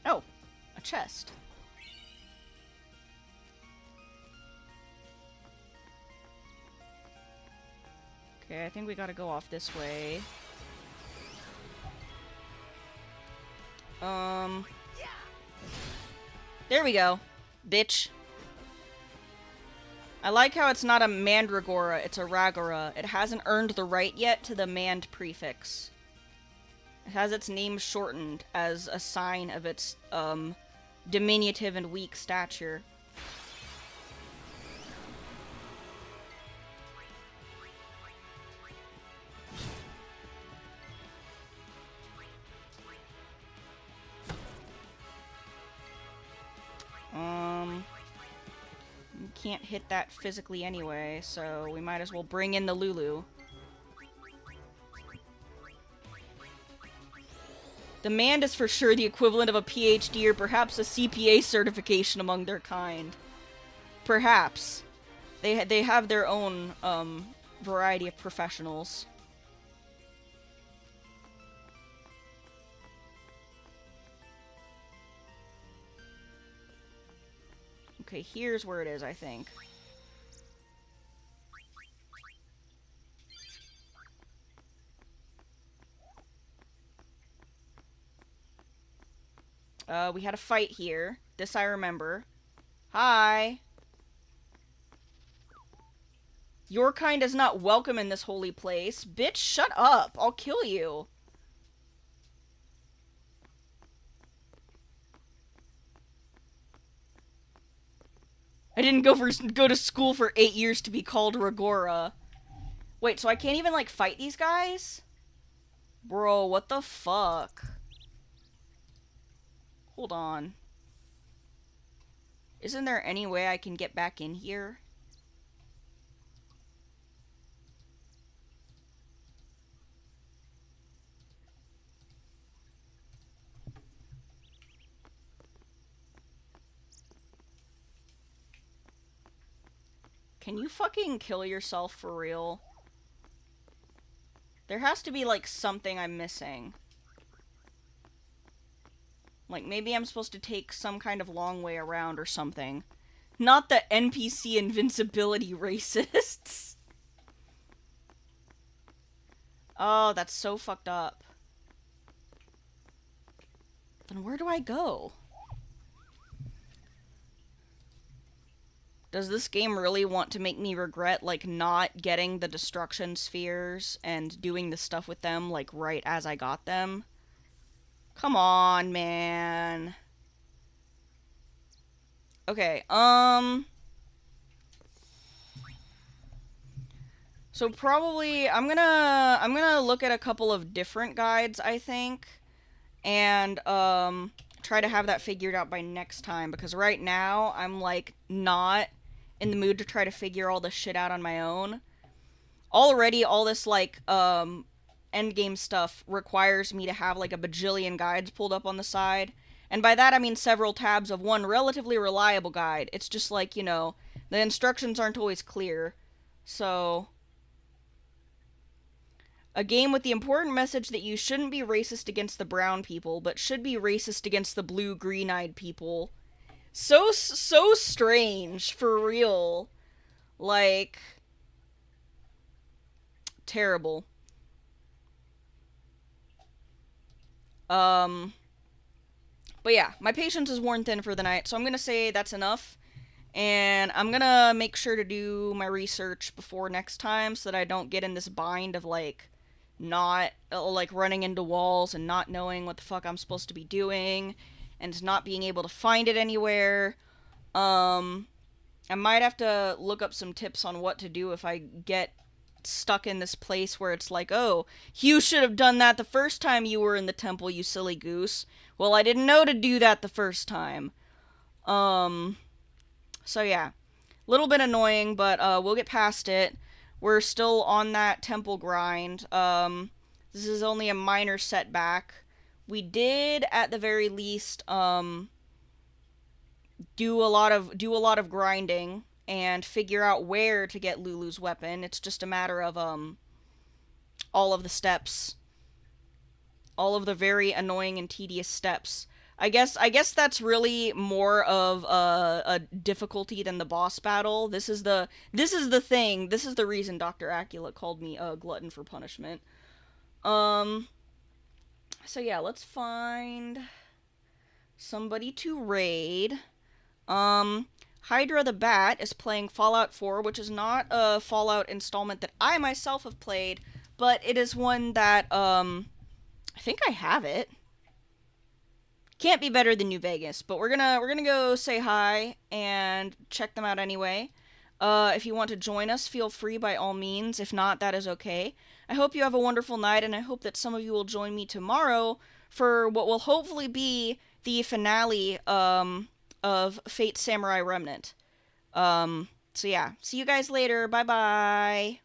Oh, a chest. Okay, I think we gotta go off this way. There we go, bitch. I like how it's not a mandragora, it's a ragora. It hasn't earned the right yet to the mand prefix. It has its name shortened as a sign of its, diminutive and weak stature. You can't hit that physically anyway, so we might as well bring in the Lulu. The Mand is for sure the equivalent of a PhD or perhaps a CPA certification among their kind. Perhaps. They have their own, variety of professionals. Okay, here's where it is, I think. We had a fight here. This I remember. Hi! Your kind is not welcome in this holy place. Bitch, shut up! I'll kill you! I didn't go to school for 8 years to be called Ragora. Wait, so I can't even, like, fight these guys? Bro, what the fuck? Hold on. Isn't there any way I can get back in here? Can you fucking kill yourself for real? There has to be, like, something I'm missing. Like, maybe I'm supposed to take some kind of long way around or something. Not the NPC invincibility racists. Oh, that's so fucked up. Then where do I go? Does this game really want to make me regret, like, not getting the destruction spheres and doing the stuff with them, like, right as I got them? Come on, man. Okay, so probably, I'm gonna look at a couple of different guides, I think, and, try to have that figured out by next time, because right now, I'm, like, not in the mood to try to figure all this shit out on my own. Already, all this, like, endgame stuff requires me to have, like, a bajillion guides pulled up on the side. And by that, I mean several tabs of one relatively reliable guide. It's just like, you know, the instructions aren't always clear. So, a game with the important message that you shouldn't be racist against the brown people, but should be racist against the blue, green-eyed people. So strange, for real. Like, terrible. But yeah, my patience is worn thin for the night, so I'm gonna say that's enough. And I'm gonna make sure to do my research before next time so that I don't get in this bind of, like, not like running into walls and not knowing what the fuck I'm supposed to be doing and not being able to find it anywhere. I might have to look up some tips on what to do if I get stuck in this place where it's like, oh, you should have done that the first time you were in the temple, you silly goose. Well, I didn't know to do that the first time. So yeah. Little bit annoying, but we'll get past it. We're still on that temple grind. This is only a minor setback. We did, at the very least, do a lot of grinding and figure out where to get Lulu's weapon. It's just a matter of all of the steps, all of the very annoying and tedious steps. I guess that's really more of a difficulty than the boss battle. This is the thing. This is the reason Dr. Acula called me a glutton for punishment. So yeah, let's find somebody to raid. Hydra the Bat is playing Fallout 4, which is not a Fallout installment that I myself have played, but it is one that, I think I have it. Can't be better than New Vegas, but we're gonna go say hi and check them out anyway. If you want to join us, feel free by all means. If not, that is okay. I hope you have a wonderful night, and I hope that some of you will join me tomorrow for what will hopefully be the finale, of Fate Samurai Remnant. So yeah, see you guys later. Bye bye.